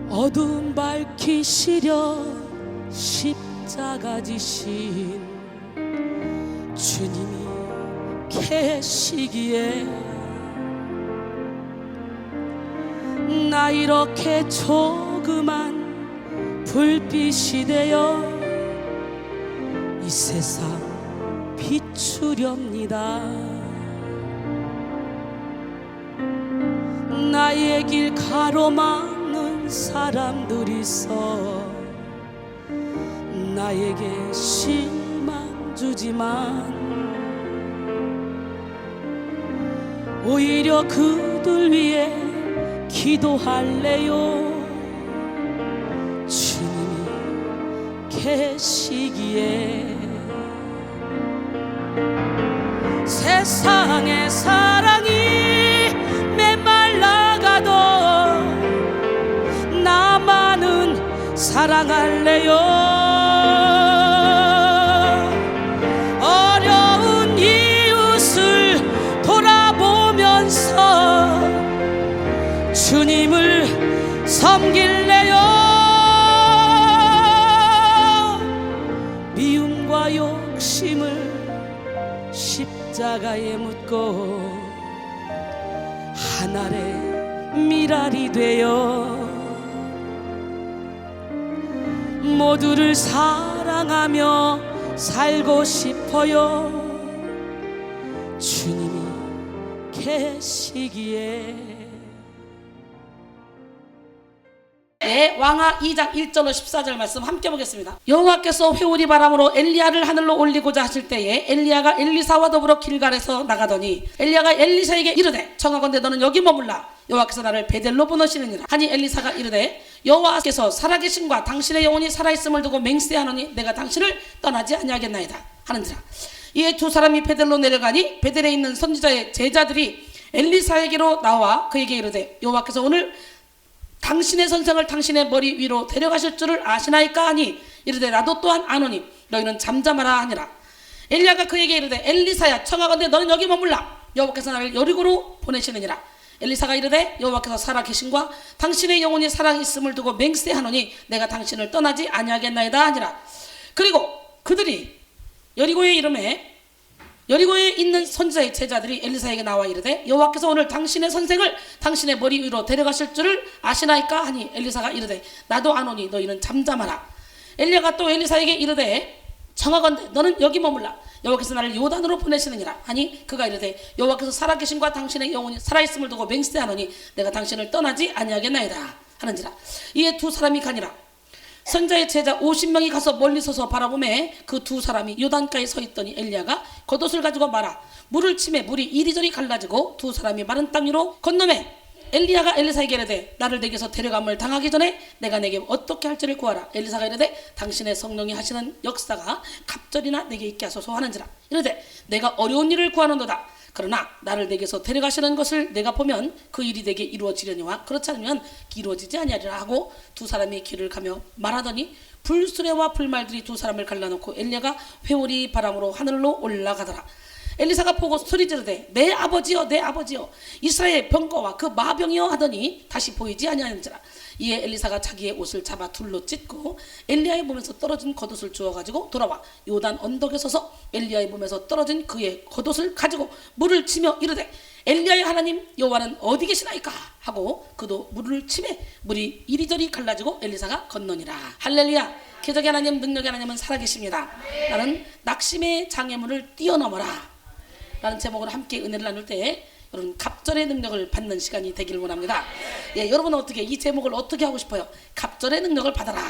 어둠 밝히시려 십자가 지신 주님이 계시기에 나 이렇게 조그만 불빛이 되어 이 세상 비추렵니다. 나의 길 가로막는 사람들이 있어 나에게 실망 주지만 오히려 그들 위해 기도할래요. 주님이 계시기에 세상의 사랑이 메말라가도 나만은 사랑할래요. 어려운 이웃을 돌아보면서 주님을 섬길래요. 미움과 욕심을 십자가에 묻고 하늘의 미랄이 되어 모두를 사랑하며 살고 싶어요. 주님이 계시기에. 네, 왕하 2장 1절로 14절 말씀 함께 보겠습니다. 여호와께서 회오리 바람으로 엘리야를 하늘로 올리고자 하실 때에 엘리야가 엘리사와 더불어 길갈에서 나가더니 엘리야가 엘리사에게 이르되 청하건대 너는 여기 머물라. 여호와께서 나를 베델로 보내시느니라 하니 엘리사가 이르되 여호와께서 살아계심과 당신의 영혼이 살아있음을 두고 맹세하노니 내가 당신을 떠나지 아니하겠나이다 하는지라. 이에 두 사람이 베델로 내려가니 베델에 있는 선지자의 제자들이 엘리사에게로 나와 그에게 이르되 여호와께서 오늘 당신의 선생을 당신의 머리 위로 데려가실 줄을 아시나이까 하니 이르되 나도 또한 아노니 너희는 잠잠하라 하니라. 엘리야가 그에게 이르되 엘리사야 청하건대 너는 여기 머물라. 여호와께서 나를 여리고로 보내시느니라. 엘리사가 이르되 여호와께서 살아계신과 당신의 영혼이 살아있음을 두고 맹세하노니 내가 당신을 떠나지 아니하겠나이다 하니라. 그리고 그들이 여리고에 이름에 여리고에 있는 선지자의 제자들이 엘리사에게 나와 이르되 여호와께서 오늘 당신의 선생을 당신의 머리 위로 데려가실 줄을 아시나이까 하니 엘리사가 이르되 나도 아노니 너희는 잠잠하라. 엘리야가 또 엘리사에게 이르되 청하건대 너는 여기 머물라. 여호와께서 나를 요단으로 보내시느니라 하니 그가 이르되 여호와께서 살아계신과 당신의 영혼이 살아있음을 두고 맹세하노니 내가 당신을 떠나지 아니하겠나이다 하는지라. 이에 두 사람이 가니라. 선자의 제자 50명이 가서 멀리 서서 바라보매 그 두 사람이 요단가에 서 있더니 엘리야가 겉옷을 가지고 말아 물을 치매 물이 이리저리 갈라지고 두 사람이 마른 땅 위로 건너매 엘리야가 엘리사에게 이르되 나를 내게서 데려감을 당하기 전에 내가 내게 어떻게 할지를 구하라. 엘리사가 이르되 당신의 성령이 하시는 역사가 갑절이나 내게 있게 하소서 하는지라. 이르되 내가 어려운 일을 구하는도다. 그러나 나를 내게서 데려가시는 것을 내가 보면 그 일이 내게 이루어지려니와 그렇지 않으면 이루어지지 아니하리라 하고 두 사람이 길을 가며 말하더니 불수레와 불말들이 두 사람을 갈라놓고 엘리야가 회오리 바람으로 하늘로 올라가더라. 엘리사가 보고 소리 지르되 내 아버지여 내 아버지여 이스라엘 병거와 그 마병이여 하더니 다시 보이지 아니하는지라. 이에 엘리사가 자기의 옷을 잡아 둘로 찢고 엘리야의 몸에서 떨어진 겉옷을 주워가지고 돌아와 요단 언덕에 서서 엘리야의 몸에서 떨어진 그의 겉옷을 가지고 물을 치며 이르되 엘리야의 하나님 여호와는 어디 계시나이까 하고 그도 물을 치매 물이 이리저리 갈라지고 엘리사가 건너니라. 할렐루야. 기적의 하나님 능력의 하나님은 살아계십니다. 나는 낙심의 장애물을 뛰어넘어라 라는 제목으로 함께 은혜를 나눌 때 여러분 갑절의 능력을 받는 시간이 되기를 원합니다. 예, 여러분은 어떻게 이 제목을 어떻게 하고 싶어요? 갑절의 능력을 받아라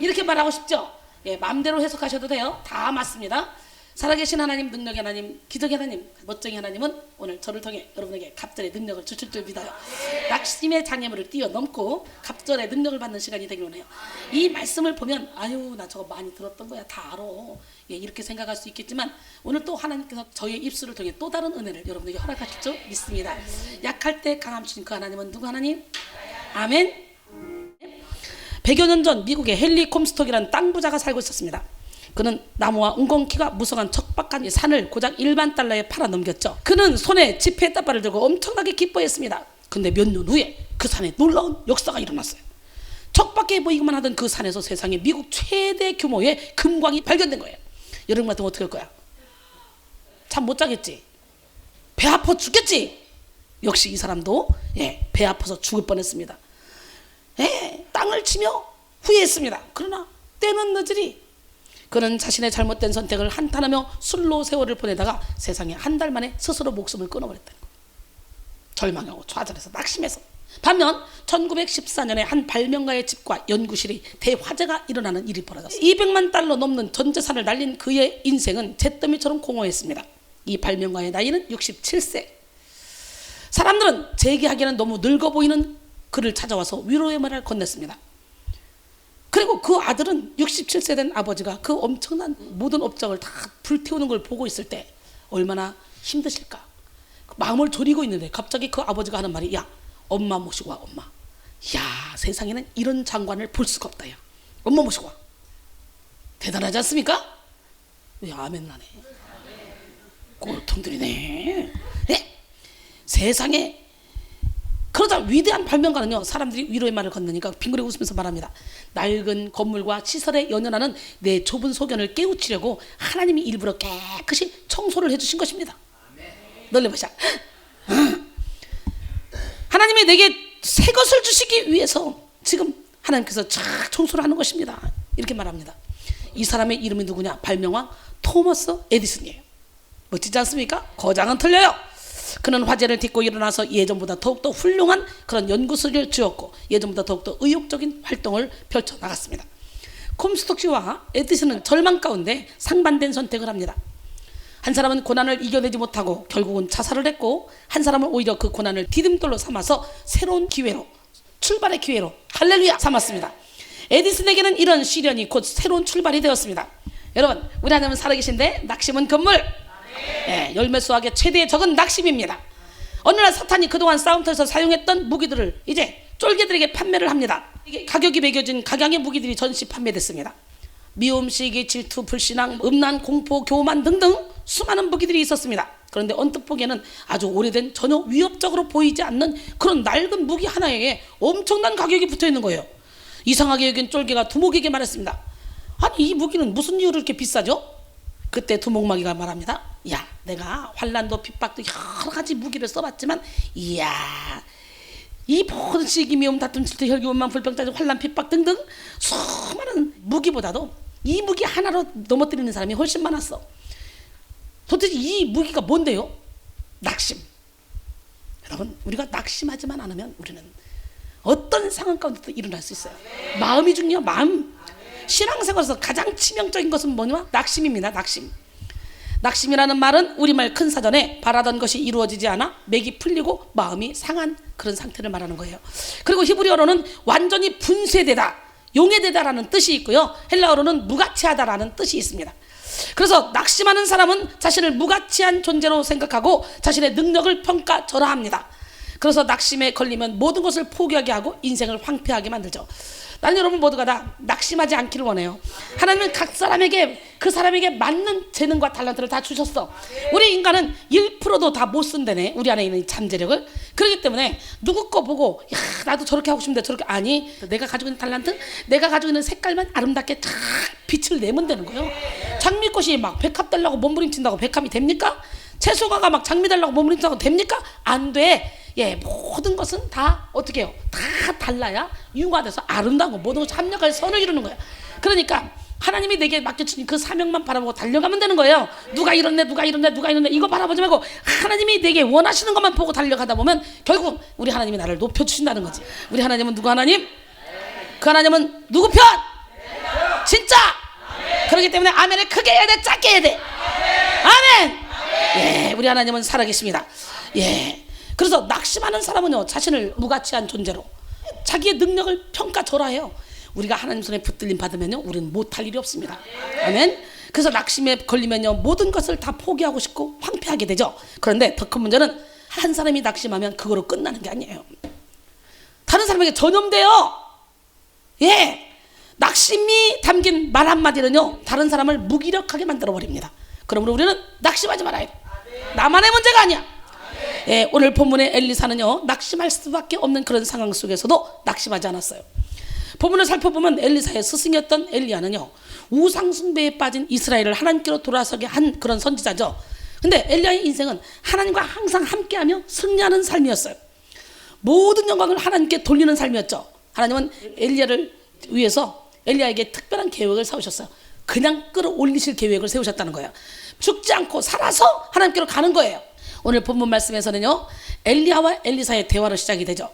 이렇게 말하고 싶죠? 예, 마음대로 해석하셔도 돼요. 다 맞습니다. 살아계신 하나님, 능력의 하나님, 기적의 하나님, 멋쟁이 하나님은 오늘 저를 통해 여러분에게 갑절의 능력을 주실 줄 믿어요. 낙심의 장애물을 뛰어넘고 갑절의 능력을 받는 시간이 되길 원해요. 이 말씀을 보면 아유 나 저거 많이 들었던 거야 다 알아. 예, 이렇게 생각할 수 있겠지만 오늘 또 하나님께서 저희의 입술을 통해 또 다른 은혜를 여러분에게 허락하실 줄 믿습니다. 약할 때 강함 주신 그 하나님은 누구 하나님? 아멘. 100여 년 전 미국의 헨리 콤스톡이라는 땅 부자가 살고 있었습니다. 그는 나무와 웅겅퀴가 무성한 척박한 산을 고작 1만 달러에 팔아 넘겼죠. 그는 손에 지폐 따발을 들고 엄청나게 기뻐했습니다. 근데 몇 년 후에 그 산에 놀라운 역사가 일어났어요. 척박해 보이기만 하던 그 산에서 세상에 미국 최대 규모의 금광이 발견된 거예요. 여러분 같으면 어떻게 할 거야? 잠 못 자겠지? 배 아파 죽겠지? 역시 이 사람도 배 아파서 죽을 뻔했습니다. 땅을 치며 후회했습니다. 그러나 때는 늦으리 그는 자신의 잘못된 선택을 한탄하며 술로 세월을 보내다가 세상에 한 달 만에 스스로 목숨을 끊어버렸다는 거예요. 절망하고 좌절해서 낙심해서. 반면 1914년에 한 발명가의 집과 연구실이 대화재가 일어나는 일이 벌어졌어요. 200만 달러 넘는 전 재산을 날린 그의 인생은 잿더미처럼 공허했습니다. 이 발명가의 나이는 67세. 사람들은 재기하기에는 너무 늙어 보이는 그를 찾아와서 위로의 말을 건넸습니다. 그리고 그 아들은 67세 된 아버지가 그 엄청난 모든 업장을 다 불태우는 걸 보고 있을 때 얼마나 힘드실까. 마음을 졸이고 있는데 갑자기 그 아버지가 하는 말이 야 엄마 모시고 와 엄마. 야 세상에는 이런 장관을 볼 수가 없다. 야 엄마 모시고 와. 대단하지 않습니까? 왜 아멘 나네. 꼴통들이네. 세상에 그러자 위대한 발명가는요 사람들이 위로의 말을 건너니까 빙그레 웃으면서 말합니다. 낡은 건물과 시설에 연연하는 내 좁은 소견을 깨우치려고 하나님이 일부러 깨끗이 청소를 해주신 것입니다. 놀래보자. 하나님이 내게 새 것을 주시기 위해서 지금 하나님께서 착 청소를 하는 것입니다. 이렇게 말합니다. 이 사람의 이름이 누구냐? 발명왕 토머스 에디슨이에요. 멋지지 않습니까? 거장은 틀려요. 그는 화제를 딛고 일어나서 예전보다 더욱더 훌륭한 그런 연구소를 지었고 예전보다 더욱더 의욕적인 활동을 펼쳐나갔습니다. 콤스톡시와 에디슨은 절망 가운데 상반된 선택을 합니다. 한 사람은 고난을 이겨내지 못하고 결국은 자살을 했고 한 사람은 오히려 그 고난을 디딤돌로 삼아서 새로운 기회로 출발의 기회로 할렐루야 삼았습니다. 에디슨에게는 이런 시련이 곧 새로운 출발이 되었습니다. 여러분 우리 하나님은 살아계신데 낙심은 금물. 열매 수확의 최대의 적은 낙심입니다. 어느 날 사탄이 그동안 싸움터에서 사용했던 무기들을 이제 쫄개들에게 판매를 합니다. 이게 가격이 매겨진 각양의 무기들이 전시 판매됐습니다. 미움, 시기, 질투, 불신앙, 음란, 공포, 교만 등등 수많은 무기들이 있었습니다. 그런데 언뜻 보기에는 아주 오래된 전혀 위협적으로 보이지 않는 그런 낡은 무기 하나에 엄청난 가격이 붙어있는 거예요. 이상하게 여긴 쫄개가 두목에게 말했습니다. 아니 이 무기는 무슨 이유로 이렇게 비싸죠? 그때 두목마귀가 말합니다. 야 내가 환난도 핍박도 여러 가지 무기를 써봤지만 이야 이 모든 시기 미움 다툼 질투 혈기 원망 불평 짜증 환난 핍박 등등 수많은 무기보다도 이 무기 하나로 넘어뜨리는 사람이 훨씬 많았어. 도대체 이 무기가 뭔데요? 낙심. 여러분 우리가 낙심하지만 않으면 우리는 어떤 상황 가운데도 일어날 수 있어요. 마음이 중요해요. 마음. 신앙생활에서 가장 치명적인 것은 뭐냐? 낙심입니다. 낙심. 낙심이라는 말은 우리말 큰 사전에 바라던 것이 이루어지지 않아 맥이 풀리고 마음이 상한 그런 상태를 말하는 거예요. 그리고 히브리어로는 완전히 분쇄되다, 용해되다라는 뜻이 있고요. 헬라어로는 무가치하다라는 뜻이 있습니다. 그래서 낙심하는 사람은 자신을 무가치한 존재로 생각하고 자신의 능력을 평가절하합니다. 그래서 낙심에 걸리면 모든 것을 포기하게 하고 인생을 황폐하게 만들죠. 나는 여러분 모두가 다 낙심하지 않기를 원해요. 하나님은 각 사람에게 그 사람에게 맞는 재능과 탤런트를 다 주셨어. 우리 인간은 1%도 다 못 쓴다네. 우리 안에 있는 잠재력을. 그렇기 때문에 누구 거 보고 야 나도 저렇게 하고 싶은데 저렇게 아니 내가 가지고 있는 탤런트 내가 가지고 있는 색깔만 아름답게 탁 빛을 내면 되는 거예요. 장미꽃이 막 백합 달라고 몸부림친다고 백합이 됩니까? 채소가가 막 장미 달라고 몸부림친다고 됩니까? 안 돼. 모든 것은 다 어떻게 해요? 다 달라야 융화돼서 아름다운 거 모든 것이 합력할 선을 이루는 거예요. 그러니까 하나님이 내게 맡겨주신 그 사명만 바라보고 달려가면 되는 거예요. 누가 이렇네 누가 이렇네 누가 이렇네 이거 바라보지 말고 하나님이 내게 원하시는 것만 보고 달려가다 보면 결국 우리 하나님이 나를 높여주신다는 거지. 우리 하나님은 누구 하나님? 그 하나님은 누구 편? 진짜! 그렇기 때문에 아멘을 크게 해야 돼 작게 해야 돼. 아멘! 우리 하나님은 살아계십니다. 그래서 낙심하는 사람은요 자신을 무가치한 존재로 자기의 능력을 평가절하해요. 우리가 하나님 손에 붙들림 받으면요 우리는 못할 일이 없습니다. 아멘. 그래서 낙심에 걸리면요 모든 것을 다 포기하고 싶고 황폐하게 되죠. 그런데 더 큰 문제는 한 사람이 낙심하면 그거로 끝나는 게 아니에요. 다른 사람에게 전염돼요. 낙심이 담긴 말 한마디는요 다른 사람을 무기력하게 만들어 버립니다. 그러므로 우리는 낙심하지 말아야 돼. 나만의 문제가 아니야. 오늘 본문의 엘리사는요 낙심할 수밖에 없는 그런 상황 속에서도 낙심하지 않았어요. 본문을 살펴보면 엘리사의 스승이었던 엘리야는요, 우상 숭배에 빠진 이스라엘을 하나님께로 돌아서게 한 그런 선지자죠. 근데 엘리야의 인생은 하나님과 항상 함께하며 승리하는 삶이었어요. 모든 영광을 하나님께 돌리는 삶이었죠. 하나님은 엘리야를 위해서 엘리야에게 특별한 계획을 세우셨어요. 그냥 끌어올리실 계획을 세우셨다는 거예요. 죽지 않고 살아서 하나님께로 가는 거예요. 오늘 본문 말씀에서는요, 엘리야와 엘리사의 대화로 시작이 되죠.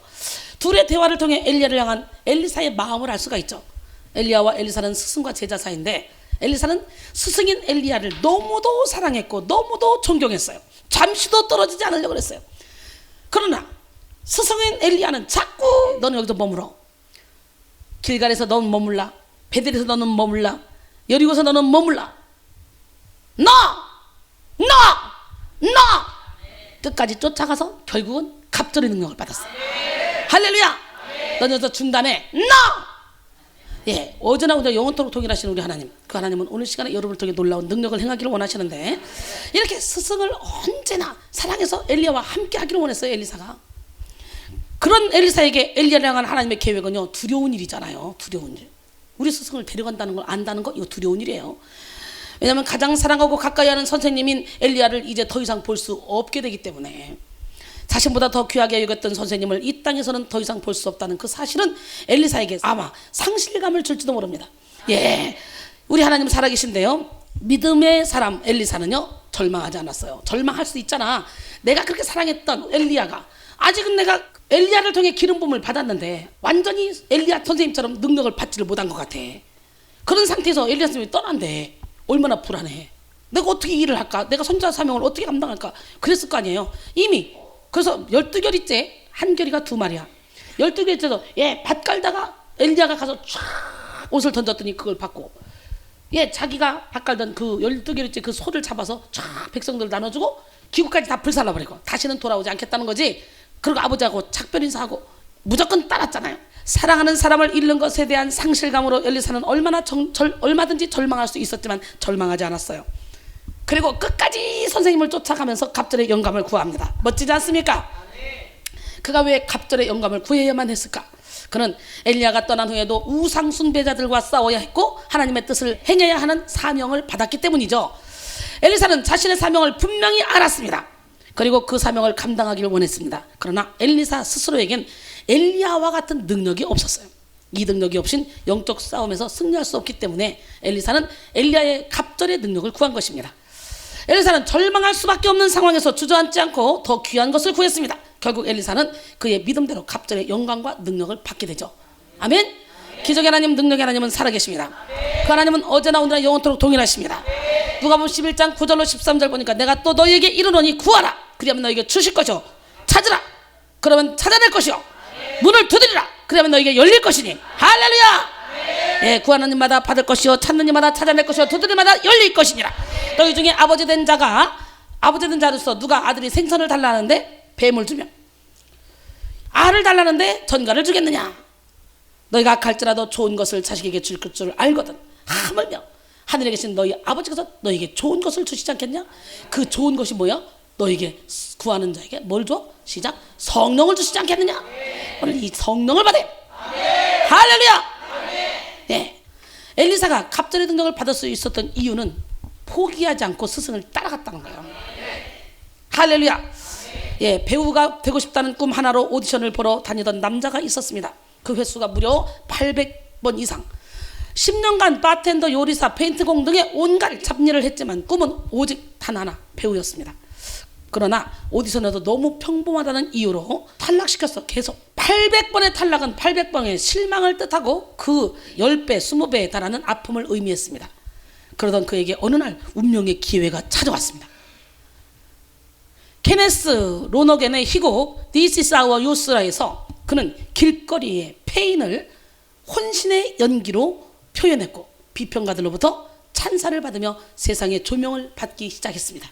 둘의 대화를 통해 엘리야를 향한 엘리사의 마음을 알 수가 있죠. 엘리야와 엘리사는 스승과 제자 사이인데, 엘리사는 스승인 엘리야를 너무도 사랑했고 너무도 존경했어요. 잠시도 떨어지지 않으려고 그랬어요. 그러나 스승인 엘리야는 자꾸 너는 여기서 머물러, 길갈에서 너는 머물라, 베델에서 너는 머물라, 여리고에서 너는 머물라, 너 끝까지 쫓아가서 결국은 갑절의 능력을 받았어요. 할렐루야. 너는 여기서 중단해. 예, 어제나 오늘 영원토록 동일하신 우리 하나님, 그 하나님은 오늘 시간에 여러분을 통해 놀라운 능력을 행하기를 원하시는데, 이렇게 스승을 언제나 사랑해서 엘리야와 함께 하기를 원했어요. 엘리사가. 그런 엘리사에게 엘리야를 향한 하나님의 계획은요, 두려운 일이잖아요. 두려운 일. 우리 스승을 데려간다는 걸 안다는 거, 이거 두려운 일이에요. 왜냐하면 가장 사랑하고 가까이 하는 선생님인 엘리야를 이제 더 이상 볼 수 없게 되기 때문에, 자신보다 더 귀하게 여겼던 선생님을 이 땅에서는 더 이상 볼 수 없다는 그 사실은 엘리사에게 아마 상실감을 줄지도 모릅니다. 예, 우리 하나님 살아계신데요, 믿음의 사람 엘리사는요 절망하지 않았어요. 절망할 수 있잖아. 내가 그렇게 사랑했던 엘리야가, 아직은 내가 엘리야를 통해 기름 부음을 받았는데 완전히 엘리야 선생님처럼 능력을 받지를 못한 것 같아. 그런 상태에서 엘리야 선생님이 떠난대. 얼마나 불안해. 내가 어떻게 일을 할까? 내가 선지자 사명을 어떻게 감당할까? 그랬을 거 아니에요. 이미. 그래서 12결이째 한 결이가 2마리야. 12결이째도 밭 깔다가 엘리야가 가서 쫙 옷을 던졌더니 그걸 받고, 자기가 밭 깔던 그 12결이째 그 소를 잡아서 쫙 백성들 나눠주고 기구까지 다 불살라버리고 다시는 돌아오지 않겠다는 거지. 그리고 아버지하고 작별 인사하고 무조건 따랐잖아요. 사랑하는 사람을 잃는 것에 대한 상실감으로 엘리사는 얼마든지 절망할 수 있었지만 절망하지 않았어요. 그리고 끝까지 선생님을 쫓아가면서 갑절의 영감을 구합니다. 멋지지 않습니까? 그가 왜 갑절의 영감을 구해야만 했을까? 그는 엘리야가 떠난 후에도 우상 숭배자들과 싸워야 했고 하나님의 뜻을 행해야 하는 사명을 받았기 때문이죠. 엘리사는 자신의 사명을 분명히 알았습니다. 그리고 그 사명을 감당하기를 원했습니다. 그러나 엘리사 스스로에겐 엘리야와 같은 능력이 없었어요. 이 능력이 없인 영적 싸움에서 승리할 수 없기 때문에 엘리사는 엘리야의 갑절의 능력을 구한 것입니다. 엘리사는 절망할 수밖에 없는 상황에서 주저앉지 않고 더 귀한 것을 구했습니다. 결국 엘리사는 그의 믿음대로 갑절의 영광과 능력을 받게 되죠. 아멘. 기적의 하나님, 능력의 하나님은 살아계십니다. 그 하나님은 어제나 오늘나 영원토록 동일하십니다. 누가복음 11장 9절로 13절 보니까 내가 또 너희에게 이르노니 구하라, 그리하면 너희에게 주실 것이요, 찾으라, 그러면 찾아낼 것이요, 문을 두드리라, 그러면 너희에게 열릴 것이니. 할렐루야. 구하는 이마다 받을 것이요, 찾는 이마다 찾아낼 것이요, 두드리마다 열릴 것이니라. 너희 중에 아버지 된 자로서 누가 아들이 생선을 달라는데 뱀을 주면, 알을 달라는데 전갈을 주겠느냐? 너희가 갈지라도 좋은 것을 자식에게 줄 줄 알거든. 하물며 하늘에 계신 너희 아버지께서 너희에게 좋은 것을 주시지 않겠냐? 그 좋은 것이 뭐야? 너희에게 구하는 자에게 뭘 줘? 시작. 성령을 주시지 않겠느냐? 오늘 이 성령을 받아. 할렐루야. 엘리사가 갑절의 능력을 받을 수 있었던 이유는 포기하지 않고 스승을 따라갔다는 거예요. 할렐루야. 배우가 되고 싶다는 꿈 하나로 오디션을 보러 다니던 남자가 있었습니다. 그 횟수가 무려 800번 이상. 10년간 바텐더, 요리사, 페인트공 등의 온갖 잡일을 했지만 꿈은 오직 단 하나, 배우였습니다. 그러나 오디션에도 너무 평범하다는 이유로 탈락시켰어. 계속 800번의 탈락은 800번의 실망을 뜻하고 그 10배, 20배에 달하는 아픔을 의미했습니다. 그러던 그에게 어느 날 운명의 기회가 찾아왔습니다. 케네스 로너겐의 희곡 This is our youth라에서 그는 길거리의 페인을 혼신의 연기로 표현했고 비평가들로부터 찬사를 받으며 세상의 조명을 받기 시작했습니다.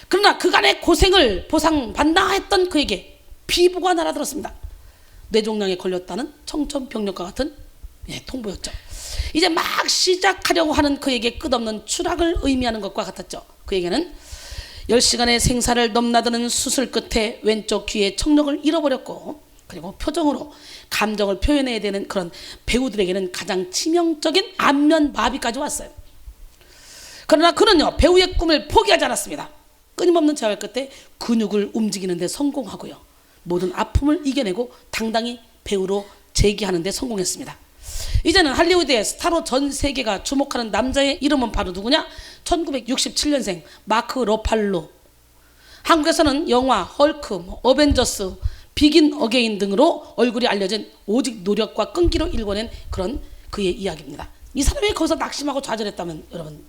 그러나 그간의 고생을 보상받나 했던 그에게 비보가 날아들었습니다. 뇌종양에 걸렸다는 청천벽력과 같은 통보였죠. 이제 막 시작하려고 하는 그에게 끝없는 추락을 의미하는 것과 같았죠. 그에게는 10시간의 생사를 넘나드는 수술 끝에 왼쪽 귀의 청력을 잃어버렸고 그리고 표정으로 감정을 표현해야 되는 그런 배우들에게는 가장 치명적인 안면 마비까지 왔어요. 그러나 그는요, 배우의 꿈을 포기하지 않았습니다. 끊임없는 제활 끝에 근육을 움직이는 데 성공하고요, 모든 아픔을 이겨내고 당당히 배우로 재기하는 데 성공했습니다. 이제는 할리우드의 스타로 전 세계가 주목하는 남자의 이름은 바로 누구냐? 1967년생 마크 러팔로. 한국에서는 영화 헐크, 어벤져스, 비긴 어게인 등으로 얼굴이 알려진 오직 노력과 끈기로 일궈낸 그런 그의 이야기입니다. 이 사람이 거기서 낙심하고 좌절했다면 여러분,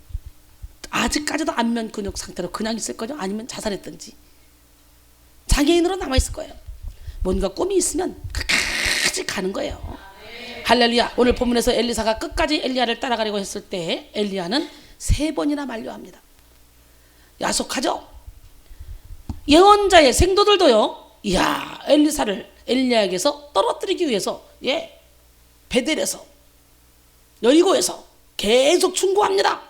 아직까지도 안면 근육 상태로 그냥 있을 거죠? 아니면 자살했든지 장애인으로 남아있을 거예요. 뭔가 꿈이 있으면 끝까지 가는 거예요. 할렐루야. 오늘 본문에서 엘리사가 끝까지 엘리야를 따라가려고 했을 때 엘리야는 3번이나 만류합니다. 야속하죠? 예언자의 생도들도요, 이야, 엘리사를 엘리야에게서 떨어뜨리기 위해서 베델에서 여리고에서 계속 충고합니다.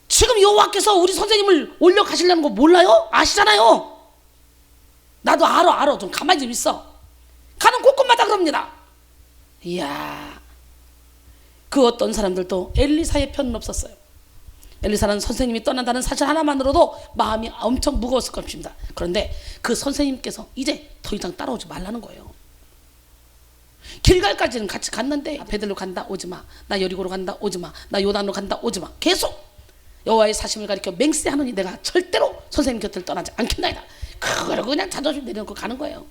지금 여호와께서 우리 선생님을 올려 가시려는 거 몰라요? 아시잖아요. 나도 알아. 좀 가만히 좀 있어. 가는 곳곳마다 그럽니다. 이야, 그 어떤 사람들도 엘리사의 편은 없었어요. 엘리사는 선생님이 떠난다는 사실 하나만으로도 마음이 엄청 무거웠을 것입니다. 그런데 그 선생님께서 이제 더 이상 따라오지 말라는 거예요. 길갈까지는 같이 갔는데 베들로 간다, 오지마. 나 여리고로 간다, 오지마. 나 요단으로 간다, 오지마. 계속 여호와의 사심을 가리켜 맹세하노니 내가 절대로 선생님 곁을 떠나지 않겠나이다. 그거를 그냥 자존심 내려놓고 가는 거예요.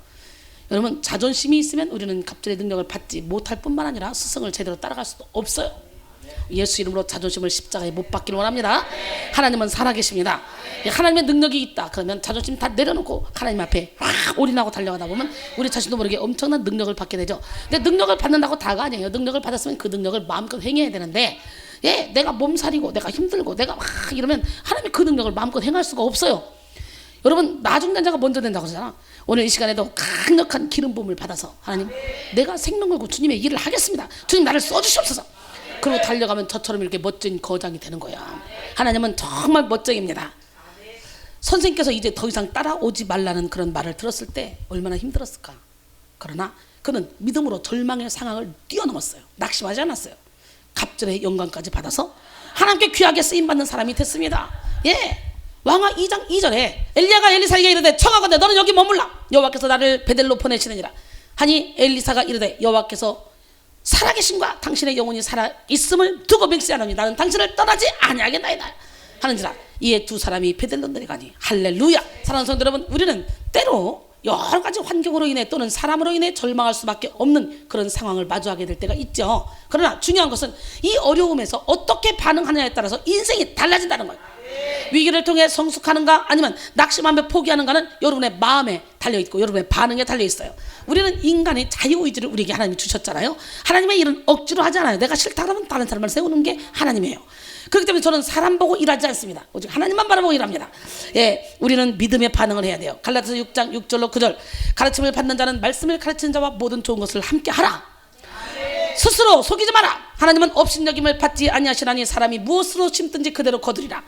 여러분, 자존심이 있으면 우리는 갑절의 능력을 받지 못할 뿐만 아니라 스승을 제대로 따라갈 수도 없어요. 예수 이름으로 자존심을 십자가에 못 박기를 원합니다. 하나님은 살아계십니다. 하나님의 능력이 있다 그러면 자존심 다 내려놓고 하나님 앞에 확 올인하고 달려가다 보면 우리 자신도 모르게 엄청난 능력을 받게 되죠. 근데 능력을 받는다고 다가 아니에요. 능력을 받았으면 그 능력을 마음껏 행해야 되는데, 내가 몸살이고 내가 힘들고 내가 막 이러면 하나님이 그 능력을 마음껏 행할 수가 없어요. 여러분, 나중된 자가 먼저 된다고 하잖아. 오늘 이 시간에도 강력한 기름 부음을 받아서 하나님, 내가 생명 걸고 주님의 일을 하겠습니다. 주님 나를 써주시옵소서. 그리고 달려가면 저처럼 이렇게 멋진 거장이 되는 거야. 하나님은 정말 멋쟁입니다. 선생님께서 이제 더 이상 따라오지 말라는 그런 말을 들었을 때 얼마나 힘들었을까. 그러나 그는 믿음으로 절망의 상황을 뛰어넘었어요. 낙심하지 않았어요. 갑절의 영광까지 받아서 하나님께 귀하게 쓰임받는 사람이 됐습니다. 왕하 2장 2절에 엘리야가 엘리사에게 이르되 청하건대 너는 여기 머물라. 여호와께서 나를 베델로 보내시느니라 하니 엘리사가 이르되 여호와께서 살아계신과 당신의 영혼이 살아있음을 두고 맹세하노니 나는 당신을 떠나지 아니하겠나이다 하는지라. 이에 두 사람이 베델로 내려가니. 할렐루야. 사랑하는 성도 여러분, 우리는 때로 여러 가지 환경으로 인해 또는 사람으로 인해 절망할 수밖에 없는 그런 상황을 마주하게 될 때가 있죠. 그러나 중요한 것은 이 어려움에서 어떻게 반응하느냐에 따라서 인생이 달라진다는 거예요. 위기를 통해 성숙하는가 아니면 낙심하며 포기하는가는 여러분의 마음에 달려있고 여러분의 반응에 달려있어요. 우리는 인간의 자유의지를 우리에게 하나님이 주셨잖아요. 하나님의 일은 억지로 하지 않아요. 내가 싫다 그러면 다른 사람을 세우는 게 하나님이에요. 그렇기 때문에 저는 사람 보고 일하지 않습니다. 오직 하나님만 바라보고 일합니다. 우리는 믿음의 반응을 해야 돼요. 갈라디아서 6장 6절로 9절 가르침을 받는 자는 말씀을 가르치는 자와 모든 좋은 것을 함께 하라. 스스로 속이지 마라. 하나님은 업신여김을 받지 아니하시나니 사람이 무엇으로 심든지 그대로 거두리라.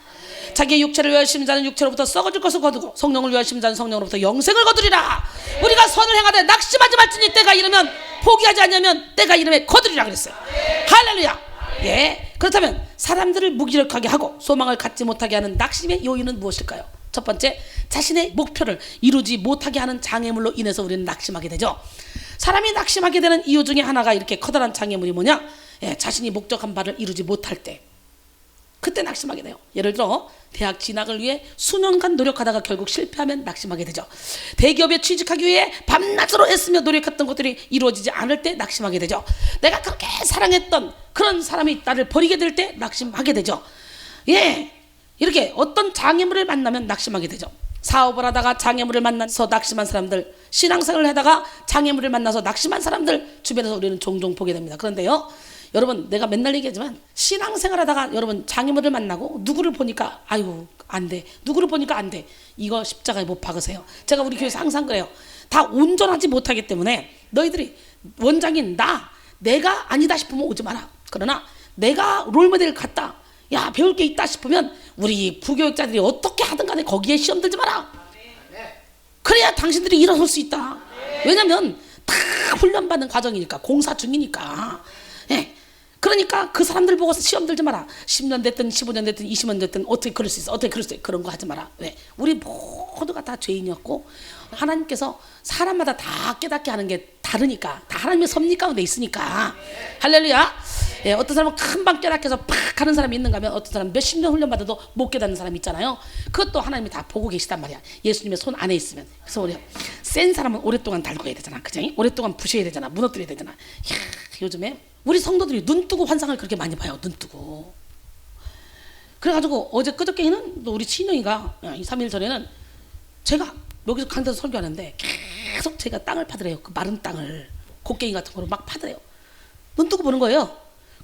자기의 육체를 위하여 심는 자는 육체로부터 썩어질 것을 거두고 성령을 위하여 심는 자는 성령으로부터 영생을 거두리라. 우리가 선을 행하되 낙심하지 말지니 때가 이르면 포기하지 않으면 때가 이르면 거두리라 그랬어요. 할렐루야. 그렇다면 사람들을 무기력하게 하고 소망을 갖지 못하게 하는 낙심의 요인은 무엇일까요? 첫 번째, 자신의 목표를 이루지 못하게 하는 장애물로 인해서 우리는 낙심하게 되죠. 사람이 낙심하게 되는 이유 중에 하나가 이렇게 커다란 장애물이 뭐냐? 자신이 목적한 바를 이루지 못할 때, 그때 낙심하게 돼요. 예를 들어 대학 진학을 위해 수년간 노력하다가 결국 실패하면 낙심하게 되죠. 대기업에 취직하기 위해 밤낮으로 애쓰며 노력했던 것들이 이루어지지 않을 때 낙심하게 되죠. 내가 그렇게 사랑했던 그런 사람이 나를 버리게 될 때 낙심하게 되죠. 이렇게 어떤 장애물을 만나면 낙심하게 되죠. 사업을 하다가 장애물을 만나서 낙심한 사람들, 신앙생활을 하다가 장애물을 만나서 낙심한 사람들 주변에서 우리는 종종 보게 됩니다. 그런데요, 여러분, 내가 맨날 얘기하지만 신앙생활 하다가 여러분 장애물을 만나고 누구를 보니까 아이고 안 돼, 누구를 보니까 안 돼, 이거 십자가에 못 박으세요. 제가 우리 교회에서 항상 그래요. 다 온전하지 못하기 때문에 너희들이 원장인 내가 아니다 싶으면 오지 마라. 그러나 내가 롤모델 같다, 야 배울 게 있다 싶으면 우리 부교육자들이 어떻게 하든 간에 거기에 시험 들지 마라. 그래야 당신들이 일어설 수 있다. 왜냐면 다 훈련받는 과정이니까, 공사 중이니까. 예. 그러니까 그 사람들 보고서 시험 들지 마라. 10년 됐든 15년 됐든 20년 됐든 어떻게 그럴 수 있어, 어떻게 그럴 수 있어, 그런 거 하지 마라. 왜? 우리 모두가 다 죄인이었고 하나님께서 사람마다 다 깨닫게 하는 게 다르니까, 다 하나님의 섭리 가운데 있으니까. 할렐루야. 예, 어떤 사람은 금방 깨닫게 해서 팍 하는 사람이 있는가 하면 어떤 사람은 몇십 년 훈련 받아도 못 깨닫는 사람이 있잖아요. 그것도 하나님이 다 보고 계시단 말이야, 예수님의 손 안에 있으면. 그래서 우리 센 사람은 오랫동안 달궈야 되잖아, 그죠? 오랫동안 부셔야 되잖아, 무너뜨려야 되잖아. 이야, 요즘에 우리 성도들이 눈 뜨고 환상을 그렇게 많이 봐요, 눈 뜨고. 그래가지고 어제 그저께는 또 우리 친형이가 2, 3일 전에는 제가 여기서 강대에서 설교하는데 계속 제가 땅을 파더래요. 그 마른 땅을 곡괭이 같은 거로 막 파더래요. 눈 뜨고 보는 거예요.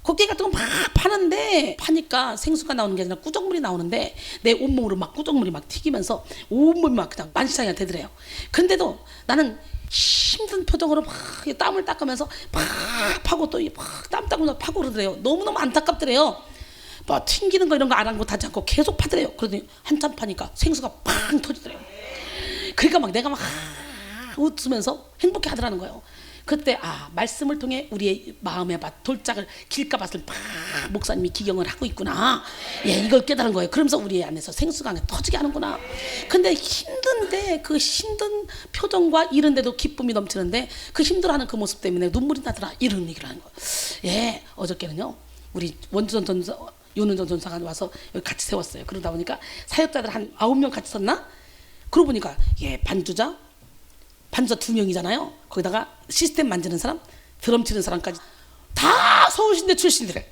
곡괭이 같은 거 막 파는데, 파니까 생수가 나오는 게 아니라 꾸정물이 나오는데 내 온몸으로 막 꾸정물이 막 튀기면서 온몸이 막 그냥 만시장이 되더래요. 근데도 나는 힘든 표정으로 막 땀을 닦으면서 막 파고 또 막 땀 닦으면서 파고 그러더래요. 너무너무 안타깝더래요. 뭐 튕기는 거 이런 거 아랑곳하지 않고 계속 파더래요. 그러더니 한참 파니까 생수가 팡 터지더래요. 그러니까 막 내가 막 웃으면서 행복해 하더라는 거예요. 그때 말씀을 통해 우리의 마음의 밭, 돌짝을, 길가밭을 막 목사님이 기경을 하고 있구나. 예, 이걸 깨달은 거예요. 그러면서 우리 안에서 생수가 터지게 하는구나. 근데 힘든데 그 힘든 표정과 이런데도 기쁨이 넘치는데 그 힘들어하는 그 모습 때문에 눈물이 나더라, 이런 얘기를 하는 거예요. 예, 어저께는요 우리 원주전 전사, 윤은전 전사가 와서 여기 같이 세웠어요. 그러다 보니까 사역자들 한 9명 같이 섰나? 그러고 보니까 반주자 2명이잖아요. 거기다가 시스템 만지는 사람, 드럼 치는 사람까지 다 서울신대 출신들에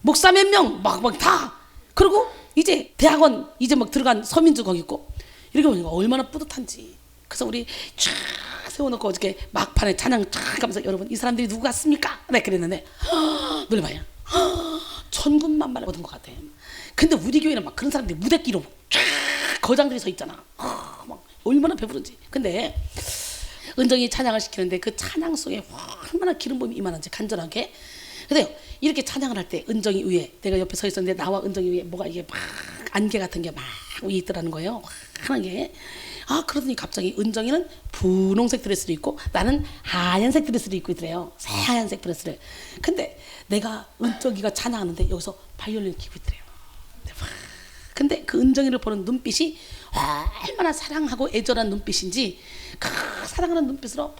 목사 몇 명 막 다. 그리고 이제 대학원 이제 막 들어간 서민주 거기 있고. 이렇게 보니까 얼마나 뿌듯한지. 그래서 우리 쫙 세워놓고 어저께 막판에 찬양 쫙 하면서 여러분 이 사람들이 누구 같습니까? 네, 그랬는데 노래 봐요. 천군만마를 얻은 것 같아요. 근데 우리 교회는 막 그런 사람들이 무대끼로 쫙 거장들이 서 있잖아. 막 얼마나 배부른지. 근데 은정이 찬양을 시키는데 그 찬양 속에 얼마나 기름 부음이 임하는지, 간절하게. 근데 이렇게 찬양을 할 때 은정이 위에, 내가 옆에 서 있었는데 나와 은정이 위에 뭐가 이게 막 안개 같은 게 막 위에 있더라는 거예요. 하는 게. 그러더니 갑자기 은정이는 분홍색 드레스를 입고 나는 하얀색 드레스를 입고 있더래요. 새하얀색 드레스를. 근데 내가 은정이가 찬양하는데 여기서 바이올린을 키고 있더래요. 근데 그 은정이를 보는 눈빛이 얼마나 사랑하고 애절한 눈빛인지 그 사랑하는 눈빛으로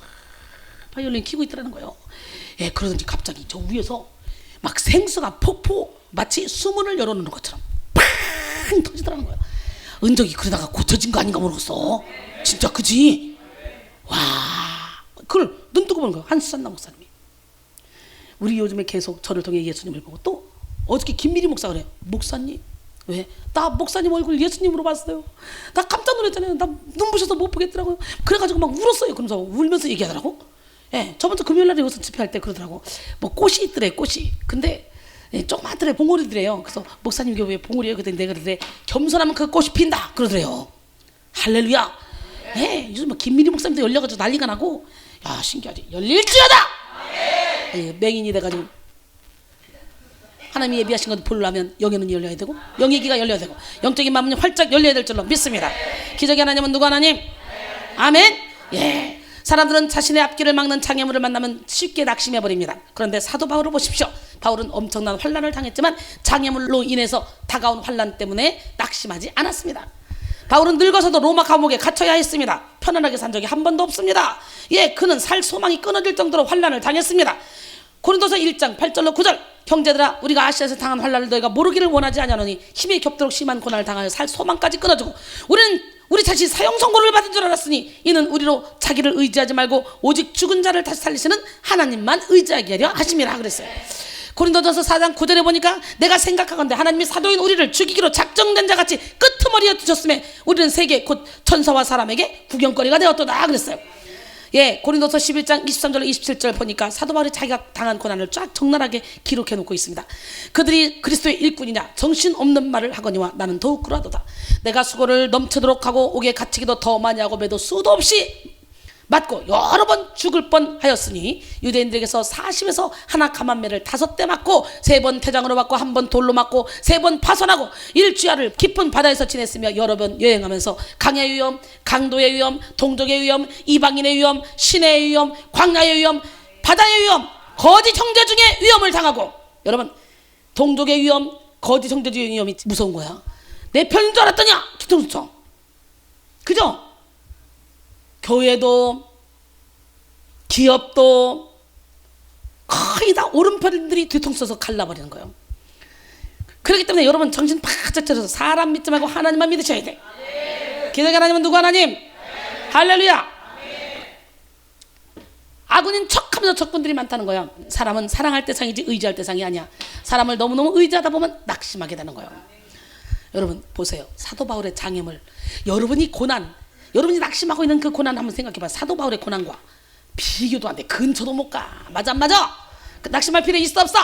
바이올린 키고 있더라는 거예요. 예, 그러더니 갑자기 저 위에서 막 생수가 폭포, 마치 수문을 열어놓는 것처럼 팡 터지더라는 거예요. 은정이 그러다가 고쳐진 거 아닌가 모르겠어. 진짜 그지? 와, 그걸 눈 뜨고 보는 거예요. 한수산나 목사님이. 우리 요즘에 계속 저를 통해 예수님을 보고, 또 어저께 김미리 목사가 그래요. 목사님, 왜? 나 목사님 얼굴 예수님으로 봤어요. 나 깜짝 놀랐잖아요. 나 눈부셔서 못 보겠더라고요. 그래가지고 막 울었어요. 그러면서 울면서 얘기하더라고. 예, 저번 주 금요일날에 여기서 집회할 때 그러더라고. 뭐 꽃이 있더래, 꽃이. 근데 조그맣더래, 봉오리더래요. 그래서 목사님 이게 왜 봉오리예요? 그랬더니 내가 그러더래, 겸손하면 그 꽃이 핀다 그러더래요. 할렐루야. 예, 요즘 뭐 김민희 목사님도 열려가지고 난리가 나고. 야, 신기하지. 열릴지어다. 예, 맹인이 돼가지고 하나님이 예비하신 것을 보려면 영의 눈이 열려야 되고 영의 귀가 열려야 되고 영적인 마음이 활짝 열려야 될 줄로 믿습니다. 기적의 하나님은 누구 하나님? 아멘. 예. 사람들은 자신의 앞길을 막는 장애물을 만나면 쉽게 낙심해버립니다. 그런데 사도 바울을 보십시오. 바울은 엄청난 환난을 당했지만 장애물로 인해서 다가온 환난 때문에 낙심하지 않았습니다. 바울은 늙어서도 로마 감옥에 갇혀야 했습니다. 편안하게 산 적이 한 번도 없습니다. 예, 그는 살 소망이 끊어질 정도로 환난을 당했습니다. 고린도서 1장 8절로 9절, 형제들아, 우리가 아시아에서 당한 환난을 너희가 모르기를 원하지 아니하노니 힘이 겹도록 심한 고난을 당하여 살 소망까지 끊어지고 우리는 우리 자신이 사형 선고를 받은 줄 알았으니 이는 우리로 자기를 의지하지 말고 오직 죽은 자를 다시 살리시는 하나님만 의지하게 하려 하심이라 그랬어요. 고린도전서 4장 9절에 보니까 내가 생각하건대 하나님이 사도인 우리를 죽이기로 작정된 자같이 끄트머리에 두셨음에 우리는 세계 곧 천사와 사람에게 구경거리가 되었도다 그랬어요. 예, 고린도서 11장 23절 27절 보니까 사도 바울이 자기가 당한 고난을 쫙 적나라하게 기록해 놓고 있습니다. 그들이 그리스도의 일꾼이냐 정신없는 말을 하거니와 나는 더욱 그러하도다. 내가 수고를 넘치도록 하고 옥에 갇히기도 더 많이 하고 매도 수도 없이 맞고 여러 번 죽을 뻔하였으니 유대인들에게서 40에서 하나 감한매를 5대 맞고 3번 태장으로 맞고 1번 돌로 맞고 3번 파선하고 일주야를 깊은 바다에서 지냈으며 여러 번 여행하면서 강의 위험, 강도의 위험, 동족의 위험, 이방인의 위험, 시내의 위험, 광야의 위험, 바다의 위험, 거짓 형제 중에 위험을 당하고. 여러분, 동족의 위험, 거짓 형제 중에 위험이 무서운 거야. 내 편인 줄 알았더냐? 뒤통수쳐. 그죠? 교회도 기업도 거의 다 오른편들이 뒤통수서 갈라버리는 거예요. 그렇기 때문에 여러분 정신 바짝 차려서 사람 믿지 말고 하나님만 믿으셔야 돼. 기적의 하나님은 누구 하나님? 할렐루야. 악운인 척하면서 적군들이 많다는 거야. 사람은 사랑할 대상이지 의지할 대상이 아니야. 사람을 너무너무 의지하다 보면 낙심하게 되는 거예요. 여러분 보세요. 사도 바울의 장애물, 여러분이 고난, 여러분이 낙심하고 있는 그 고난 한번 생각해봐. 사도 바울의 고난과 비교도 안 돼. 근처도 못 가. 맞아 안 맞아? 낙심할 필요 있어 없어?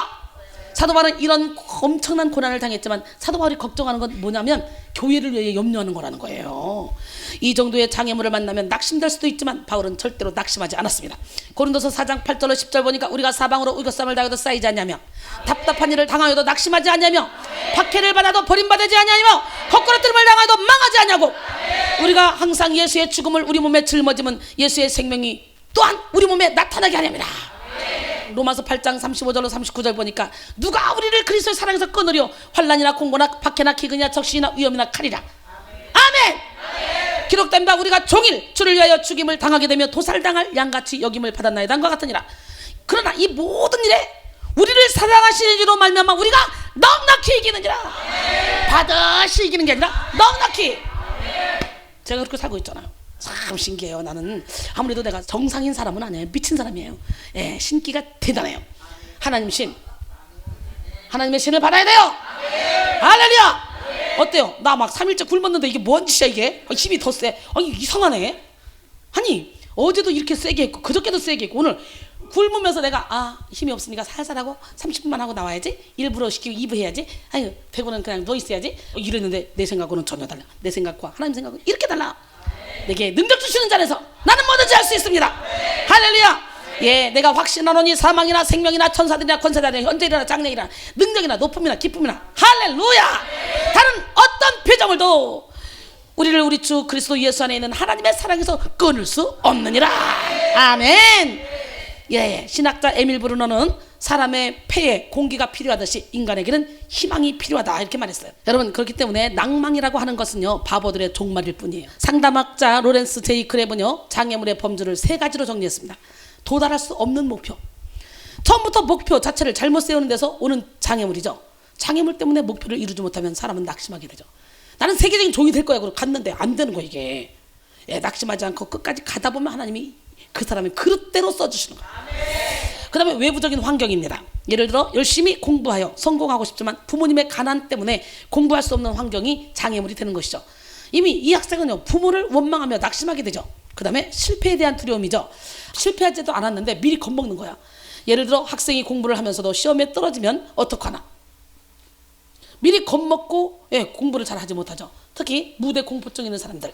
사도 바울은 이런 엄청난 고난을 당했지만 사도 바울이 걱정하는 건 뭐냐면 교회를 위해 염려하는 거라는 거예요. 이 정도의 장애물을 만나면 낙심될 수도 있지만 바울은 절대로 낙심하지 않았습니다. 고린도서 4장 8절로 10절 보니까 우리가 사방으로 의것삼을 당해도 쌓이지 않냐며, 답답한 일을 당하여도 낙심하지 않냐며, 박해를 받아도 버림받지 않냐며, 거꾸로뜨림을 당하여도 망하지 않냐고. 우리가 항상 예수의 죽음을 우리 몸에 짊어지면 예수의 생명이 또한 우리 몸에 나타나게 하렵니다. 로마서 8장 35절로 39절 보니까 누가 우리를 그리스도의 사랑에서 끊으려? 환난이나 공고나 박해나 기근이나 적신이나 위험이나 칼이라. 아멘. 기록된 바 우리가 종일 주를 위하여 죽임을 당하게 되며 도살당할 양같이 여김을 받았나이다 과 같으니라. 그러나 이 모든 일에 우리를 사랑하시는 이로 말미암아 우리가 넉넉히 이기느니라. 반드시 이기는 게 아니라 넉넉히. 제가 그렇게 살고 있잖아요. 참 신기해요. 나는 아무래도 내가 정상인 사람은 아니에요. 미친 사람이에요. 예, 신기가 대단해요. 하나님 신, 하나님의 신을 받아야 돼요. 할렐루야. 어때요? 나 막 3일째 굶었는데 이게 뭔 짓이야 이게? 힘이 더 세. 아니 이상하네. 아니 어제도 이렇게 세게 했고 그저께도 세게 했고 오늘 굶으면서 내가 힘이 없으니까 살살 하고 30분만 하고 나와야지. 일부러 시키고 2부 해야지. 아니 배고는 그냥 누워 있어야지. 이랬는데 내 생각과는 전혀 달라. 내 생각과 하나님 생각은 이렇게 달라. 내게 능력 주시는 자에서 나는 뭐든지 할 수 있습니다. 할렐루야. 예, 내가 확신하노니 사망이나 생명이나 천사들이나 권세자들이나 현재이나 장래이나 능력이나 높음이나 기쁨이나 할렐루야. 다른 어떤 표정을도 우리를 우리 주 그리스도 예수 안에 있는 하나님의 사랑에서 끊을 수 없느니라. 아멘. 예, 신학자 에밀 브루너는 사람의 폐에 공기가 필요하듯이 인간에게는 희망이 필요하다 이렇게 말했어요. 여러분 그렇기 때문에 낭망이라고 하는 것은요 바보들의 종말일 뿐이에요. 상담학자 로렌스 제이 크랩은요 장애물의 범주를 3가지로 정리했습니다. 도달할 수 없는 목표. 처음부터 목표 자체를 잘못 세우는 데서 오는 장애물이죠. 장애물 때문에 목표를 이루지 못하면 사람은 낙심하게 되죠. 나는 세계적인 종이 될 거야 그러고 갔는데 안 되는 거야 이게. 예, 낙심하지 않고 끝까지 가다 보면 하나님이 그 사람의 그릇대로 써주시는 거예요. 그 다음에 외부적인 환경입니다. 예를 들어 열심히 공부하여 성공하고 싶지만 부모님의 가난 때문에 공부할 수 없는 환경이 장애물이 되는 것이죠. 이미 이 학생은요 부모를 원망하며 낙심하게 되죠. 그 다음에 실패에 대한 두려움이죠. 실패하지도 않았는데 미리 겁먹는 거야. 예를 들어 학생이 공부를 하면서도 시험에 떨어지면 어떡하나. 미리 겁먹고 공부를 잘 하지 못하죠. 특히 무대 공포증 있는 사람들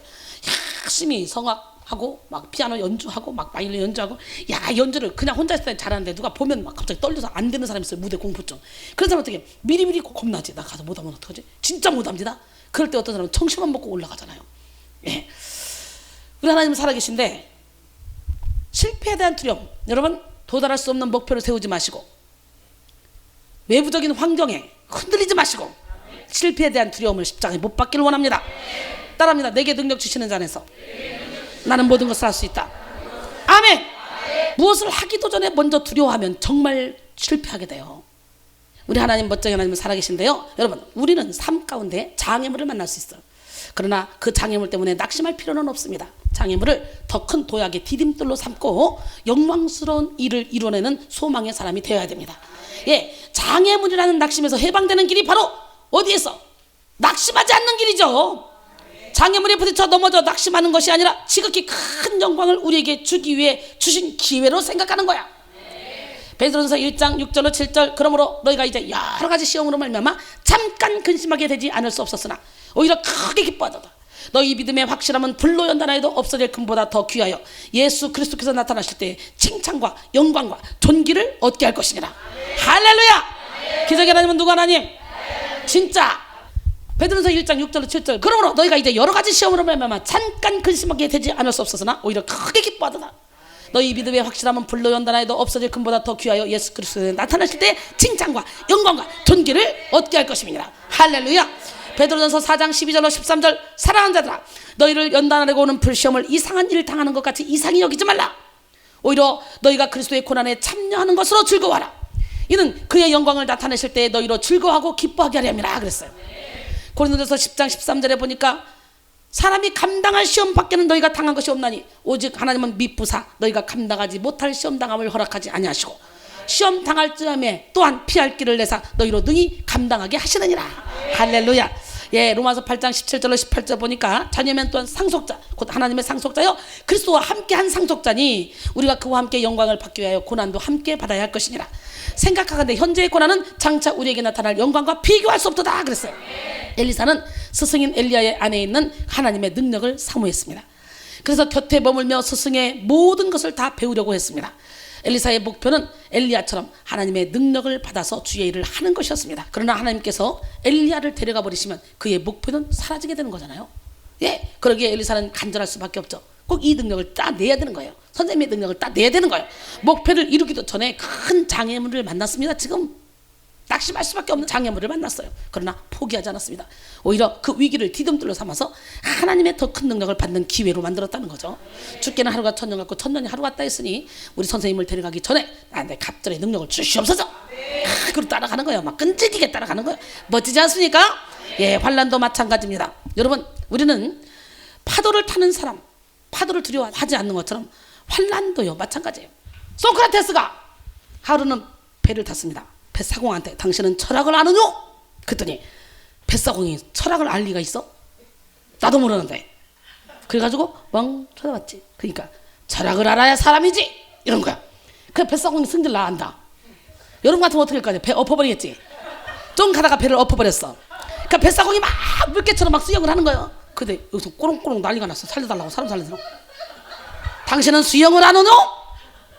열심히 성악하고 막 피아노 연주하고 막 바이올린 연주하고 연주를 그냥 혼자 있을 때 잘하는데 누가 보면 막 갑자기 떨려서 안 되는 사람이 있어요. 무대 공포증. 그런 사람 어떻게 미리미리 겁나지. 나 가서 못하면 어떡하지? 진짜 못합니다. 그럴 때 어떤 사람은 청심환 먹고 올라가잖아요. 예. 우리 하나님은 살아계신데 실패에 대한 두려움. 여러분 도달할 수 없는 목표를 세우지 마시고 외부적인 환경에 흔들리지 마시고 실패에 대한 두려움을 십자가에 못 받기를 원합니다. 따라합니다. 내게 능력 주시는 자 안에서 나는 모든 것을 할 수 있다. 아멘. 무엇을 하기도 전에 먼저 두려워하면 정말 실패하게 돼요. 우리 하나님 멋쟁이 하나님은 살아계신데요. 여러분 우리는 삶 가운데 장애물을 만날 수 있어요. 그러나 그 장애물 때문에 낙심할 필요는 없습니다. 장애물을 더 큰 도약의 디딤돌로 삼고 영광스러운 일을 이뤄내는 소망의 사람이 되어야 됩니다. 예, 장애물이라는 낙심에서 해방되는 길이 바로 어디에서? 낙심하지 않는 길이죠. 장애물에 부딪혀 넘어져 낙심하는 것이 아니라 지극히 큰 영광을 우리에게 주기 위해 주신 기회로 생각하는 거야. 베드로전서 1장 6절로 7절 그러므로 너희가 이제 여러 가지 시험으로 말미암아 잠깐 근심하게 되지 않을 수 없었으나 오히려 크게 기뻐하도다. 너희 믿음의 확실함은 불로 연단하 해도 없어질 금보다 더 귀하여 예수 그리스도께서 나타나실 때 칭찬과 영광과 존귀를 얻게 할 것이니라. 할렐루야. 기적의 하나님은 누구 하나님? 진짜. 베드로서 1장 6절로 7절. 그러므로 너희가 이제 여러 가지 시험으로 말미암아 잠깐 근심하게 되지 않을 수 없었으나 오히려 크게 기뻐하더라. 너희 믿음의 확실함은 불로 연단하여도 없어질 금보다 더 귀하여 예수 그리스도에 나타나실 때 칭찬과 영광과 존귀를 얻게 할 것임이니라. 할렐루야. 베드로전서 4장 12절로 13절. 사랑하는 자들아, 너희를 연단하려고 오는 불시험을 이상한 일을 당하는 것 같이 이상히 여기지 말라. 오히려 너희가 그리스도의 고난에 참여하는 것으로 즐거워하라. 이는 그의 영광을 나타내실 때 너희로 즐거워하고 기뻐하게 하려 함이라 그랬어요. 고린도전서 10장 13절에 보니까 사람이 감당할 시험 밖에는 너희가 당한 것이 없나니 오직 하나님은 미쁘사 너희가 감당하지 못할 시험 당함을 허락하지 아니하시고 시험 당할 즈음에 또한 피할 길을 내사 너희로 능히 감당하게 하시느니라. 할렐루야. 예, 로마서 8장 17절로 18절 보니까 자녀면 또한 상속자, 곧 하나님의 상속자요 그리스도와 함께한 상속자니 우리가 그와 함께 영광을 받기 위하여 고난도 함께 받아야 할 것이니라. 생각하건대 현재의 고난은 장차 우리에게 나타날 영광과 비교할 수 없도다 그랬어요. 엘리사는 스승인 엘리야의 안에 있는 하나님의 능력을 사모했습니다. 그래서 곁에 머물며 스승의 모든 것을 다 배우려고 했습니다. 엘리사의 목표는 엘리야처럼 하나님의 능력을 받아서 주의 일을 하는 것이었습니다. 그러나 하나님께서 엘리야를 데려가 버리시면 그의 목표는 사라지게 되는 거잖아요. 예, 그러기에 엘리사는 간절할 수밖에 없죠. 꼭 이 능력을 따내야 되는 거예요. 선생님의 능력을 따내야 되는 거예요. 목표를 이루기도 전에 큰 장애물을 만났습니다. 지금 낙심할 수밖에 없는 장애물을 만났어요. 그러나 포기하지 않았습니다. 오히려 그 위기를 디딤돌로 삼아서 하나님의 더 큰 능력을 받는 기회로 만들었다는 거죠. 죽게는 하루가 천년 같고 천년이 하루 같다 했으니 우리 선생님을 데려가기 전에 나한테 갑절의 능력을 주시옵소서. 그리고 따라가는 거예요. 막 끈질기게 따라가는 거예요. 멋지지 않습니까? 예, 환난도 마찬가지입니다. 여러분, 우리는 파도를 타는 사람, 파도를 두려워하지 않는 것처럼 환난도요 마찬가지예요. 소크라테스가 하루는 배를 탔습니다. 뱃사공한테 당신은 철학을 아느뇨? 그랬더니 뱃사공이 철학을 알 리가 있어? 나도 모르는데. 그래가지고 멍 쳐다봤지. 그러니까 철학을 알아야 사람이지 이런 거야. 그 뱃사공이 승질 나 안다. 여러분 같으면 어떻게 할 거야? 배 엎어버리겠지. 좀 가다가 배를 엎어버렸어. 그러니까 뱃사공이 막 물개처럼 막 수영을 하는 거예요. 근데 여기서 꼬롱꼬롱 난리가 났어. 살려달라고 사람 살려달라고. 당신은 수영을 아느뇨?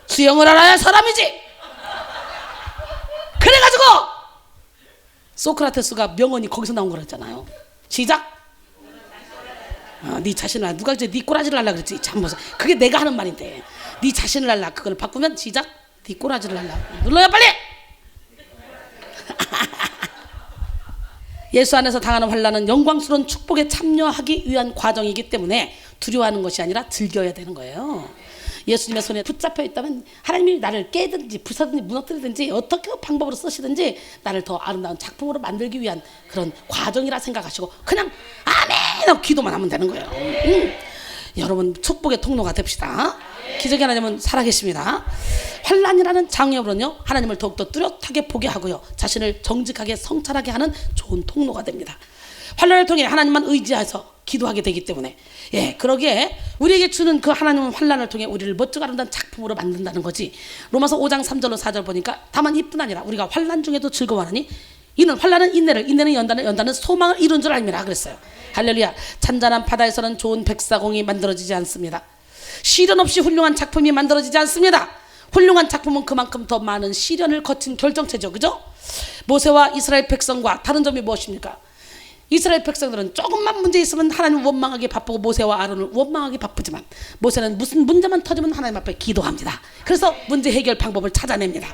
수영을 알아야 사람이지. 그래가지고 소크라테스가 명언이 거기서 나온 거랬잖아요. 시작. 네 자신을 알라. 누가 이제 네 꼬라지를 알라 그랬지. 참 무슨 그게 내가 하는 말인데. 네 자신을 알라. 그걸 바꾸면 시작. 네 꼬라지를 알라. 눌러요 빨리. 예수 안에서 당하는 환난은 영광스러운 축복에 참여하기 위한 과정이기 때문에 두려워하는 것이 아니라 즐겨야 되는 거예요. 예수님의 손에 붙잡혀 있다면 하나님이 나를 깨든지 부사든지 무너뜨리든지 어떻게 방법으로 쓰시든지 나를 더 아름다운 작품으로 만들기 위한 그런 과정이라 생각하시고 그냥 아멘 하고 기도만 하면 되는 거예요. 여러분 축복의 통로가 됩시다. 기적의 하나님은 살아계십니다. 환난이라는 장애물은요 하나님을 더욱더 뚜렷하게 보게 하고요 자신을 정직하게 성찰하게 하는 좋은 통로가 됩니다. 환난을 통해 하나님만 의지해서 기도하게 되기 때문에 예 그러기에 우리에게 주는 그 하나님은 환난을 통해 우리를 멋지고 아름다운 작품으로 만든다는 거지. 로마서 5장 3절로 4절 보니까 다만 이뿐 아니라 우리가 환난 중에도 즐거워하니 이는 환난은 인내를 인내는 연단은 소망을 이룬 줄 알미라 그랬어요. 할렐루야. 잔잔한 바다에서는 좋은 백사공이 만들어지지 않습니다. 시련 없이 훌륭한 작품이 만들어지지 않습니다. 훌륭한 작품은 그만큼 더 많은 시련을 거친 결정체죠. 그죠? 모세와 이스라엘 백성과 다른 점이 무엇입니까? 이스라엘 백성들은 조금만 문제 있으면 하나님을 원망하기 바쁘고 모세와 아론을 원망하기 바쁘지만 모세는 무슨 문제만 터지면 하나님 앞에 기도합니다. 그래서 문제 해결 방법을 찾아냅니다.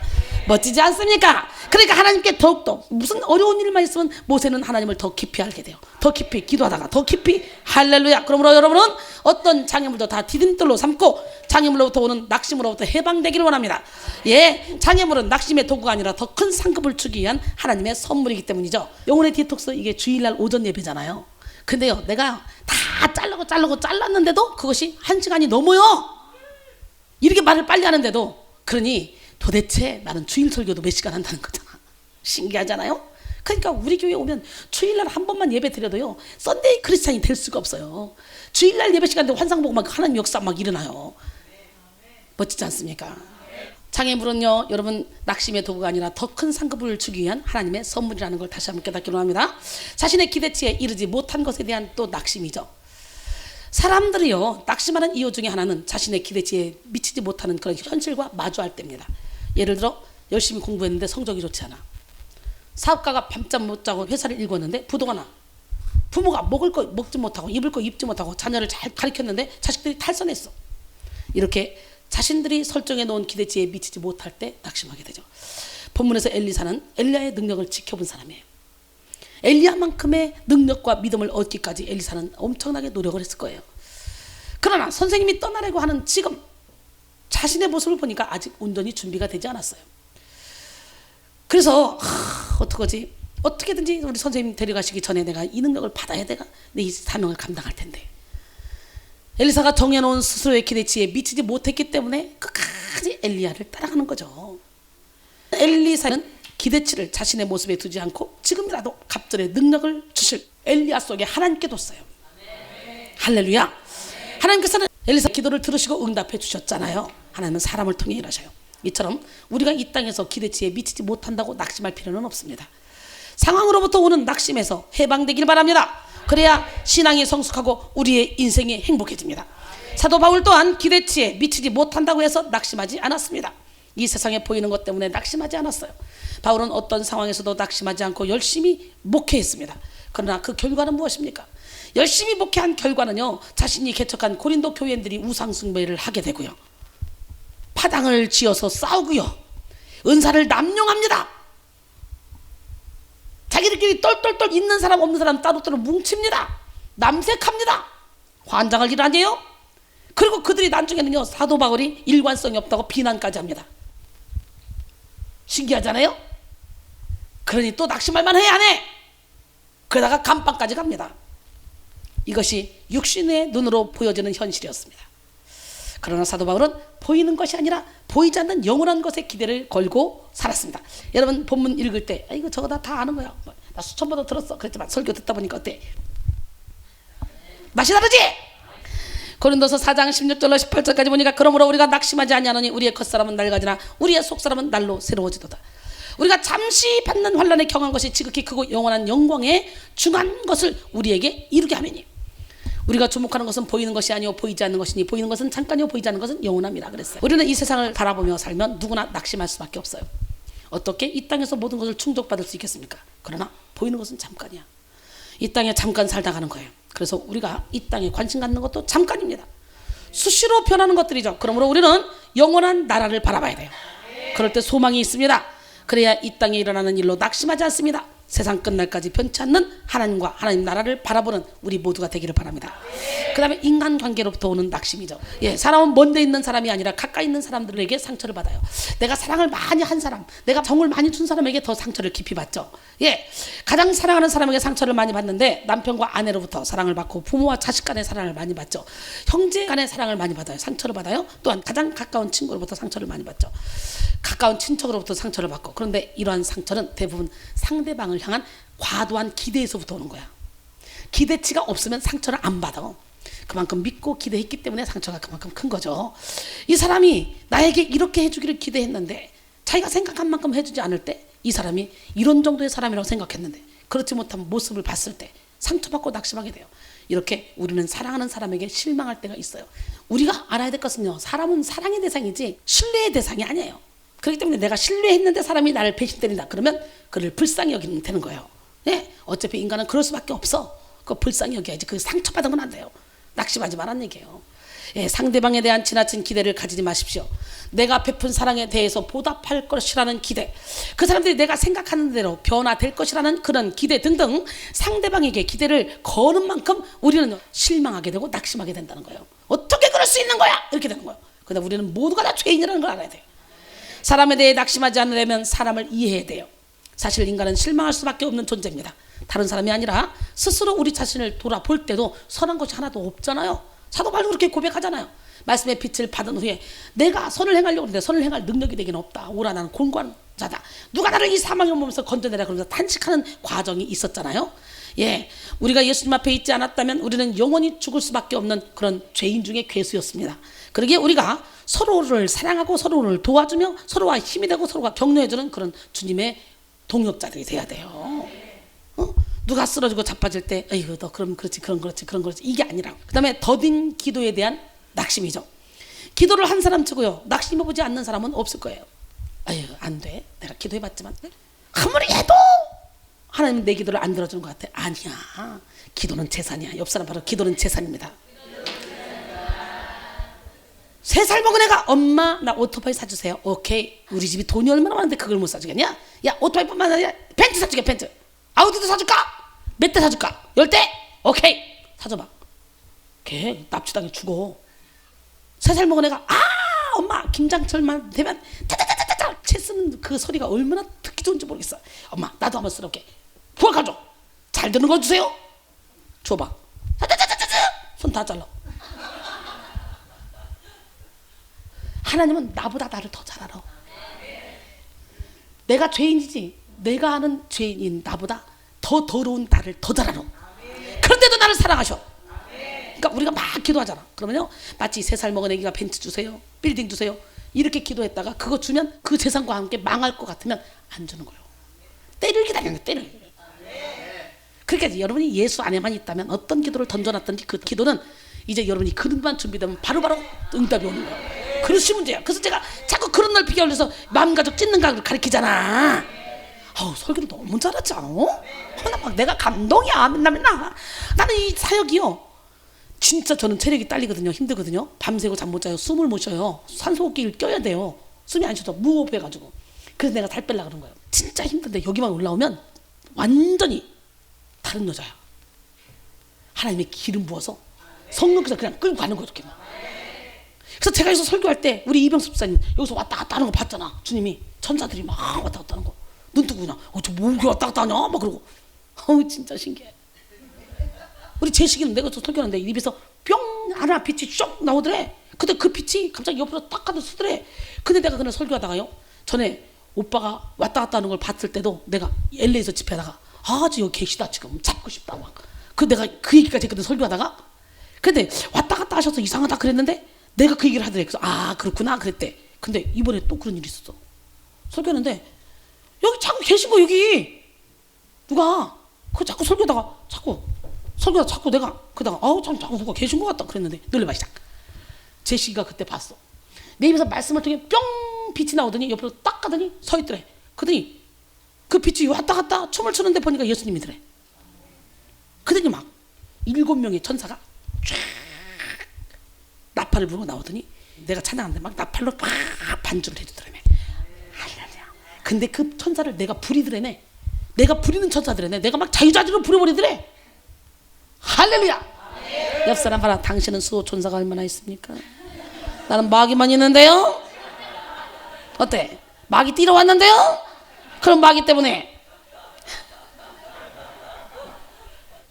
멋지지 않습니까? 그러니까 하나님께 더욱더 무슨 어려운 일만 있으면 모세는 하나님을 더 깊이 알게 돼요. 더 깊이 기도하다가 더 깊이 할렐루야. 그러므로 여러분은 어떤 장애물도 다 디딤돌로 삼고 장애물로부터 오는 낙심으로부터 해방되기를 원합니다. 예, 장애물은 낙심의 도구가 아니라 더 큰 상급을 주기 위한 하나님의 선물이기 때문이죠. 영혼의 디톡스 이게 주일날 오전 예배잖아요. 근데요 내가 다 잘랐는데도 그것이 1시간이 넘어요. 이렇게 말을 빨리 하는데도 그러니 도대체 나는 주일 설교도 몇 시간 한다는 거잖아. 신기하잖아요. 그러니까 우리 교회 오면 주일날 한 번만 예배 드려도요 썬데이 크리스찬이 될 수가 없어요. 주일날 예배 시간에 환상 보고 막 하나님 역사 막 일어나요. 멋지지 않습니까? 장애물은요 여러분 낙심의 도구가 아니라 더 큰 상급을 주기 위한 하나님의 선물이라는 걸 다시 한번 깨닫기로 합니다. 자신의 기대치에 이르지 못한 것에 대한 또 낙심이죠. 사람들이요, 낙심하는 이유 중에 하나는 자신의 기대치에 미치지 못하는 그런 현실과 마주할 때입니다. 예를 들어 열심히 공부했는데 성적이 좋지 않아. 사업가가 밤잠 못 자고 회사를 일궜는데 부도가 나. 부모가 먹을 거 먹지 못하고 입을 거 입지 못하고 자녀를 잘 가르쳤는데 자식들이 탈선했어. 이렇게 자신들이 설정해 놓은 기대치에 미치지 못할 때 낙심하게 되죠. 본문에서 엘리사는 엘리야의 능력을 지켜본 사람이에요. 엘리야만큼의 능력과 믿음을 얻기까지 엘리사는 엄청나게 노력을 했을 거예요. 그러나 선생님이 떠나려고 하는 지금 자신의 모습을 보니까 아직 온전히 준비가 되지 않았어요. 그래서 어떡하지? 어떻게든지 우리 선생님 데려가시기 전에 내가 이 능력을 받아야 내가 내 이 사명을 감당할 텐데, 엘리사가 정해놓은 스스로의 기대치에 미치지 못했기 때문에 끝까지 엘리야를 따라가는 거죠. 엘리사는 기대치를 자신의 모습에 두지 않고 지금이라도 갑절의 능력을 주실 엘리야 속에 하나님께 뒀어요. 할렐루야. 하나님께서는 엘리사 기도를 들으시고 응답해 주셨잖아요. 하나님은 사람을 통해 일하셔요. 이처럼 우리가 이 땅에서 기대치에 미치지 못한다고 낙심할 필요는 없습니다. 상황으로부터 오는 낙심에서 해방되길 바랍니다. 그래야 신앙이 성숙하고 우리의 인생이 행복해집니다. 사도 바울 또한 기대치에 미치지 못한다고 해서 낙심하지 않았습니다. 이 세상에 보이는 것 때문에 낙심하지 않았어요. 바울은 어떤 상황에서도 낙심하지 않고 열심히 목회했습니다. 그러나 그 결과는 무엇입니까? 열심히 목회한 결과는요, 자신이 개척한 고린도 교회인들이 우상숭배를 하게 되고요, 파당을 지어서 싸우고요, 은사를 남용합니다. 자기들끼리 똘똘똘 있는 사람 없는 사람 따로따로 뭉칩니다. 남색합니다. 환장할 일 아니에요? 그리고 그들이 나중에는요, 사도 바울이 일관성이 없다고 비난까지 합니다. 신기하잖아요? 그러니 또 낙심할 만해 안 해? 그러다가 감방까지 갑니다. 이것이 육신의 눈으로 보여지는 현실이었습니다. 그러나 사도 바울은 보이는 것이 아니라 보이지 않는 영원한 것에 기대를 걸고 살았습니다. 여러분 본문 읽을 때 이거 저거 다 아는 거야. 나 수천 번도 들었어. 그랬지만 설교 듣다 보니까 어때? 맛이 다르지? 고린도서 4장 16절로 18절까지 보니까 그러므로 우리가 낙심하지 아니하노니 우리의 겉사람은 낡아지나 우리의 속사람은 날로 새로워지도다. 우리가 잠시 받는 환난에 경한 것이 지극히 크고 영원한 영광에 중한 것을 우리에게 이루게 하매니 우리가 주목하는 것은 보이는 것이 아니오 보이지 않는 것이니 보이는 것은 잠깐이요 보이지 않는 것은 영원함이라 그랬어요. 우리는 이 세상을 바라보며 살면 누구나 낙심할 수밖에 없어요. 어떻게 이 땅에서 모든 것을 충족받을 수 있겠습니까? 그러나 보이는 것은 잠깐이야. 이 땅에 잠깐 살다 가는 거예요. 그래서 우리가 이 땅에 관심 갖는 것도 잠깐입니다. 수시로 변하는 것들이죠. 그러므로 우리는 영원한 나라를 바라봐야 돼요. 그럴 때 소망이 있습니다. 그래야 이 땅에 일어나는 일로 낙심하지 않습니다. 세상 끝날까지 변치 않는 하나님과 하나님 나라를 바라보는 우리 모두가 되기를 바랍니다. 그 다음에 인간관계로부터 오는 낙심이죠. 예, 사람은 먼데 있는 사람이 아니라 가까이 있는 사람들에게 상처를 받아요. 내가 사랑을 많이 한 사람, 내가 정을 많이 준 사람에게 더 상처를 깊이 받죠. 예, 가장 사랑하는 사람에게 상처를 많이 받는데 남편과 아내로부터 사랑을 받고 부모와 자식 간의 사랑을 많이 받죠. 형제 간의 사랑을 많이 받아요. 상처를 받아요. 또한 가장 가까운 친구로부터 상처를 많이 받죠. 가까운 친척으로부터 상처를 받고, 그런데 이러한 상처는 대부분 상대방을 향한 과도한 기대에서부터 오는 거야. 기대치가 없으면 상처를 안 받아. 그만큼 믿고 기대했기 때문에 상처가 그만큼 큰 거죠. 이 사람이 나에게 이렇게 해주기를 기대했는데 자기가 생각한 만큼 해주지 않을 때 이 사람이 이런 정도의 사람이라고 생각했는데 그렇지 못한 모습을 봤을 때 상처받고 낙심하게 돼요. 이렇게 우리는 사랑하는 사람에게 실망할 때가 있어요. 우리가 알아야 될 것은요, 사람은 사랑의 대상이지 신뢰의 대상이 아니에요. 그렇기 때문에 내가 신뢰했는데 사람이 나를 배신 때린다 그러면 그를 불쌍히 여기면 되는 거예요. 예? 어차피 인간은 그럴 수밖에 없어. 그거 불쌍히 여겨야지. 그 상처받은 건 안 돼요. 낙심하지 말란 얘기예요. 예, 상대방에 대한 지나친 기대를 가지지 마십시오. 내가 베푼 사랑에 대해서 보답할 것이라는 기대, 그 사람들이 내가 생각하는 대로 변화될 것이라는 그런 기대 등등 상대방에게 기대를 거는 만큼 우리는 실망하게 되고 낙심하게 된다는 거예요. 어떻게 그럴 수 있는 거야? 이렇게 되는 거예요. 그러나 우리는 모두가 다 죄인이라는 걸 알아야 돼요. 사람에 대해 낙심하지 않으려면 사람을 이해해야 돼요. 사실 인간은 실망할 수밖에 없는 존재입니다. 다른 사람이 아니라 스스로 우리 자신을 돌아볼 때도 선한 것이 하나도 없잖아요. 사도 바울도 그렇게 고백하잖아요. 말씀의 빛을 받은 후에 내가 선을 행하려고 하는데 선을 행할 능력이 되기는 없다. 오라 나는 곤고한 자다. 누가 나를 이 사망의 몸에서 건져내라 그러면서 탄식하는 과정이 있었잖아요. 예, 우리가 예수님 앞에 있지 않았다면 우리는 영원히 죽을 수밖에 없는 그런 죄인 중에 괴수였습니다. 그러기에 우리가 서로를 사랑하고 서로를 도와주며 서로와 힘이 되고 서로가 격려해주는 그런 주님의 동역자들이 돼야 돼요. 누가 쓰러지고 자빠질 때 어이구 너 그럼 그렇지 그런 그렇지 그런 그렇지 이게 아니라 그 다음에 더딘 기도에 대한 낙심이죠. 기도를 한 사람 치고요 낙심해보지 않는 사람은 없을 거예요. 아유 안 돼 내가 기도해봤지만 아무리 해도 하나님은 내 기도를 안 들어주는 것 같아. 아니야 기도는 재산이야. 옆 사람 바로 기도는 재산입니다. 3살 먹은 애가 엄마 나 오토바이 사주세요. 오케이 우리 집이 돈이 얼마나 많은데 그걸 못 사주겠냐. 야 오토바이뿐만 아니라 벤츠 사주게. 벤츠 아우디도 사줄까? 몇 대 사줄까? 10대? 오케이 사줘봐. 걔 납치당해 죽어. 3살 먹은 애가 엄마 김장철만 되면 타타타타타 채 쓰는 그 소리가 얼마나 듣기 좋은지 모르겠어. 엄마 나도 한번 쓰러게. 부엌가줘. 잘 드는 거 주세요. 줘봐. 타타타타타 손 다 잘라. 하나님은 나보다 나를 더 잘 알아. 내가 죄인이지 내가 아는 죄인인 나보다 더 더러운 나를 더 잘 알아. 그런데도 나를 사랑하셔. 그러니까 우리가 막 기도하잖아. 그러면요 마치 3살 먹은 애기가 벤츠 주세요 빌딩 주세요 이렇게 기도했다가 그거 주면 그 재산과 함께 망할 것 같으면 안 주는 거예요. 때를 기다리는 거예요. 때를. 그러니까 여러분이 예수 안에만 있다면 어떤 기도를 던져놨든지 그 기도는 이제 여러분이 그릇만 준비되면 바로바로 응답이 오는 거예요. 그릇이 문제야. 그래서 제가 자꾸 그릇 넓히기 올려서 마음가족 찢는 각을 가르치잖아. 설교를 너무 잘하지 않아? 막 내가 감동이야. 맨날 나는 이 사역이요 진짜 저는 체력이 딸리거든요. 힘들거든요. 밤새고 잠 못 자요. 숨을 못 쉬어요. 산소호흡기를 껴야 돼요. 숨이 안 쉬어서 무호흡해가지고. 그래서 내가 살 빼려고 그런 거예요. 진짜 힘든데 여기만 올라오면 완전히 다른 여자야. 하나님의 기름 부어서 성령께서 그냥 끌고 가는 거예요. 이렇게 막. 그래서 제가 여기서 설교할 때 우리 이병수 집사님 여기서 왔다 갔다 하는 거 봤잖아. 주님이 천사들이 막 왔다 갔다 하는 거 눈 뜨고 그냥 저 뭐 이렇게 왔다 갔다 하냐 막 그러고 진짜 신기해. 우리 제식이는 내가 저 설교하는데 입에서 뿅 하나 빛이 쭉 나오더래. 근데 그 빛이 갑자기 옆으로 딱 가서 쓰더래. 근데 내가 그날 설교하다가요 전에 오빠가 왔다 갔다 하는 걸 봤을 때도 내가 LA에서 집회하다가 저 여기 계시다 지금 잡고 싶다 막. 내가 그 얘기까지 했거든 설교하다가. 근데 왔다 갔다 하셔서 이상하다 그랬는데 내가 그 얘기를 하더래. 그래서 그렇구나 그랬대. 근데 이번에 또 그런 일이 있었어. 설교하는데 여기 자꾸 계신 거 여기 누가 그 자꾸 설교하다가 자꾸 내가 그러다가 참 자꾸 누가 계신 것 같다 그랬는데 놀래봐 시작. 제시가 그때 봤어. 내 입에서 말씀을 통해 뿅 빛이 나오더니 옆으로 딱 가더니 서 있더래. 그러더니 그 빛이 왔다 갔다 춤을 추는데 보니까 예수님이더래. 그러더니 막 7명의 천사가 쫙 나팔을 불고 나오더니 내가 찬양하는데 막 나팔로 막 반주를 해주더래. 근데 그 천사를 내가 부리더래네. 내가 부리는 천사들이네. 내가 막 자유자재로 부려버리더래. 할렐루야. 옆 사람 봐라. 당신은 수호 천사가 얼마나 있습니까? 나는 마귀만 있는데요. 어때? 마귀 뛰러 왔는데요. 그럼 마귀 때문에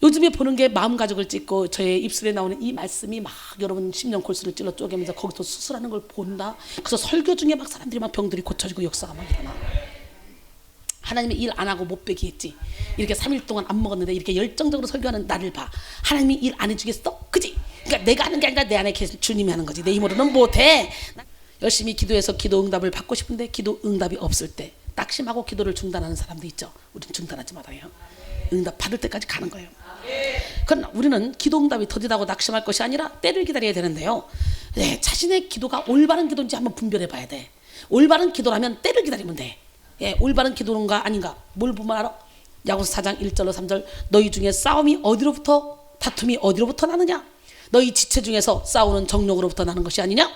요즘에 보는 게 마음가족을 찢고 저의 입술에 나오는 이 말씀이 막 여러분 심령 골수를 찔러 쪼개면서 거기서 수술하는 걸 본다. 그래서 설교 중에 막 사람들이 막 병들이 고쳐지고 역사가 막 일어나. 하나님이 일 안 하고 못 빼기 했지. 이렇게 3일 동안 안 먹었는데 이렇게 열정적으로 설교하는 나를 봐. 하나님이 일 안 해주겠어? 그지? 그러니까 내가 하는 게 아니라 내 안에 계신 주님이 하는 거지. 내 힘으로는 못해. 열심히 기도해서 기도 응답을 받고 싶은데 기도 응답이 없을 때 낙심하고 기도를 중단하는 사람도 있죠. 우리는 중단하지 말아요. 응답 받을 때까지 가는 거예요. 그러나 우리는 기도 응답이 더디다고 낙심할 것이 아니라 때를 기다려야 되는데요. 자신의 기도가 올바른 기도인지 한번 분별해 봐야 돼. 올바른 기도라면 때를 기다리면 돼. 올바른 기도인가 아닌가 뭘 보면 알아? 야고보서 4장 1절로 3절 너희 중에 싸움이 어디로부터 다툼이 어디로부터 나느냐? 너희 지체 중에서 싸우는 정욕으로부터 나는 것이 아니냐?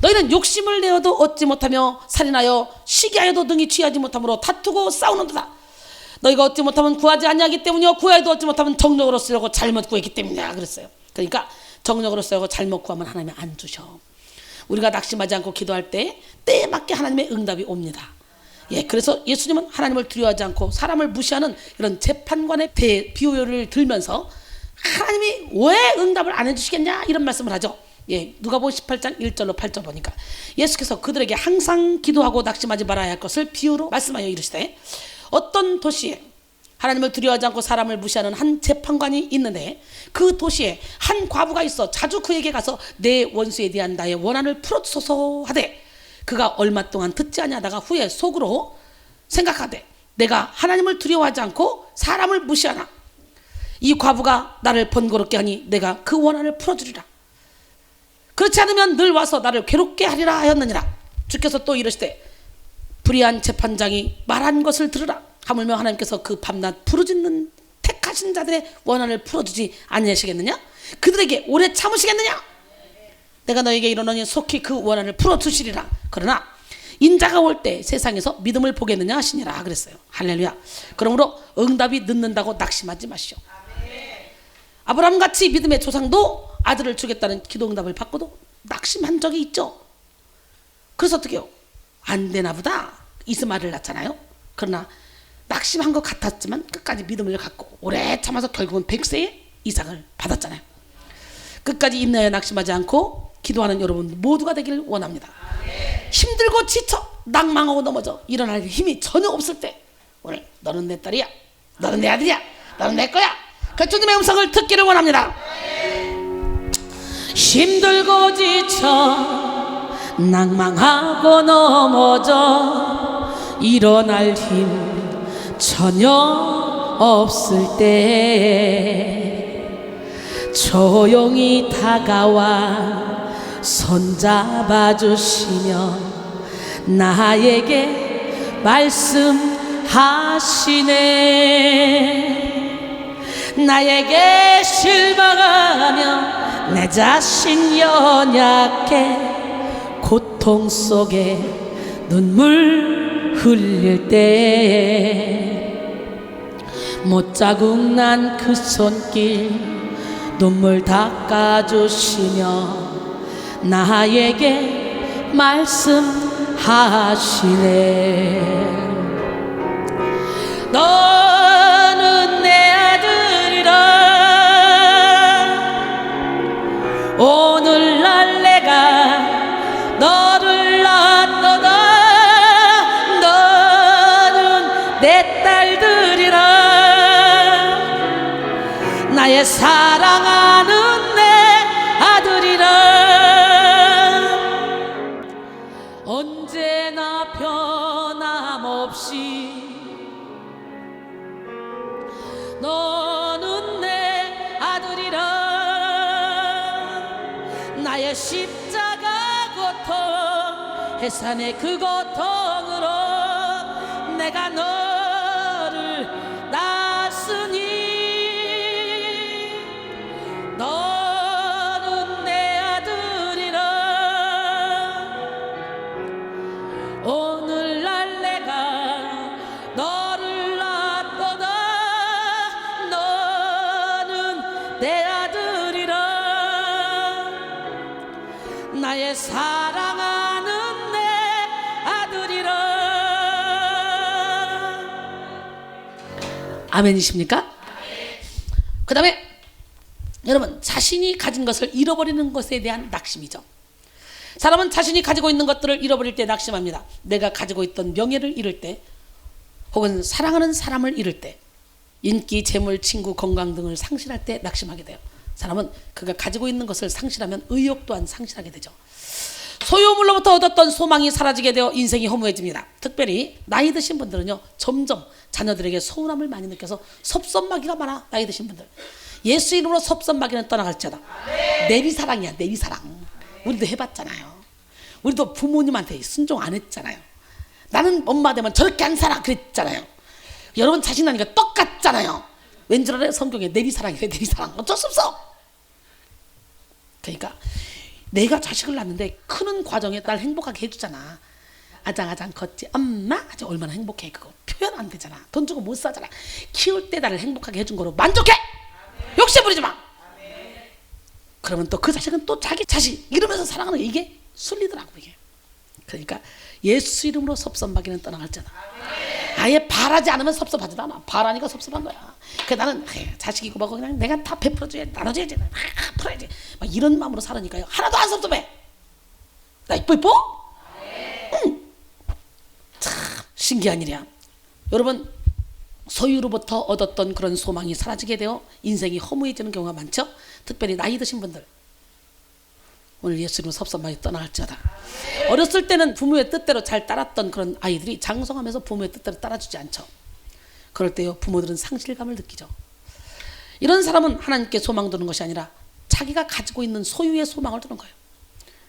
너희는 욕심을 내어도 얻지 못하며 살인하여 시기하여도 능히 취하지 못함으로 다투고 싸우는도다. 너희가 얻지 못하면 구하지 아니하기 때문이요 구하여도 얻지 못하면 정욕으로 쓰려고 잘못 구했기 때문이야 그랬어요. 그러니까 정욕으로 쓰려고 잘못 구하면 하나님이 안 주셔. 우리가 낙심하지 않고 기도할 때 때에 맞게 하나님의 응답이 옵니다. 그래서 예수님은 하나님을 두려워하지 않고 사람을 무시하는 이런 재판관의 비유를 들면서 하나님이 왜 응답을 안 해주시겠냐 이런 말씀을 하죠. 누가복음 18장 1절로 8절 보니까 예수께서 그들에게 항상 기도하고 낙심하지 말아야 할 것을 비유로 말씀하여 이르시되 어떤 도시에 하나님을 두려워하지 않고 사람을 무시하는 한 재판관이 있는데 그 도시에 한 과부가 있어 자주 그에게 가서 내 원수에 대한 나의 원한을 풀어주소서 하되 그가 얼마 동안 듣지 아니하다가 후에 속으로 생각하되 내가 하나님을 두려워하지 않고 사람을 무시하나 이 과부가 나를 번거롭게 하니 내가 그 원한을 풀어주리라. 그렇지 않으면 늘 와서 나를 괴롭게 하리라 하였느니라. 주께서 또 이르시되 불의한 재판장이 말한 것을 들으라. 하물며 하나님께서 그 밤낮 부르짖는 택하신 자들의 원한을 풀어주지 아니하시겠느냐? 그들에게 오래 참으시겠느냐? 내가 너에게 이르노니 속히 그 원한을 풀어주시리라. 그러나 인자가 올 때 세상에서 믿음을 보겠느냐 하시니라 그랬어요. 할렐루야. 그러므로 응답이 늦는다고 낙심하지 마시오. 아브라함같이 믿음의 조상도 아들을 주겠다는 기도 응답을 받고도 낙심한 적이 있죠. 그래서 어떻게 해요? 안 되나 보다. 이스마엘을 낳잖아요. 그러나 낙심한 것 같았지만 끝까지 믿음을 갖고 오래 참아서 결국은 100세에 이삭을 받았잖아요. 끝까지 인내하여 낙심하지 않고 기도하는 여러분 모두가 되기를 원합니다. 힘들고 지쳐 낭망하고 넘어져 일어날 힘이 전혀 없을 때 오늘 너는 내 딸이야, 너는 내 아들이야, 너는 내 거야, 그 주님의 음성을 듣기를 원합니다. 힘들고 지쳐 낭망하고 넘어져 일어날 힘 전혀 없을 때 조용히 다가와 손잡아 주시며 나에게 말씀하시네. 나에게 실망하며 내 자신 연약해 고통 속에 눈물 흘릴 때 못자국 난 그 손길 눈물 닦아주시며 나에게 말씀하시네. 너는 내 아들이라 오늘날 내가 너를 낳았도다. 너는 내 딸들이라 나의 사랑하는 내 아들이라 언제나 변함없이 너는 내 아들이라 나의 십자가 고통 해산의 그 고통으로 내가 너를 낳았으니 너는 내 아들이라 오늘날 내가 너를 낳았도다. 너는 내 아들이라 나의 사랑하는 내 아들이라. 아멘이십니까? 그 다음에 여러분 자신이 가진 것을 잃어버리는 것에 대한 낙심이죠. 사람은 자신이 가지고 있는 것들을 잃어버릴 때 낙심합니다. 내가 가지고 있던 명예를 잃을 때 혹은 사랑하는 사람을 잃을 때 인기, 재물, 친구, 건강 등을 상실할 때 낙심하게 돼요. 사람은 그가 가지고 있는 것을 상실하면 의욕 또한 상실하게 되죠. 소유물로부터 얻었던 소망이 사라지게 되어 인생이 허무해집니다. 특별히 나이 드신 분들은요 점점 자녀들에게 서운함을 많이 느껴서 섭섭마귀가 많아. 나이 드신 분들 예수 이름으로 섭섭마귀는 떠나갈지어다. 내리사랑이야. 내리사랑. 우리도 해봤잖아요. 우리도 부모님한테 순종 안 했잖아요. 나는 엄마 되면 저렇게 안 살아 그랬잖아요. 여러분 자신나니까 똑같잖아요. 왠지 알아요? 성경에 내리사랑이래. 내리사랑. 어쩔 수 없어. 그러니까 내가 자식을 낳는데 크는 과정에 날 행복하게 해주잖아. 아장아장 걷지 엄마 아주 얼마나 행복해. 그거 표현 안 되잖아. 돈 주고 못 사잖아. 키울 때 나를 행복하게 해준 거로 만족해. 욕심 부리지 마. 그러면 또 그 자식은 또 자기 자식 이러면서 사랑하는 게 이게 순리더라고 이게. 그러니까 예수 이름으로 섭섭하기는 떠나갈잖아. 아예 바라지 않으면 섭섭하지도 않아. 바라니까 섭섭한 거야. 그 나는 자식이고 뭐고 그냥 내가 다 베풀어줘야지, 나눠줘야지, 풀어야지 막 이런 마음으로 살으니까요 하나도 안 섭섭해. 나 이뻐? 응. 참 신기한 일이야. 여러분 소유로부터 얻었던 그런 소망이 사라지게 되어 인생이 허무해지는 경우가 많죠. 특별히 나이 드신 분들 오늘 예수 이름으로 섭섭하게 떠나갈지어다. 어렸을 때는 부모의 뜻대로 잘 따랐던 그런 아이들이 장성하면서 부모의 뜻대로 따라주지 않죠. 그럴 때요 부모들은 상실감을 느끼죠. 이런 사람은 하나님께 소망 두는 것이 아니라 자기가 가지고 있는 소유의 소망을 두는 거예요.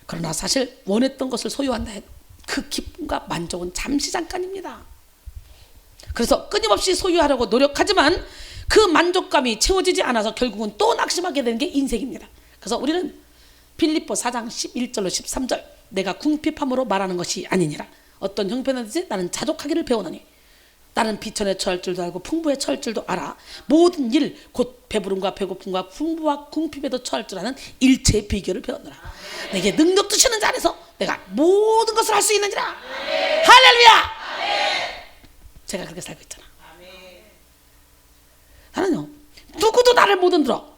그러나 사실 원했던 것을 소유한다 해도 그 기쁨과 만족은 잠시 잠깐입니다. 그래서 끊임없이 소유하려고 노력하지만 그 만족감이 채워지지 않아서 결국은 또 낙심하게 되는 게 인생입니다. 그래서 우리는 빌립보 4장 11절로 13절 내가 궁핍함으로 말하는 것이 아니니라. 어떤 형편이든지 나는 자족하기를 배우노니 나는 비천에 처할 줄도 알고 풍부에 처할 줄도 알아. 모든 일 곧 배부름과 배고픔과 풍부와 궁핍에도 처할 줄 아는 일체의 비결을 배웠노라. 내게 능력 주시는 자 안에서 내가 모든 것을 할 수 있는지라. 할렐루야. 제가 그렇게 살고 있잖아. 나는요 누구도 나를 못 흔들어.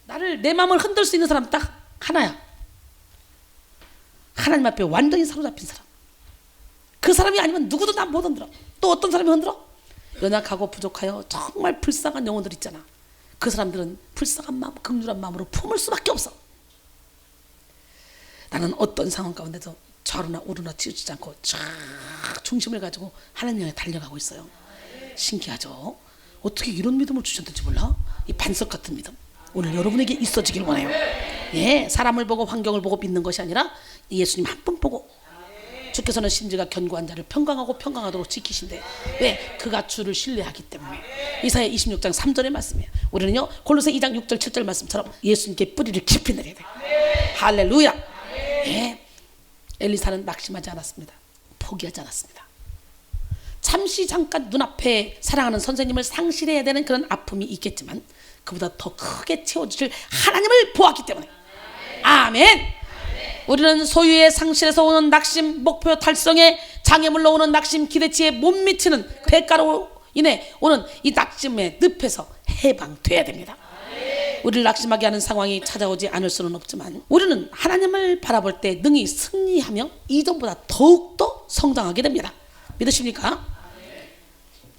나를 내 마음을 흔들 수 있는 사람 딱 하나야. 하나님 앞에 완전히 사로잡힌 사람. 그 사람이 아니면 누구도 나 못 흔들어. 또 어떤 사람이 흔들어? 연약하고 부족하여 정말 불쌍한 영혼들 있잖아. 그 사람들은 불쌍한 마음, 긍휼한 마음으로 품을 수밖에 없어. 나는 어떤 상황 가운데도 좌로나 우로나 치우치지 않고 쫙 중심을 가지고 하나님 향해 달려가고 있어요. 신기하죠? 어떻게 이런 믿음을 주셨는지 몰라? 이 반석 같은 믿음 오늘 여러분에게 있어지길 원해요. 예, 사람을 보고 환경을 보고 믿는 것이 아니라 예수님 한 분 보고. 주께서는 심지가 견고한 자를 평강하고 평강하도록 지키신대. 왜? 그가 주를 신뢰하기 때문에. 이사야 26장 3절의 말씀이에요. 우리는요 골로새 2장 6절 7절 말씀처럼 예수님께 뿌리를 깊이 내려야 돼요. 할렐루야. 예, 엘리사는 낙심하지 않았습니다. 포기하지 않았습니다. 잠시 잠깐 눈앞에 사랑하는 선생님을 상실해야 되는 그런 아픔이 있겠지만 그보다 더 크게 채워주실 하나님을 보았기 때문에. 아멘. 우리는 소유의 상실에서 오는 낙심, 목표 달성에 장애물로 오는 낙심, 기대치에 못 미치는 대가로 인해 오는 이 낙심의 늪에서 해방돼야 됩니다. 우리를 낙심하게 하는 상황이 찾아오지 않을 수는 없지만 우리는 하나님을 바라볼 때 능히 승리하며 이전보다 더욱더 성장하게 됩니다. 믿으십니까?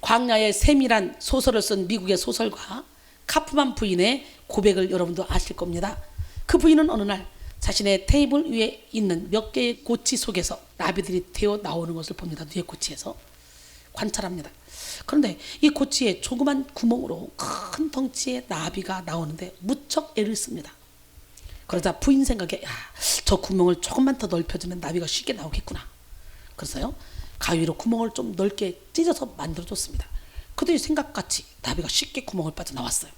광야의 샘이란 소설을 쓴 미국의 소설가 카프만 부인의 고백을 여러분도 아실 겁니다. 그 부인은 어느 날 자신의 테이블 위에 있는 몇 개의 고치 속에서 나비들이 되어 나오는 것을 봅니다. 뒤에 고치에서 관찰합니다. 그런데 이 고치의 조그만 구멍으로 큰 덩치의 나비가 나오는데 무척 애를 씁니다. 그러자 부인 생각에 저 구멍을 조금만 더 넓혀주면 나비가 쉽게 나오겠구나. 그래서요 가위로 구멍을 좀 넓게 찢어서 만들어줬습니다. 그들의 생각같이 나비가 쉽게 구멍을 빠져나왔어요.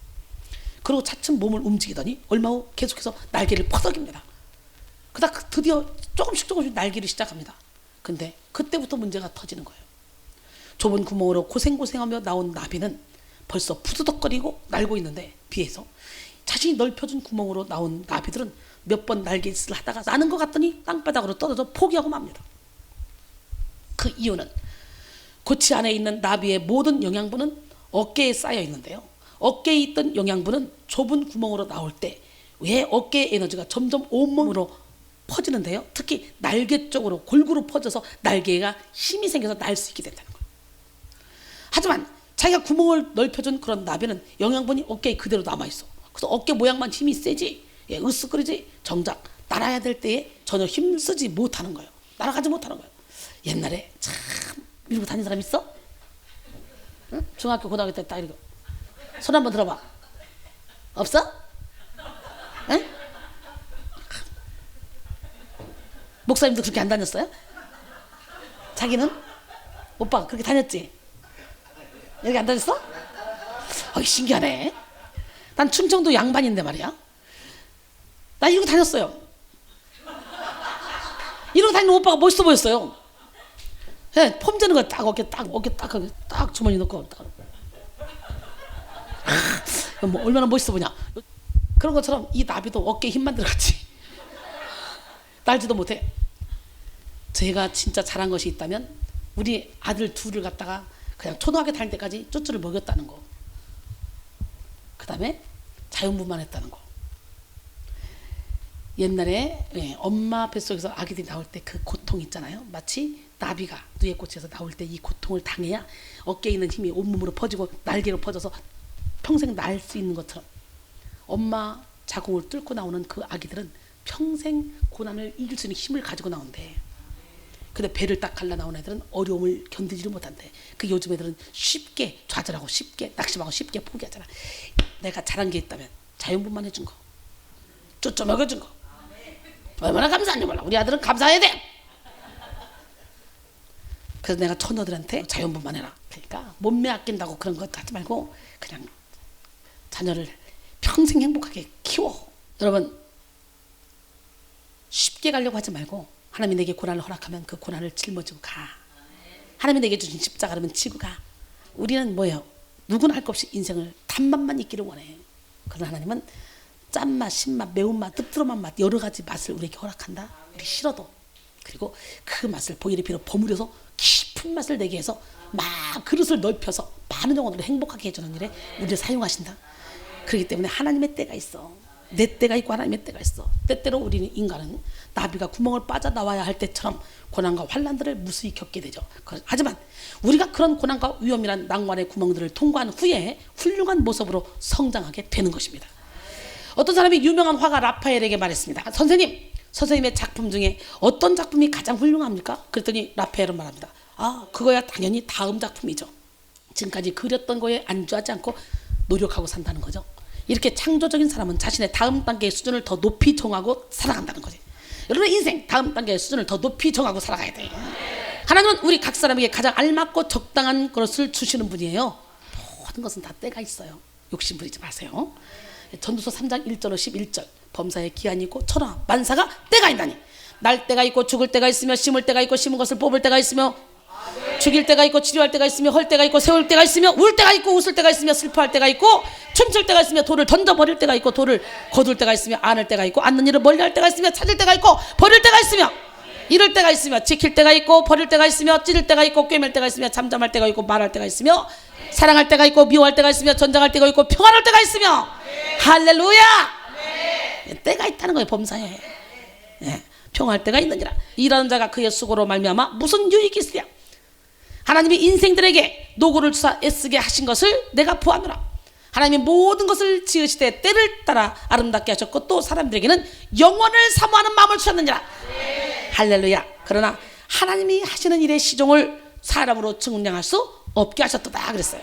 그리고 차츰 몸을 움직이더니 얼마 후 계속해서 날개를 퍼덕입니다. 그러다 드디어 조금씩 날기를 시작합니다. 근데 그때부터 문제가 터지는 거예요. 좁은 구멍으로 고생고생하며 나온 나비는 벌써 푸드덕거리고 날고 있는데 비해서 자신이 넓혀준 구멍으로 나온 나비들은 몇 번 날개짓을 하다가 나는 것 같더니 땅바닥으로 떨어져 포기하고 맙니다. 그 이유는 고치 안에 있는 나비의 모든 영양분은 어깨에 쌓여 있는데요. 어깨에 있던 영양분은 좁은 구멍으로 나올 때 왜 어깨의 에너지가 점점 온몸으로 퍼지는데요. 특히 날개 쪽으로 골고루 퍼져서 날개가 힘이 생겨서 날 수 있게 된다는 거예요. 하지만 자기가 구멍을 넓혀준 그런 나비는 영양분이 어깨에 그대로 남아있어. 그래서 어깨 모양만 힘이 세지 으쓱거리지 정작 날아야 될 때에 전혀 힘쓰지 못하는 거예요. 날아가지 못하는 거예요. 옛날에 참 밀고 다니는 사람 있어? 응? 중학교 고등학교 때 딱 이렇게 손 한번 들어봐. 없어? 응? 목사님도 그렇게 안 다녔어요? 자기는? 오빠가 그렇게 다녔지? 여기 안 다녔어? 신기하네. 난 충청도 양반인데 말이야. 나 이러고 다녔어요. 이러고 다니는 오빠가 멋있어 보였어요. 네, 폼 재는 거 딱 어깨 딱 주머니 넣고 딱. 뭐 얼마나 멋있어 보냐. 그런 것처럼 이 나비도 어깨에 힘만 들어갔지. 날지도 못해. 제가 진짜 잘한 것이 있다면 우리 아들 둘을 갖다가 그냥 초등학교 다닐 때까지 쭈쭈를 먹였다는 거. 그 다음에 자연분만했다는 거. 옛날에 엄마 뱃속에서 아기들이 나올 때 그 고통 있잖아요. 마치 나비가 누에 꽂혀서 나올 때 이 고통을 당해야 어깨에 있는 힘이 온몸으로 퍼지고 날개로 퍼져서 평생 날 수 있는 것처럼 엄마 자궁을 뚫고 나오는 그 아기들은 평생 고난을 이길 수 있는 힘을 가지고 나온대. 근데 배를 딱 갈라 나온 애들은 어려움을 견디지를 못한대. 그 요즘 애들은 쉽게 좌절하고 쉽게 낙심하고 쉽게 포기하잖아. 내가 잘한 게 있다면 자연분만 해준 거, 쪼쪼 먹여준 거 얼마나 감사한지 몰라. 우리 아들은 감사해야 돼. 그래서 내가 처녀들한테 자연분만 해라. 그러니까 몸매 아낀다고 그런 거 하지 말고 그냥 자녀를 평생 행복하게 키워. 여러분, 쉽게 가려고 하지 말고 하나님이 내게 고난을 허락하면 그 고난을 짊어지고 가. 하나님이 내게 주신 십자가라면 지고 가. 우리는 뭐예요? 누구나 할 것 없이 인생을 단맛만 있기를 원해. 그러나 하나님은 짠맛, 신맛, 매운맛, 뜨뜻한 맛 여러 가지 맛을 우리에게 허락한다. 우리 싫어도. 그리고 그 맛을 보혈의 피로 버무려서 깊은 맛을 내게 해서 막 그릇을 넓혀서 많은 영혼들을 행복하게 해주는 일에 우리를 사용하신다. 그렇기 때문에 하나님의 때가 있어. 내 때가 있고 하나님의 때가 있어. 때때로 우리는 인간은 나비가 구멍을 빠져나와야 할 때처럼 고난과 환난들을 무수히 겪게 되죠. 하지만 우리가 그런 고난과 위험이란 낭만의 구멍들을 통과한 후에 훌륭한 모습으로 성장하게 되는 것입니다. 어떤 사람이 유명한 화가 라파엘에게 말했습니다. 선생님의 작품 중에 어떤 작품이 가장 훌륭합니까? 그랬더니 라파엘은 말합니다. 그거야 당연히 다음 작품이죠. 지금까지 그렸던 거에 안주하지 않고 노력하고 산다는 거죠. 이렇게 창조적인 사람은 자신의 다음 단계의 수준을 더 높이 정하고 살아간다는 거지. 여러분의 인생 다음 단계의 수준을 더 높이 정하고 살아가야 돼. 하나님은 우리 각 사람에게 가장 알맞고 적당한 것을 주시는 분이에요. 모든 것은 다 때가 있어요. 욕심 부리지 마세요. 전도서 3장 1절로 11절 범사의 기한이 있고 천하 만사가 때가 있다니. 날 때가 있고 죽을 때가 있으며 심을 때가 있고 심은 것을 뽑을 때가 있으며 죽일 때가 있고 치료할 때가 있으며 헐 때가 있고 세울 때가 있으며 울 때가 있고 웃을 때가 있으며 슬퍼할 때가 있고 춤출 때가 있으며 돌을 던져버릴 때가 있고 돌을 거둘 때가 있으며 안을 때가 있고 앉는 일을 멀리할 때가 있으며 찾을 때가 있고 버릴 때가 있으며 이럴 때가 있으며 지킬 때가 있고 버릴 때가 있으며 찌를 때가 있고 꿰맬 때가 있으며 잠잠할 때가 있고 말할 때가 있으며 사랑할 때가 있고 미워할 때가 있으며 전장할 때가 있고 평안할 때가 있으며 할렐루야. 때가 있다는 거예요. 범사에 평안할 때가 있느니라. 일하는 자가 그의 수고로 말미암아 무슨 유익이 있으랴. 하나님이 인생들에게 노고를 주사 애쓰게 하신 것을 내가 보아노라. 하나님이 모든 것을 지으시되 때를 따라 아름답게 하셨고 또 사람들에게는 영원을 사모하는 마음을 주셨느니라. 할렐루야. 그러나 하나님이 하시는 일의 시종을 사람으로 증량할 수 없게 하셨다 그랬어요.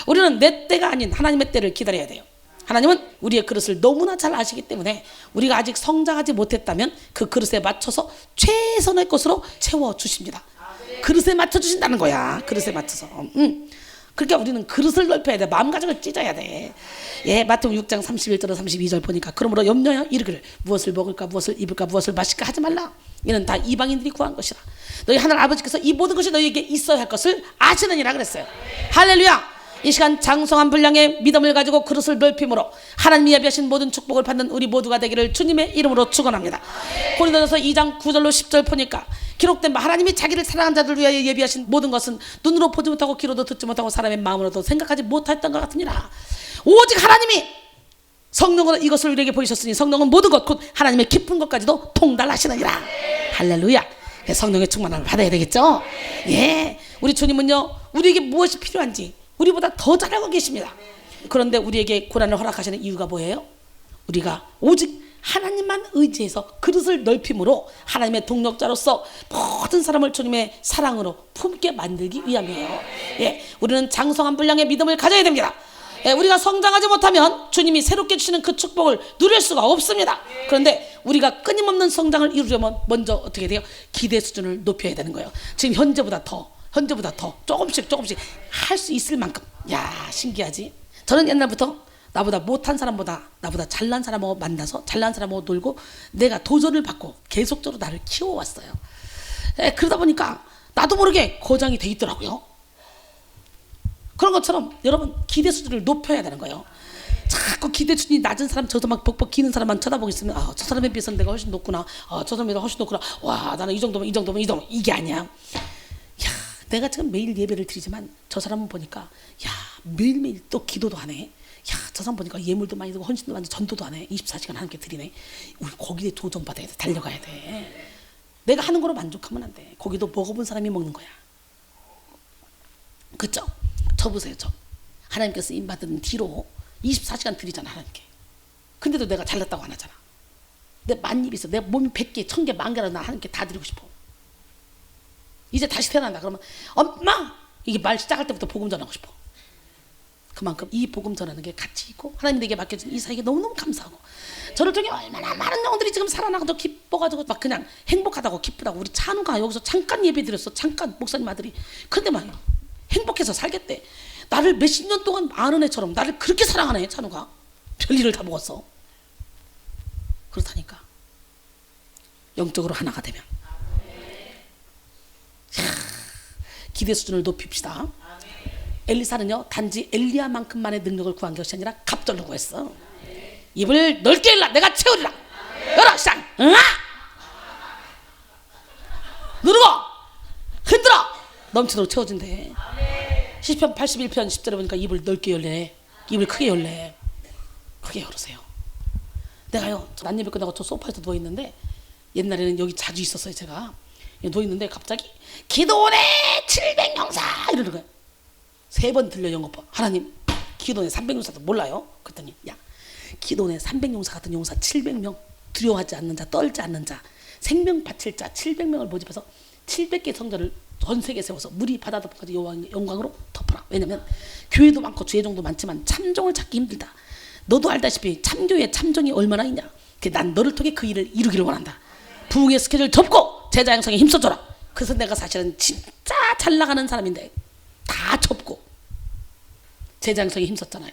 우리는 내 때가 아닌 하나님의 때를 기다려야 돼요. 하나님은 우리의 그릇을 너무나 잘 아시기 때문에 우리가 아직 성장하지 못했다면 그 그릇에 맞춰서 최선의 것으로 채워주십니다. 그릇에 맞춰주신다는 거야. 그릇에 맞춰서. 그러니까 우리는 그릇을 넓혀야 돼. 마음가짐을 찢어야 돼. 마태복음 6장 31절로 32절 보니까 그러므로 염려하여 이르기를 무엇을 먹을까 무엇을 입을까 무엇을 마실까 하지 말라. 이는 다 이방인들이 구한 것이라. 너희 하늘 아버지께서 이 모든 것이 너희에게 있어야 할 것을 아시느니라 그랬어요. 할렐루야. 이 시간 장성한 분량의 믿음을 가지고 그릇을 넓힘으로 하나님이 예비하신 모든 축복을 받는 우리 모두가 되기를 주님의 이름으로 축원합니다. 고린도전서 2장 9절로 10절 보니까 기록된 바 하나님이 자기를 사랑한 자들 위하여 예비하신 모든 것은 눈으로 보지 못하고 귀로도 듣지 못하고 사람의 마음으로도 생각하지 못했던 것 같으니라. 오직 하나님이 성령으로 이것을 우리에게 보이셨으니 성령은 모든 것 곧 하나님의 깊은 것까지도 통달하시느니라. 할렐루야. 성령의 충만함을 받아야 되겠죠. 우리 주님은요 우리에게 무엇이 필요한지 우리보다 더 잘 알고 계십니다. 그런데 우리에게 고난을 허락하시는 이유가 뭐예요? 우리가 오직 하나님만 의지해서 그릇을 넓힘으로 하나님의 동력자로서 모든 사람을 주님의 사랑으로 품게 만들기 위함이에요. 우리는 장성한 분량의 믿음을 가져야 됩니다. 우리가 성장하지 못하면 주님이 새롭게 주시는 그 축복을 누릴 수가 없습니다. 그런데 우리가 끊임없는 성장을 이루려면 먼저 어떻게 돼요? 기대 수준을 높여야 되는 거예요. 지금 현재보다 더 조금씩 할 수 있을 만큼. 신기하지? 저는 옛날부터 나보다 못한 사람보다 나보다 잘난 사람하고 만나서 잘난 사람하고 놀고 내가 도전을 받고 계속적으로 나를 키워왔어요. 그러다 보니까 나도 모르게 거장이 돼 있더라고요. 그런 것처럼 여러분 기대 수준을 높여야 되는 거예요. 자꾸 기대 수준이 낮은 사람 저도 막 벅벅 기는 사람만 쳐다보고 있으면 저 사람에 비해서는 내가 훨씬 높구나. 저 사람보다 훨씬 높구나. 와 나는 이 정도면 이게 아니야. 내가 지금 매일 예배를 드리지만 저 사람은 보니까 매일매일 또 기도도 하네. 저 사람 보니까 예물도 많이 들고 헌신도 많이 전도도 하네. 24시간 하나님께 드리네. 우리 거기에 도전받아야 돼. 달려가야 돼. 내가 하는 거로 만족하면 안 돼. 거기도 먹어본 사람이 먹는 거야. 그쵸? 저 보세요. 저 하나님께서 인받은 뒤로 24시간 드리잖아 하나님께. 근데도 내가 잘났다고 안 하잖아. 내 만입이 있어. 내 몸이 100개 1000개 10,000개라도 나 하나님께 다 드리고 싶어. 이제 다시 태어난다. 그러면 엄마! 이게 말 시작할 때부터 복음 전하고 싶어. 그만큼 이 복음 전하는 게 가치 있고 하나님 내게 맡겨진 이 사역에 너무너무 감사하고 저를 통해 얼마나 많은 영혼들이 지금 살아나고 기뻐가지고 막 그냥 행복하다고 기쁘다고. 우리 찬우가 여기서 잠깐 예배 드렸어. 잠깐 목사님 아들이. 근데 막 행복해서 살겠대. 나를 몇십 년 동안 아는 애처럼 나를 그렇게 사랑하네. 찬우가 별일을 다 먹었어. 그렇다니까 영적으로 하나가 되면 기대 수준을 높입시다. 엘리사는요 단지 엘리야만큼만의 능력을 구한 것이 아니라 갑절로 구했어. 입을 넓게 열라. 내가 채우리라. 열어 시작. 응아 누르고 흔들어 넘치도록 채워준대. 시편 81편 10절에 보니까 입을 넓게 열래. 입을 크게 열래. 크게 열으세요. 내가요 난 예배 끝나고 저 소파에서 누워있는데 옛날에는 여기 자주 있었어요. 제가 누워있는데 갑자기 기도원의 700용사 이러는 거예요. 3번 들려 영어법. 하나님 기도원의 300용사도 몰라요? 그랬더니 야 기도원의 300용사 같은 용사 700명 두려워하지 않는 자 떨지 않는 자 생명 바칠 자 700명을 모집해서 700개 성전을 전 세계에 세워서 물이 바다 덮어까지 영광으로 덮어라. 왜냐면 교회도 많고 주회종도 많지만 참종을 찾기 힘들다. 너도 알다시피 참교회 참종이 얼마나 있냐. 난 너를 통해 그 일을 이루기를 원한다. 부흥의 스케줄 접고 제자 양성에 힘써줘라. 그래서 내가 사실은 진짜 잘 나가는 사람인데 다 접고 제자 양성에 힘썼잖아요.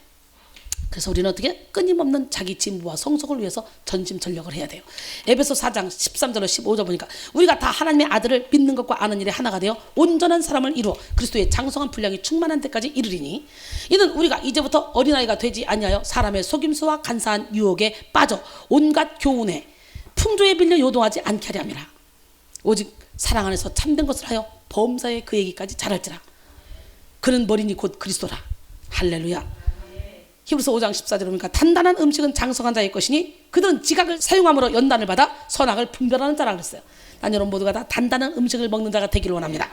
그래서 우리는 어떻게 끊임없는 자기 진부와 성속을 위해서 전심전력을 해야 돼요. 에베소 4장 13절로 15절 보니까 우리가 다 하나님의 아들을 믿는 것과 아는 일에 하나가 되어 온전한 사람을 이루어 그리스도의 장성한 분량이 충만한 데까지 이르리니 이는 우리가 이제부터 어린아이가 되지 아니하여 사람의 속임수와 간사한 유혹에 빠져 온갖 교훈에 풍조에 빌려 요동하지 않게 하려 함이라. 오직 사랑 안에서 참된 것을 하여 범사에 그 얘기까지 잘할지라. 그는 머리니 곧 그리스도라. 할렐루야. 히브리서 5장 14절에 보니까 단단한 음식은 장성한 자의 것이니 그들은 지각을 사용함으로 연단을 받아 선악을 분별하는 자라 그랬어요. 난 여러분 모두가 다 단단한 음식을 먹는 자가 되기를 원합니다.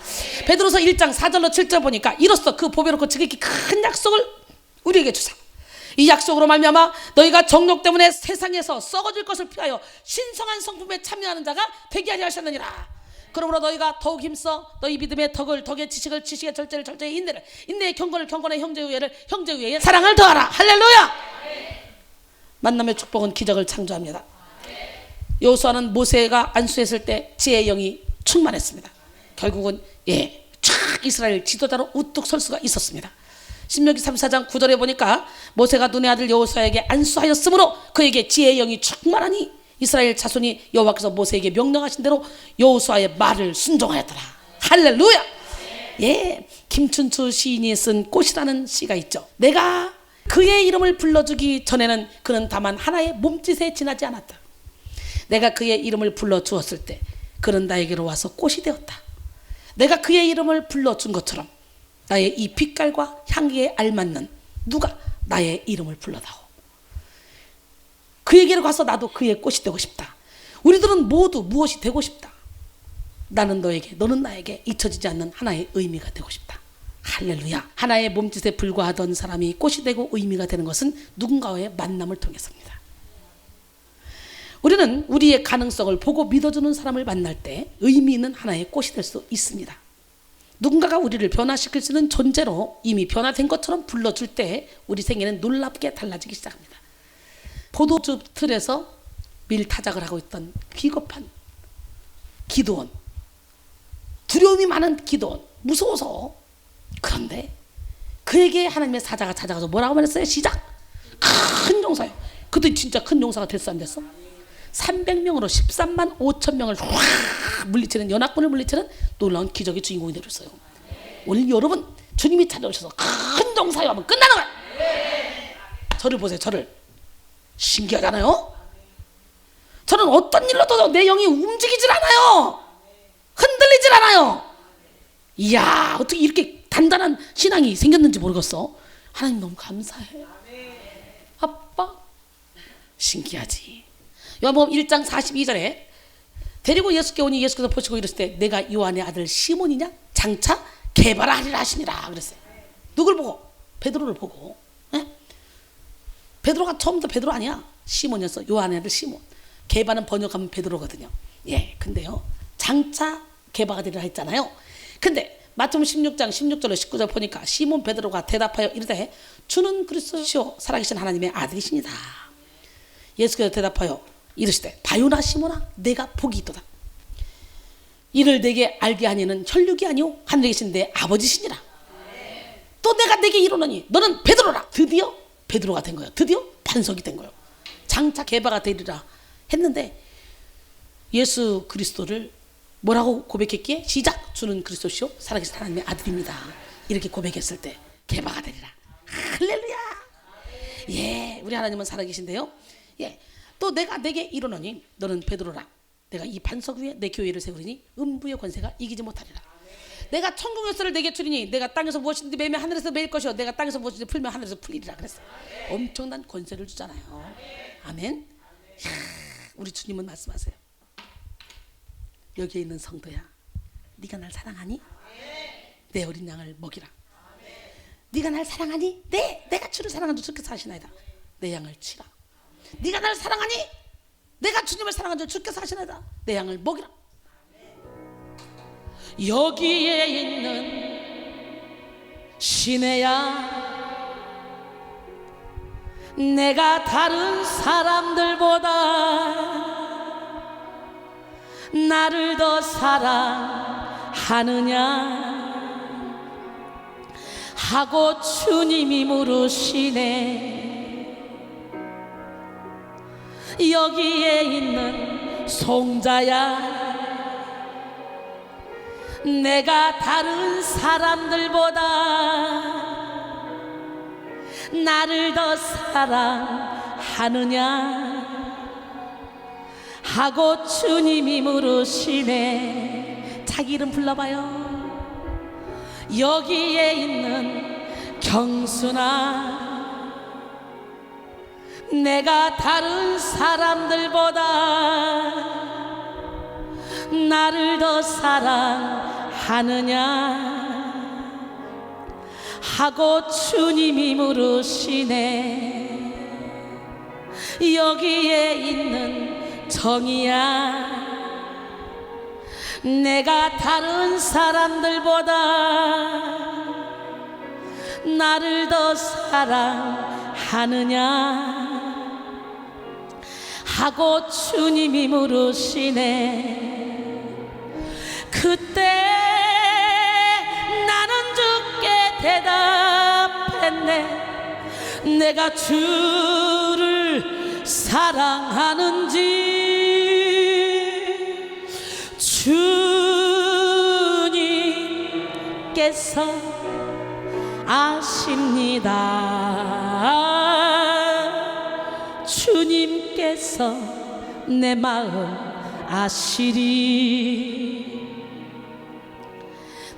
베드로서 1장 4절로 7절 보니까 이로써 그 보배롭고 지극히 큰 약속을 우리에게 주사 이 약속으로 말미암아 너희가 정욕 때문에 세상에서 썩어질 것을 피하여 신성한 성품에 참여하는 자가 되게 하려 하셨느니라. 그러므로 너희가 더욱 힘써 너희 믿음의 덕을 덕의 지식을 지식의 절제를 절제의 인내를 인내의 경건을 경건의 형제의 우애를 형제의 우애에 사랑을 더하라. 할렐루야. 만남의 축복은 기적을 창조합니다. 여호수아는 모세가 안수했을 때 지혜의 영이 충만했습니다. 결국은 쫙 이스라엘 지도자로 우뚝 설 수가 있었습니다. 신명기 34장 9절에 보니까 모세가 눈의 아들 여호수아에게 안수하였으므로 그에게 지혜의 영이 충만하니 이스라엘 자손이 여호와께서 모세에게 명령하신 대로 여호수아의 말을 순종하였더라. 할렐루야. 김춘추 시인이 쓴 꽃이라는 시가 있죠. 내가 그의 이름을 불러주기 전에는 그는 다만 하나의 몸짓에 지나지 않았다. 내가 그의 이름을 불러주었을 때 그는 나에게로 와서 꽃이 되었다. 내가 그의 이름을 불러준 것처럼 나의 이 빛깔과 향기에 알맞는 누가 나의 이름을 불러다오. 그에게로 가서 나도 그의 꽃이 되고 싶다. 우리들은 모두 무엇이 되고 싶다. 나는 너에게 너는 나에게 잊혀지지 않는 하나의 의미가 되고 싶다. 할렐루야. 하나의 몸짓에 불과하던 사람이 꽃이 되고 의미가 되는 것은 누군가와의 만남을 통해서입니다. 우리는 우리의 가능성을 보고 믿어주는 사람을 만날 때 의미 있는 하나의 꽃이 될 수 있습니다. 누군가가 우리를 변화시킬 수 있는 존재로 이미 변화된 것처럼 불러줄 때 우리 생애는 놀랍게 달라지기 시작합니다. 포도주 틀에서 밀타작을 하고 있던 비겁한 기드온, 두려움이 많은 기드온, 무서워서. 그런데 그에게 하나님의 사자가 찾아가서 뭐라고 말했어요? 시작! 큰 용사요. 그때 진짜 큰 용사가 됐어 안 됐어? 300명으로 13만 5천 명을 확 물리치는, 연합군을 물리치는 놀라운 기적의 주인공이 되었어요. 오늘 여러분 주님이 찾아오셔서 큰 용사요 하면 끝나는 거야. 저를 보세요. 저를. 신기하잖아요. 저는 어떤 일로도 내 영이 움직이질 않아요. 흔들리질 않아요. 이야, 어떻게 이렇게 단단한 신앙이 생겼는지 모르겠어. 하나님 너무 감사해요. 아빠 신기하지. 요한복음 1장 42절에 데리고 예수께 오니 예수께서 보시고 이르실 때 내가 요한의 아들 시몬이냐? 장차 개발하리라 하시니라 그랬어요. 누굴 보고? 베드로를 보고. 베드로가 처음부터 베드로 아니야. 시몬이었어. 요한의 아들 시몬. 게바는 번역하면 베드로거든요. 근데요 장차 게바가 되리라 했잖아요. 근데 마태복음 16장 16절로 19절 보니까 시몬 베드로가 대답하여 이르되 주는 그리스도시요 살아계신 하나님의 아들이시니다. 예수께서 대답하여 이르시되 바요나 시몬아 내가 복이 있도다. 이를 내게 알게 하니는 혈육이 아니오 하늘에 계신 내 아버지시니라. 또 내가 내게 이르노니 너는 베드로라. 드디어 베드로가 된 거예요. 드디어 반석이 된 거예요. 장차 개바가 되리라 했는데 예수 그리스도를 뭐라고 고백했기에 시작 주는 그리스도시요 살아계신 하나님의 아들입니다. 이렇게 고백했을 때 개바가 되리라. 할렐루야. 예, 우리 하나님은 살아계신데요. 예, 또 내가 내게 이르노니 너는 베드로라. 내가 이 반석 위에 내 교회를 세우리니 음부의 권세가 이기지 못하리라. 내가 천국의 열쇠를 내게 주리니 내가 땅에서 무엇이든지 매면 하늘에서 매일 것이요 내가 땅에서 무엇이든지 풀면 하늘에서 풀리리라 그랬어. 엄청난 권세를 주잖아요. 아멘. 이야, 우리 주님은 말씀하세요. 여기에 있는 성도야, 네가 날 사랑하니? 내 어린 양을 먹이라. 네가 날 사랑하니? 내가 주를 사랑한 줄 주께서 하시나이다. 내 양을 치라. 네가 날 사랑하니? 내가 주님을 사랑한 줄 주께서 하시나이다. 내 양을 먹이라. 여기에 있는 신의 양, 내가 다른 사람들보다 나를 더 사랑하느냐 하고 주님이 물으시네. 여기에 있는 송자야, 내가 다른 사람들보다 나를 더 사랑하느냐 하고 주님이 물으시네. 자기 이름 불러봐요. 여기에 있는 경순아, 내가 다른 사람들보다 나를 더 사랑하느냐 하고 주님이 물으시네. 여기에 있는 정이야, 내가 다른 사람들보다 나를 더 사랑하느냐 하고 주님이 물으시네. 그때 나는 주께 대답했네. 내가 주를 사랑하는지 주님께서 아십니다. 주님께서 내 마음 아시리.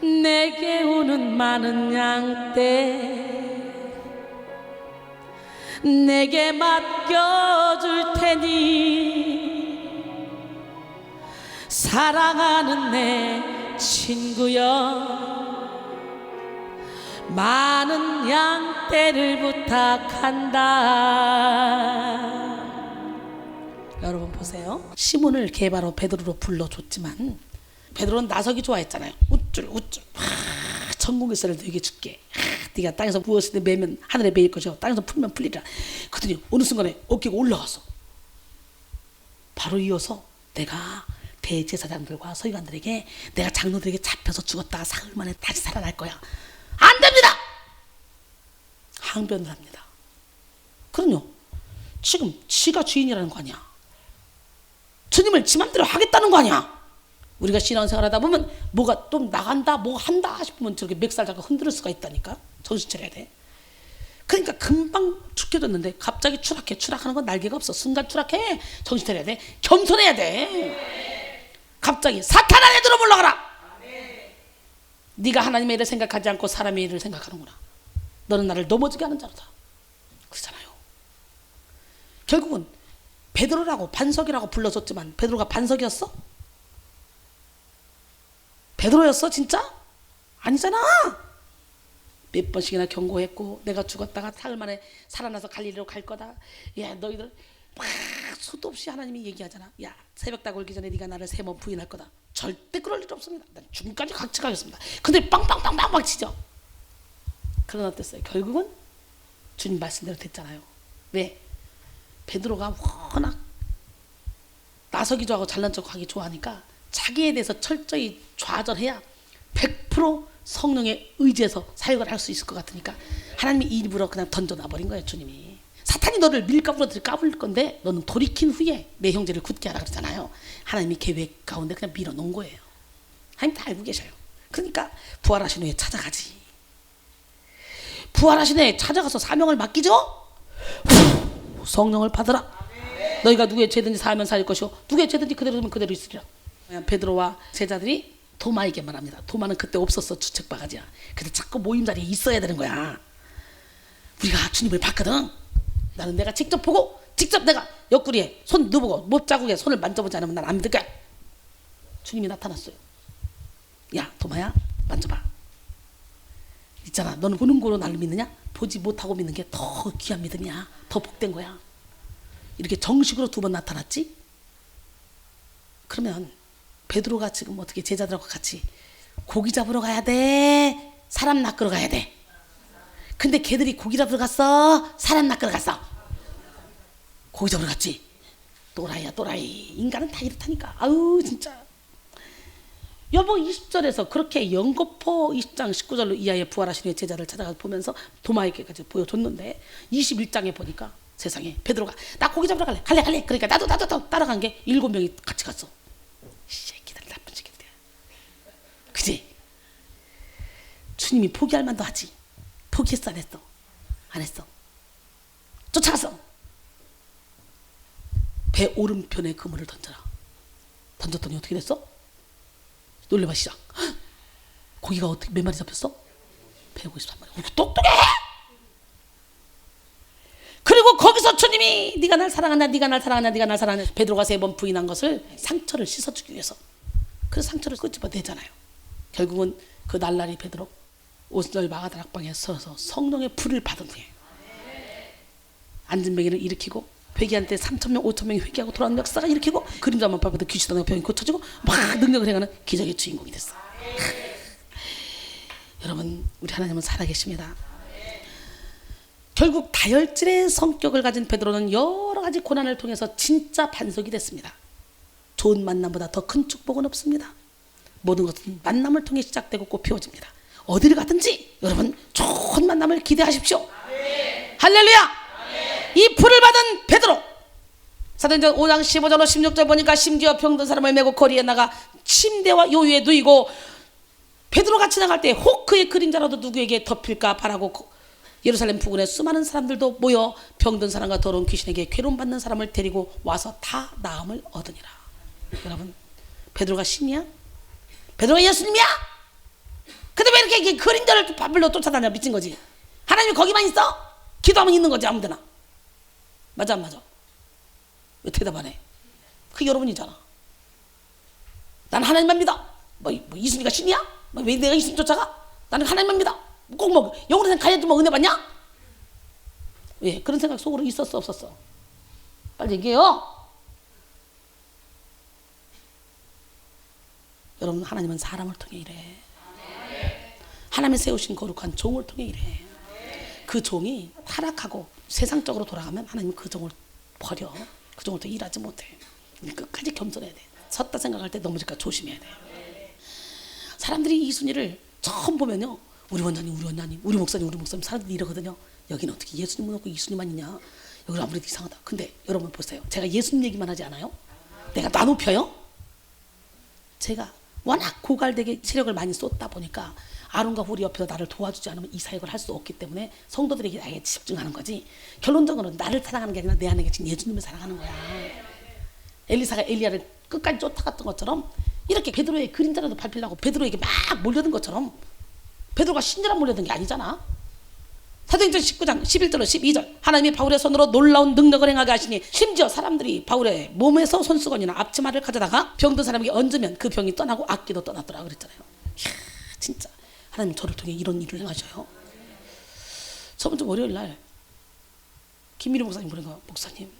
내게 오는 많은 양떼 내게 맡겨줄 테니 사랑하는 내 친구여, 많은 양떼를 부탁한다. 여러분 보세요. 시몬을 개바로 베드로로 불러줬지만 베드로는 나서기 좋아했잖아요. 우쭐 천국의 쌀을 너에게 줄게. 네가 땅에서 무엇이든 매면 하늘에 매일 것이요 땅에서 풀면 풀리라. 그랬더니 어느 순간에 어깨가 올라가서 바로 이어서 내가 대제사장들과 서기관들에게, 내가 장로들에게 잡혀서 죽었다가 사흘 만에 다시 살아날 거야. 안 됩니다. 항변을 합니다. 그럼요, 지금 지가 주인이라는 거 아니야. 주님을 지 맘대로 하겠다는 거 아니야. 우리가 신앙생활 하다 보면 뭐가 또 나간다 뭐 한다 싶으면 저렇게 멱살 잡고 흔들 수가 있다니까. 정신 차려야 돼. 그러니까 금방 죽게 됐는데 갑자기 추락하는 건 날개가 없어. 순간 추락해. 정신 차려야 돼. 겸손해야 돼. 갑자기 사탄아 내 들어 물러가라. 네가 하나님의 일을 생각하지 않고 사람의 일을 생각하는구나. 너는 나를 넘어지게 하는 자로다. 그렇잖아요. 결국은 베드로라고 반석이라고 불러줬지만 베드로가 반석이었어? 베드로였어 진짜? 아니잖아. 몇 번씩이나 경고했고 내가 죽었다가 사흘 만에 살아나서 갈릴리로 갈 거다. 야 너희들 막 수도 없이 하나님이 얘기하잖아. 야, 새벽 딱 올기 전에 네가 나를 3번 부인할 거다. 절대 그럴 일 없습니다. 난 죽음까지 같이 가겠습니다. 근데 빵빵빵빵 치죠. 그러나 어땠어요? 결국은 주님 말씀대로 됐잖아요. 왜? 베드로가 워낙 나서기 좋아하고 잘난 척하기 좋아하니까 자기에 대해서 철저히 좌절해야 100% 성령의 의지에서 사역을 할 수 있을 것 같으니까 하나님이 일부러 그냥 던져놔버린 거예요. 주님이 사탄이 너를 밀가부로 까불 건데 너는 돌이킨 후에 내 형제를 굳게 하라 그러잖아요. 하나님이 계획 가운데 그냥 밀어놓은 거예요. 하나님 다 알고 계셔요. 그러니까 부활하신 후에 찾아가지. 부활하신 후에 찾아가서 사명을 맡기죠. 성령을 받으라. 너희가 누구의 죄든지 사하면 사할 것이요 누구의 죄든지 그대로 두면 그대로 있으리라. 베드로와 제자들이 도마에게 말합니다. 도마는 그때 없었어. 주책바가지야. 근데 자꾸 모임 자리에 있어야 되는 거야. 우리가 주님을 봤거든. 나는 내가 직접 보고 직접 내가 옆구리에 손 넣어보고 못자국에 손을 만져보지 않으면 난 안 믿을 거야. 주님이 나타났어요. 야 도마야 만져봐. 있잖아. 너는 보는 거로 나를 믿느냐? 보지 못하고 믿는 게 더 귀한 믿음이야. 더 복된 거야. 이렇게 정식으로 2번 나타났지? 그러면 베드로가 지금 어떻게 제자들하고 같이 고기 잡으러 가야 돼? 사람 낚으러 가야 돼? 근데 걔들이 고기 잡으러 갔어? 사람 낚으러 갔어? 고기 잡으러 갔지? 또라이야 또라이. 인간은 다 이렇다니까. 아우 진짜. 여보 20절에서 그렇게 연거포 20장 19절로 이하의 부활하신 후에 제자를 찾아가 보면서 도마에게까지 보여줬는데 21장에 보니까 세상에 베드로가 나 고기 잡으러 갈래. 그러니까 나도 따라간 게 7명이 같이 갔어. 이 새끼들 나쁜 새끼들. 그지? 주님이 포기할 만도 하지. 포기했어 안 했어? 안 했어. 쫓아갔어. 배 오른편에 그물을 던져라. 던졌더니 어떻게 됐어? 놀래봐 시작. 고기가 어떻게 몇 마리 잡혔어? 153마리. 똑똑해. 그리고 거기서 주님이 네가 날 사랑하냐 네가 날 사랑하냐 베드로가 3번 부인한 것을 상처를 씻어주기 위해서 그래서 상처를 끄집어내잖아요. 결국은 그 날라리 베드로 오순절 마가다락방에 서서 성령의 불을 받은 후에 앉은 뱅이를 일으키고 회개한테 3,000명 5,000명이 회개하고 돌아오는 역사가 일으키고 그림자만 밟아도 귀신하는 병이 고쳐지고 막 능력을 행하는 기적의 주인공이 됐어. 여러분 우리 하나님은 살아계십니다. 결국 다혈질의 성격을 가진 베드로는 여러 가지 고난을 통해서 진짜 반석이 됐습니다. 좋은 만남보다 더 큰 축복은 없습니다. 모든 것은 만남을 통해 시작되고 꽃피워집니다. 어디를 가든지 여러분 좋은 만남을 기대하십시오. 할렐루야. 이 불을 받은 베드로 사도행전 5장 15절로 16절 보니까 심지어 병든 사람을 메고 거리에 나가 침대와 요유에 누이고 베드로가 지나갈 때 호크의 그림자라도 누구에게 덮일까 바라고 예루살렘 부근에 수많은 사람들도 모여 병든 사람과 더러운 귀신에게 괴로움받는 사람을 데리고 와서 다 나음을 얻으니라. 여러분 베드로가 신이야? 베드로가 예수님이야? 근데 왜 이렇게 그림자를 바벨로 쫓아다녀? 미친 거지. 하나님이 거기만 있어? 기도하면 있는 거지 아무데나. 맞아 안 맞아? 왜 대답 안 해? 그게 여러분이잖아. 난 하나님만 믿어. 뭐 이순이가 신이야? 왜 내가 이순 쫓아가? 나는 하나님만 믿어. 꼭 영으로 가야지 은혜 받냐? 왜 그런 생각 속으로 있었어 없었어? 빨리 얘기해요. 여러분 하나님은 사람을 통해 일해. 하나님이 세우신 거룩한 종을 통해 일해. 그 종이 타락하고 세상적으로 돌아가면 하나님은 그 종을 버려. 그 종을 더 일하지 못해. 끝까지 겸손해야 돼. 섰다 생각할 때 넘어질까 조심해야 돼. 사람들이 이순이를 처음 보면요, 우리 원장님, 우리 목사님 사람들이 이러거든요. 여기는 어떻게 예수님은 없고 이순이만 있냐? 여기는 아무래도 이상하다. 근데 여러분 보세요. 제가 예수님 얘기만 하지 않아요? 내가 나 높여요? 제가 워낙 고갈되게 체력을 많이 쏟다 보니까 아론과 홀이 옆에서 나를 도와주지 않으면 이 사역을 할 수 없기 때문에 성도들에게 나에게 집중하는 거지. 결론적으로는 나를 사랑하는 게 아니라 내 안에 계신 예수님을 사랑하는 거야. 엘리사가 엘리야를 끝까지 쫓아갔던 것처럼 이렇게 베드로의 그림자라도 밟히려고 베드로에게 막 몰려든 것처럼 베드로가 신자라 몰려든 게 아니잖아. 사도행전 19장 11절로 12절 하나님이 바울의 손으로 놀라운 능력을 행하게 하시니 심지어 사람들이 바울의 몸에서 손수건이나 앞치마를 가져다가 병든 사람에게 얹으면 그 병이 떠나고 악기도 떠났더라 그랬잖아요. 이야, 진짜 하나님 저를 통해 이런 일을 행하셔요. 저번 주 월요일 날 김미리 목사님 보니까 목사님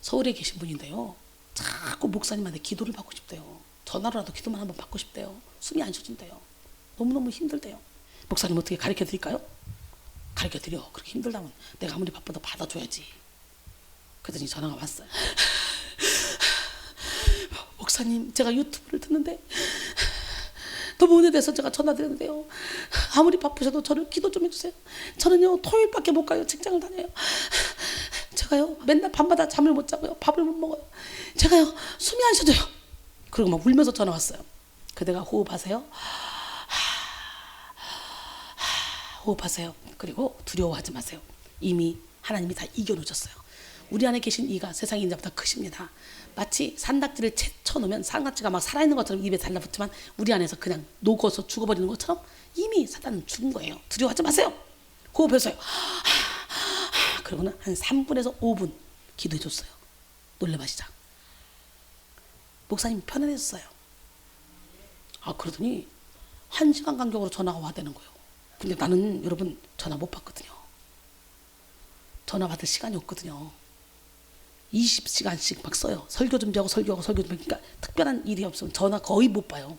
서울에 계신 분인데요. 자꾸 목사님한테 기도를 받고 싶대요. 전화로라도 기도만 한번 받고 싶대요. 숨이 안 쉬어진대요. 너무너무 힘들대요. 목사님 어떻게 가르쳐 드릴까요? 가르쳐 드려. 그렇게 힘들다면 내가 아무리 바빠도 받아줘야지. 그러더니 전화가 왔어요. 목사님, 제가 유튜브를 듣는데 너무 은혜돼서 제가 전화드렸는데요. 아무리 바쁘셔도 저를 기도 좀 해주세요. 저는요, 토요일밖에 못 가요. 직장을 다녀요. 제가요, 맨날 밤마다 잠을 못 자고요. 밥을 못 먹어요. 제가요, 숨이 안 쉬어져요. 그리고 막 울면서 전화 왔어요. 그대가 호흡하세요. 호흡하세요. 그리고 두려워하지 마세요. 이미 하나님이 다 이겨놓으셨어요. 우리 안에 계신 이가 세상의 인자보다 크십니다. 마치 산낙지를 쳐놓으면 산낙지가 막 살아있는 것처럼 입에 달라붙지만 우리 안에서 그냥 녹아서 죽어버리는 것처럼 이미 사단은 죽은 거예요. 두려워하지 마세요. 호흡해서요. 그러고는 한 3분에서 5분 기도해줬어요. 놀래봐 시작. 목사님 편안해졌어요. 그러더니 1시간 간격으로 전화가 와대는 거예요. 근데 나는 여러분 전화 못 받거든요. 전화 받을 시간이 없거든요. 20시간씩 막 써요. 설교 준비하고 설교 준비하고. 그러니까 특별한 일이 없으면 전화 거의 못 봐요.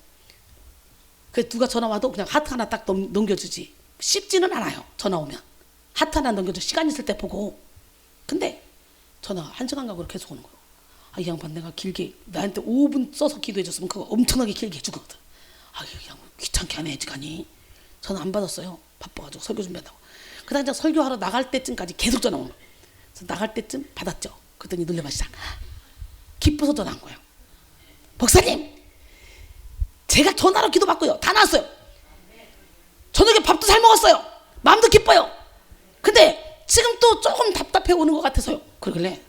그래서 누가 전화 와도 그냥 하트 하나 딱 넘겨주지. 쉽지는 않아요. 전화 오면 하트 하나 넘겨줘. 시간 있을 때 보고. 근데 전화 1시간 간격으로 계속 오는 거예요. 이 양반 내가 길게 나한테 5분 써서 기도해줬으면 그거 엄청나게 길게 해주거든. 이 양반 귀찮게 하네 지간이. 전화 안 받았어요. 바빠가지고 설교 준비한다고. 그다음 이제 설교하러 나갈 때쯤까지 계속 전화 오는 거예요. 그래서 나갈 때쯤 받았죠. 그랬더니 놀래봐 시작. 기뻐서 전화한 거예요. 목사님, 제가 전화로 기도받고요. 다 나왔어요. 저녁에 밥도 잘 먹었어요. 마음도 기뻐요. 근데 지금 또 조금 답답해 오는 것 같아서요. 그러길래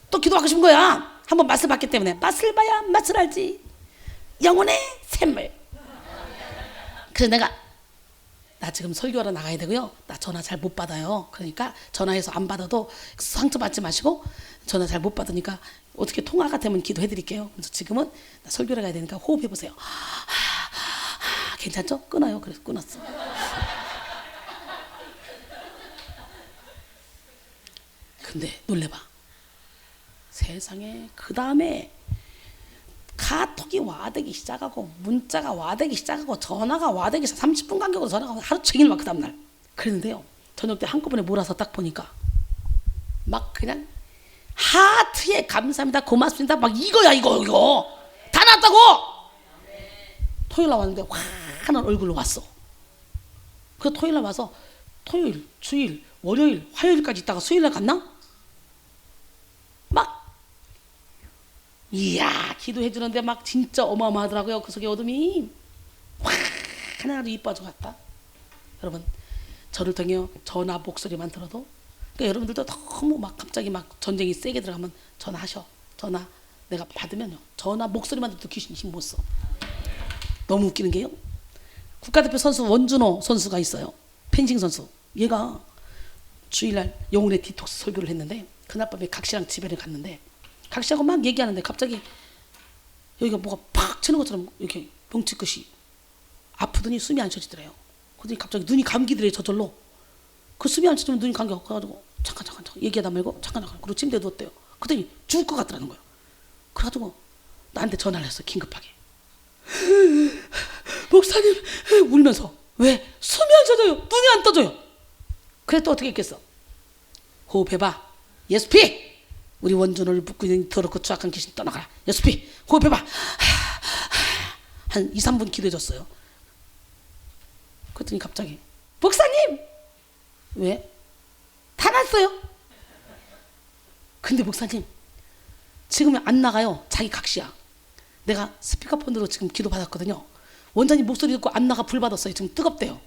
또 기도하고 싶은 거야. 한번 맛을 봤기 때문에. 맛을 봐야 맛을 알지. 영혼의 샘물. 그래서 나 지금 설교하러 나가야 되고요. 나 전화 잘 못 받아요. 그러니까 전화해서 안 받아도 상처받지 마시고, 전화 잘 못 받으니까 어떻게 통화가 되면 기도해 드릴게요. 그래서 지금은 나 설교를 가야 되니까 호흡해 보세요. 괜찮죠? 끊어요. 그래서 끊었어. 근데 놀래봐. 세상에 그 다음에 카톡이 와대기 시작하고 문자가 와대기 시작하고 전화가 와대기 30분 간격으로 전화가 하루 종일 막 그 다음날 그랬는데요. 저녁 때 한꺼번에 몰아서 딱 보니까 막 그냥 하트에 감사합니다 고맙습니다 막 이거야 이거 다 났다고. 토요일 날 왔는데 환한 얼굴로 왔어. 그 토요일 날 와서 토요일 주일 월요일 화요일까지 있다가 수요일 날 갔나? 막 이야 기도해 주는데 막 진짜 어마어마하더라고요. 그 속에 어둠이 하나로 이뻐져 갔다. 여러분 저를 통해 전화 목소리만 들어도 그러니까 여러분들도 너무 막 갑자기 막 전쟁이 세게 들어가면 전화하셔. 전화 내가 받으면요 전화 목소리만 들어도 귀신 힘 못 써. 너무 웃기는 게요. 국가대표 선수 원준호 선수가 있어요. 펜싱 선수. 얘가 주일날 영혼의 디톡스 설교를 했는데 그날 밤에 각시랑 집에를 갔는데 각시하고 막 얘기하는데 갑자기 여기가 뭐가 팍 치는 것처럼 이렇게 뭉치끝이 아프더니 숨이 안 쉬어지더래요. 그러더니 갑자기 눈이 감기더래요. 저절로. 그 숨이 안 쉬어지면 눈이 감겨가지고 잠깐 얘기하다 말고 잠깐 그리고 침대에 누웠대요. 그러더니 죽을 것 같더라는 거예요. 그래가지고 나한테 전화를 했어. 긴급하게. 목사님 울면서 왜? 숨이 안 쉬어져요. 눈이 안 떠져요. 그래 또 어떻게 했겠어? 호흡해봐. 예수피 우리 원준을 묶고 있는 더럽고 추악한 귀신 떠나가라. 예수피 호흡해봐. 한 2, 3분 기도해줬어요. 그랬더니 갑자기 목사님 왜? 다 났어요. 근데 목사님 지금 안 나가요. 자기 각시야. 내가 스피커폰으로 지금 기도 받았거든요. 원장님 목소리 듣고 안 나가 불 받았어요. 지금 뜨겁대요.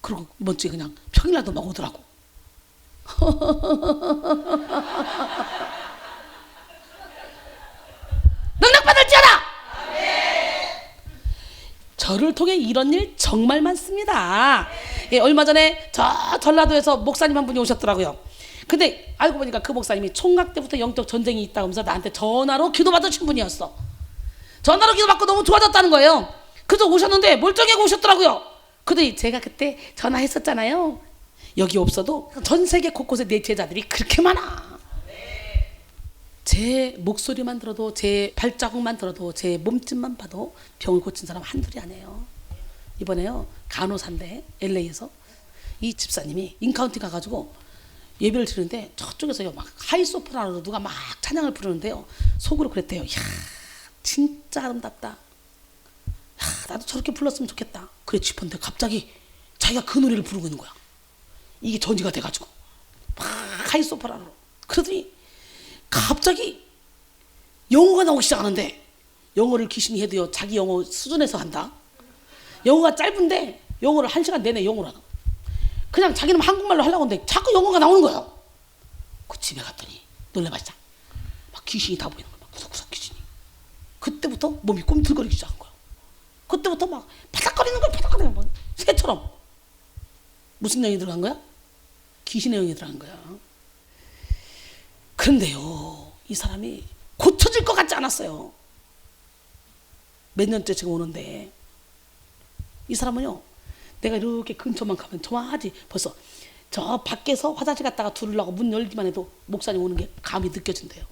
그리고 이번 주에 그냥 평일날도 막 오더라고. 능력받을지어다. 저를 통해 이런 일 정말 많습니다. 예, 얼마 전에 저 전라도에서 목사님 한 분이 오셨더라고요. 근데 알고 보니까 그 목사님이 총각 때부터 영적 전쟁이 있다고 하면서 나한테 전화로 기도받으신 분이었어. 전화로 기도받고 너무 좋아졌다는 거예요. 그래서 오셨는데 멀쩡하게 오셨더라고요. 그러더니 제가 그때 전화했었잖아요. 여기 없어도 전 세계 곳곳에 내 제자들이 그렇게 많아. 제 목소리만 들어도, 제 발자국만 들어도, 제 몸짓만 봐도 병을 고친 사람 한둘이 아니에요. 이번에요, 간호사인데 LA에서 이 집사님이 인카운티 가가지고 예배를 드리는데 저쪽에서요 막 하이소프라노로 누가 막 찬양을 부르는데요, 속으로 그랬대요. 이야, 진짜 아름답다. 야, 나도 저렇게 불렀으면 좋겠다. 그래 싶었는데 갑자기 자기가 그 노래를 부르고 있는 거야. 이게 전이가 돼가지고 막 하이소프라노로. 그러더니 갑자기 영어가 나오기 시작하는데, 영어를 귀신이 해도요 자기 영어 수준에서 한다. 영어가 짧은데 영어를 1시간 내내 영어로 하는 거야. 그냥 자기는 한국말로 하려고 하는데 자꾸 영어가 나오는 거예요. 그 집에 갔더니 놀래봤자 막 귀신이 다 보이는 거야. 막 구석구석 귀신이. 그때부터 몸이 꿈틀거리기 시작한 거야. 그때부터 막 바닥거리는 거야. 바닥거리는 거야. 새처럼. 무슨 영이 들어간 거야? 귀신의 영이 들어간 거야. 그런데요, 이 사람이 고쳐질 것 같지 않았어요. 몇 년째 지금 오는데, 이 사람은요, 내가 이렇게 근처만 가면 저만하지, 벌써 저 밖에서 화장실 갔다가 두르려고 문 열기만 해도 목사님 오는 게 감이 느껴진대요.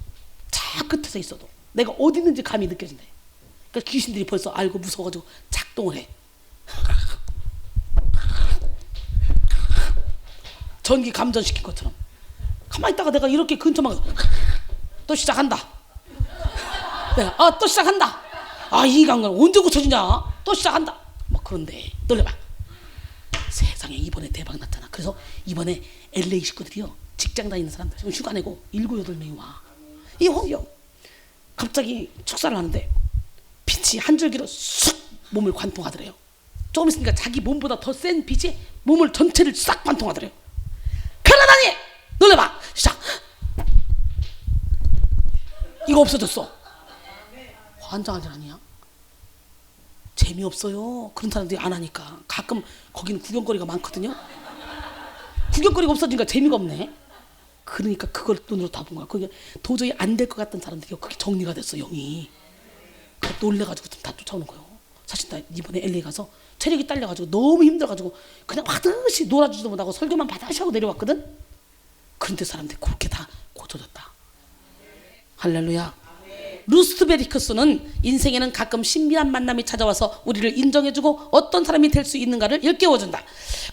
저 끝에서 있어도 내가 어디 있는지 감이 느껴진대. 그러니까 귀신들이 벌써 알고 무서워가지고 작동을 해. 전기 감전시킨 것처럼. 가만히 있다가 내가 이렇게 근처만 가서 또 시작한다. 내가 또 시작한다. 이 인간은 언제 고쳐지냐. 또 시작한다. 막 그런데 놀래봐. 세상에 이번에 대박 났잖아. 그래서 이번에 LA 식구들이요, 직장 다니는 사람들 지금 휴가 내고 7, 8명이 와. 이 홍이요, 갑자기 축사를 하는데 빛이 한 줄기로 쑥 몸을 관통하더래요. 조금 있으니까 자기 몸보다 더 센 빛이 몸을 전체를 싹 관통하더래요. 그러다니 놀래봐. 시작. 이거 없어졌어. 환장할 일 아니야? 재미없어요. 그런 사람들이 안 하니까. 가끔 거기는 구경거리가 많거든요. 구경거리가 없어지니까 재미가 없네. 그러니까 그걸 눈으로 다 본 거야. 그게 도저히 안 될 것 같던 사람들이 그게 정리가 됐어, 영이. 그래 놀래가지고 좀 다 쫓아오는 거예요. 사실 나 이번에 LA 가서 체력이 딸려가지고 너무 힘들어가지고 그냥 하듯이 놀아주지도 못하고 설교만 바다시 하고 내려왔거든. 그런데 사람들이 그렇게 다 고쳐졌다. 할렐루야. 루스베리크스는 인생에는 가끔 신비한 만남이 찾아와서 우리를 인정해주고 어떤 사람이 될 수 있는가를 일깨워준다.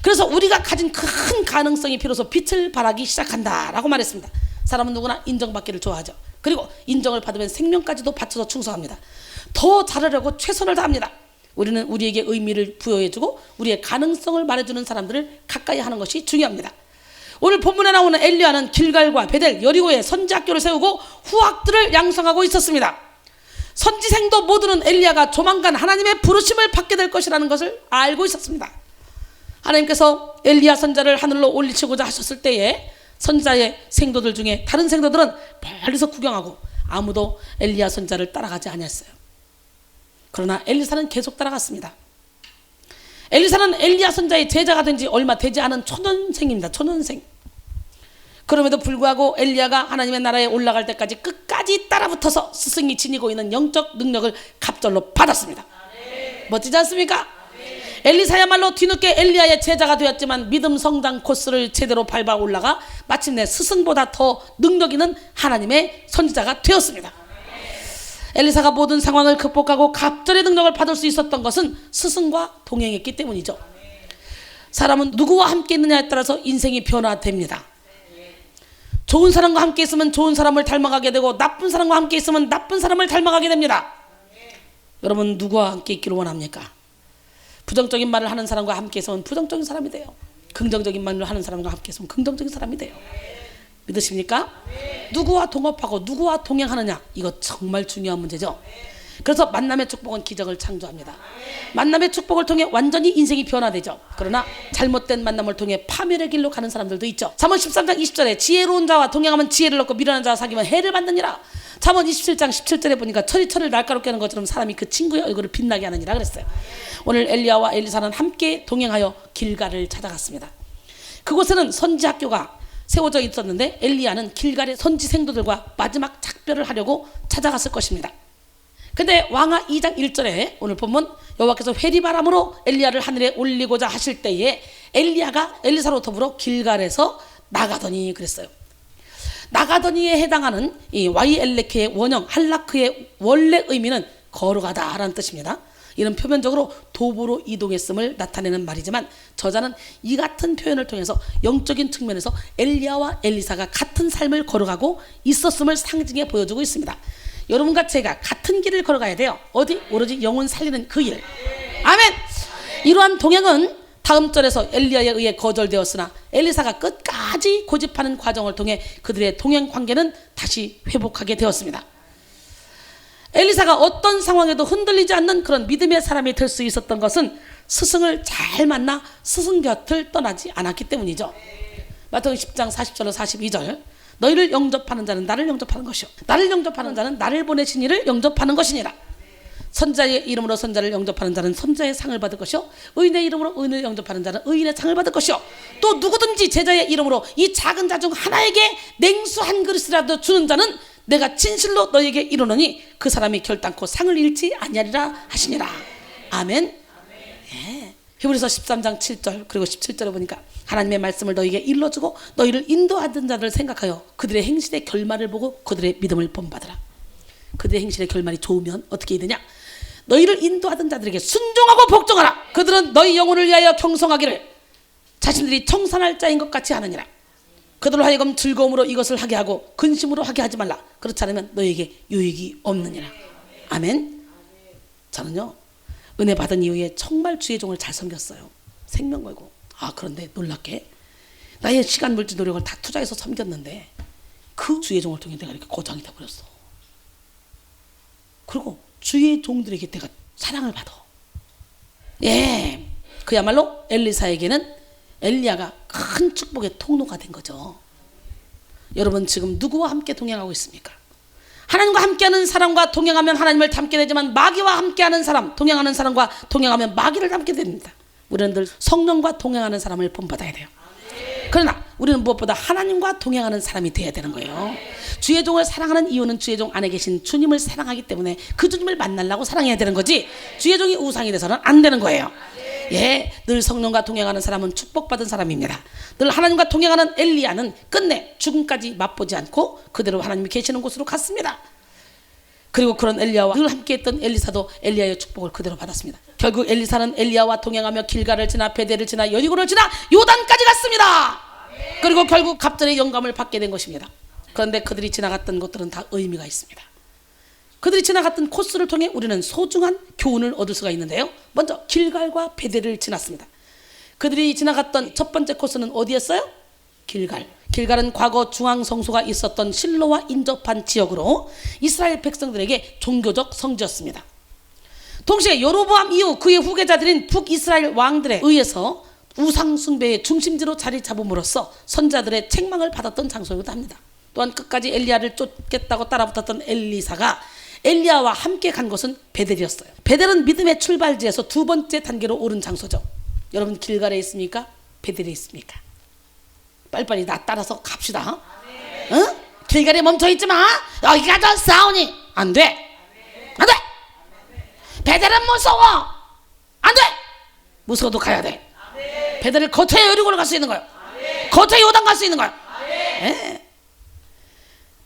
그래서 우리가 가진 큰 가능성이 비로소 빛을 발하기 시작한다라고 말했습니다. 사람은 누구나 인정받기를 좋아하죠. 그리고 인정을 받으면 생명까지도 바쳐서 충성합니다. 더 잘하려고 최선을 다합니다. 우리는 우리에게 의미를 부여해주고 우리의 가능성을 말해주는 사람들을 가까이 하는 것이 중요합니다. 오늘 본문에 나오는 엘리야는 길갈과 베델, 여리고에 선지학교를 세우고 후학들을 양성하고 있었습니다. 선지생도 모두는 엘리야가 조만간 하나님의 부르심을 받게 될 것이라는 것을 알고 있었습니다. 하나님께서 엘리야 선자를 하늘로 올리시고자 하셨을 때에 선자의 생도들 중에 다른 생도들은 멀리서 구경하고 아무도 엘리야 선자를 따라가지 아니했어요. 그러나 엘리사는 계속 따라갔습니다. 엘리사는 엘리야 선자의 제자가 된 지 얼마 되지 않은 초년생입니다. 초년생. 그럼에도 불구하고 엘리야가 하나님의 나라에 올라갈 때까지 끝까지 따라붙어서 스승이 지니고 있는 영적 능력을 갑절로 받았습니다. 멋지지 않습니까? 엘리사야말로 뒤늦게 엘리야의 제자가 되었지만 믿음 성장 코스를 제대로 밟아 올라가 마침내 스승보다 더 능력 있는 하나님의 선지자가 되었습니다. 엘리사가 모든 상황을 극복하고 갑절의 능력을 받을 수 있었던 것은 스승과 동행했기 때문이죠. 사람은 누구와 함께 있느냐에 따라서 인생이 변화됩니다. 좋은 사람과 함께 있으면 좋은 사람을 닮아가게 되고 나쁜 사람과 함께 있으면 나쁜 사람을 닮아가게 됩니다. 여러분 누구와 함께 있기를 원합니까? 부정적인 말을 하는 사람과 함께 있으면 부정적인 사람이 돼요. 긍정적인 말을 하는 사람과 함께 있으면 긍정적인 사람이 돼요. 믿으십니까? 누구와 동업하고 누구와 동행하느냐, 이거 정말 중요한 문제죠. 그래서 만남의 축복은 기적을 창조합니다. 만남의 축복을 통해 완전히 인생이 변화되죠. 그러나 잘못된 만남을 통해 파멸의 길로 가는 사람들도 있죠. 잠언 13장 20절에 지혜로운 자와 동행하면 지혜를 얻고 미련한 자와 사귀면 해를 받느니라. 잠언 27장 17절에 보니까 철이 철을 날카롭게 하는 것처럼 사람이 그 친구의 얼굴을 빛나게 하느니라 그랬어요. 오늘 엘리야와 엘리사는 함께 동행하여 길갈을 찾아갔습니다. 그곳에는 선지학교가 세워져 있었는데 엘리야는 길갈의 선지 생도들과 마지막 작별을 하려고 찾아갔을 것입니다. 근데 왕하 2장 1절에 오늘 본문 여호와께서 회리바람으로 엘리야를 하늘에 올리고자 하실 때에 엘리야가 엘리사로 더불어 길갈에서 나가더니 그랬어요. 나가더니에 해당하는 이 와이엘레크의 원형 할라크의 원래 의미는 걸어가다라는 뜻입니다. 이는 표면적으로 도보로 이동했음을 나타내는 말이지만 저자는 이 같은 표현을 통해서 영적인 측면에서 엘리야와 엘리사가 같은 삶을 걸어가고 있었음을 상징해 보여주고 있습니다. 여러분과 제가 같은 길을 걸어가야 돼요. 어디? 오로지 영혼 살리는 그 일. 아멘. 이러한 동행은 다음 절에서 엘리야에 의해 거절되었으나 엘리사가 끝까지 고집하는 과정을 통해 그들의 동행 관계는 다시 회복하게 되었습니다. 엘리사가 어떤 상황에도 흔들리지 않는 그런 믿음의 사람이 될 수 있었던 것은 스승을 잘 만나 스승 곁을 떠나지 않았기 때문이죠. 마태복음 10장 40절로 42절 너희를 영접하는 자는 나를 영접하는 것이요 나를 영접하는 자는 나를 보내신 이를 영접하는 것이니라. 선자의 이름으로 선자를 영접하는 자는 선자의 상을 받을 것이요 의인의 이름으로 의인을 영접하는 자는 의인의 상을 받을 것이요 또 누구든지 제자의 이름으로 이 작은 자 중 하나에게 냉수 한 그릇이라도 주는 자는 내가 진실로 너에게 이르노니 그 사람이 결단코 상을 잃지 아니하리라 하시니라. 아멘. 예. 히브리서 13장 7절 그리고 17절에 보니까 하나님의 말씀을 너에게 일러주고 너희를 인도하던 자들을 생각하여 그들의 행실의 결말을 보고 그들의 믿음을 본받으라. 그들의 행실의 결말이 좋으면 어떻게 해야 되냐? 너희를 인도하던 자들에게 순종하고 복종하라. 그들은 너희 영혼을 위하여 경성하기를 자신들이 청산할 자인 것 같이 하느니라. 그들로 하여금 즐거움으로 이것을 하게 하고 근심으로 하게 하지 말라. 그렇지 않으면 너에게 유익이 없느니라. 아멘. 저는요 은혜 받은 이후에 정말 주의 종을 잘 섬겼어요. 생명 걸고. 그런데 놀랍게 나의 시간 물질 노력을 다 투자해서 섬겼는데 그 주의 종을 통해 내가 이렇게 고장이 돼버렸어. 그리고 주의 종들에게 내가 사랑을 받아. 예, 그야말로 엘리사에게는 엘리야가 큰 축복의 통로가 된 거죠. 여러분 지금 누구와 함께 동행하고 있습니까? 하나님과 함께하는 사람과 동행하면 하나님을 닮게 되지만 마귀와 함께하는 사람, 동행하는 사람과 동행하면 마귀를 닮게 됩니다. 우리는 늘 성령과 동행하는 사람을 본받아야 돼요. 그러나 우리는 무엇보다 하나님과 동행하는 사람이 되어야 되는 거예요. 주의 종을 사랑하는 이유는 주의 종 안에 계신 주님을 사랑하기 때문에 그 주님을 만나려고 사랑해야 되는 거지 주의 종이 우상이 돼서는 안 되는 거예요. 예, 늘 성령과 동행하는 사람은 축복받은 사람입니다. 늘 하나님과 동행하는 엘리야는 끝내 죽음까지 맛보지 않고 그대로 하나님이 계시는 곳으로 갔습니다. 그리고 그런 엘리야와 늘 함께했던 엘리사도 엘리야의 축복을 그대로 받았습니다. 결국 엘리사는 엘리야와 동행하며 길가를 지나 베델을 지나 여리고를 지나 요단까지 갔습니다. 그리고 결국 갑절의 영감을 받게 된 것입니다. 그런데 그들이 지나갔던 곳들은 다 의미가 있습니다. 그들이 지나갔던 코스를 통해 우리는 소중한 교훈을 얻을 수가 있는데요. 먼저 길갈과 베델을 지났습니다. 그들이 지나갔던 첫 번째 코스는 어디였어요? 길갈. 길갈은 과거 중앙성소가 있었던 실로와 인접한 지역으로 이스라엘 백성들에게 종교적 성지였습니다. 동시에 여로보암 이후 그의 후계자들인 북이스라엘 왕들에 의해서 우상숭배의 중심지로 자리 잡음으로써 선자들의 책망을 받았던 장소이기도 합니다. 또한 끝까지 엘리야를 쫓겠다고 따라붙었던 엘리사가 엘리야와 함께 간 곳은 베델이었어요. 베델은 믿음의 출발지에서 두 번째 단계로 오른 장소죠. 여러분 길갈에 있습니까? 베델에 있습니까? 빨리빨리 나 따라서 갑시다. 응? 길갈에 멈춰있지 마. 여기 가서 싸우니 안 돼. 안 돼. 베델은 무서워. 안 돼. 무서워도 가야 돼. 베델을 거쳐야 여리고를 갈 수 있는 거예요. 거쳐야 요단 갈 수 있는 거예요. 네.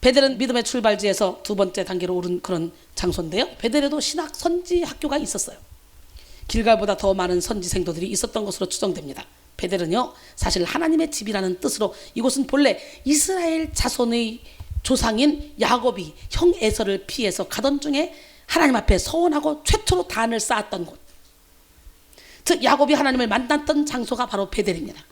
베델은 믿음의 출발지에서 두 번째 단계로 오른 그런 장소인데요. 베델에도 신학 선지 학교가 있었어요. 길갈보다 더 많은 선지 생도들이 있었던 것으로 추정됩니다. 베델은요 사실 하나님의 집이라는 뜻으로 이곳은 본래 이스라엘 자손의 조상인 야곱이 형 에서를 피해서 가던 중에 하나님 앞에 서원하고 최초로 단을 쌓았던 곳, 즉 야곱이 하나님을 만났던 장소가 바로 베델입니다.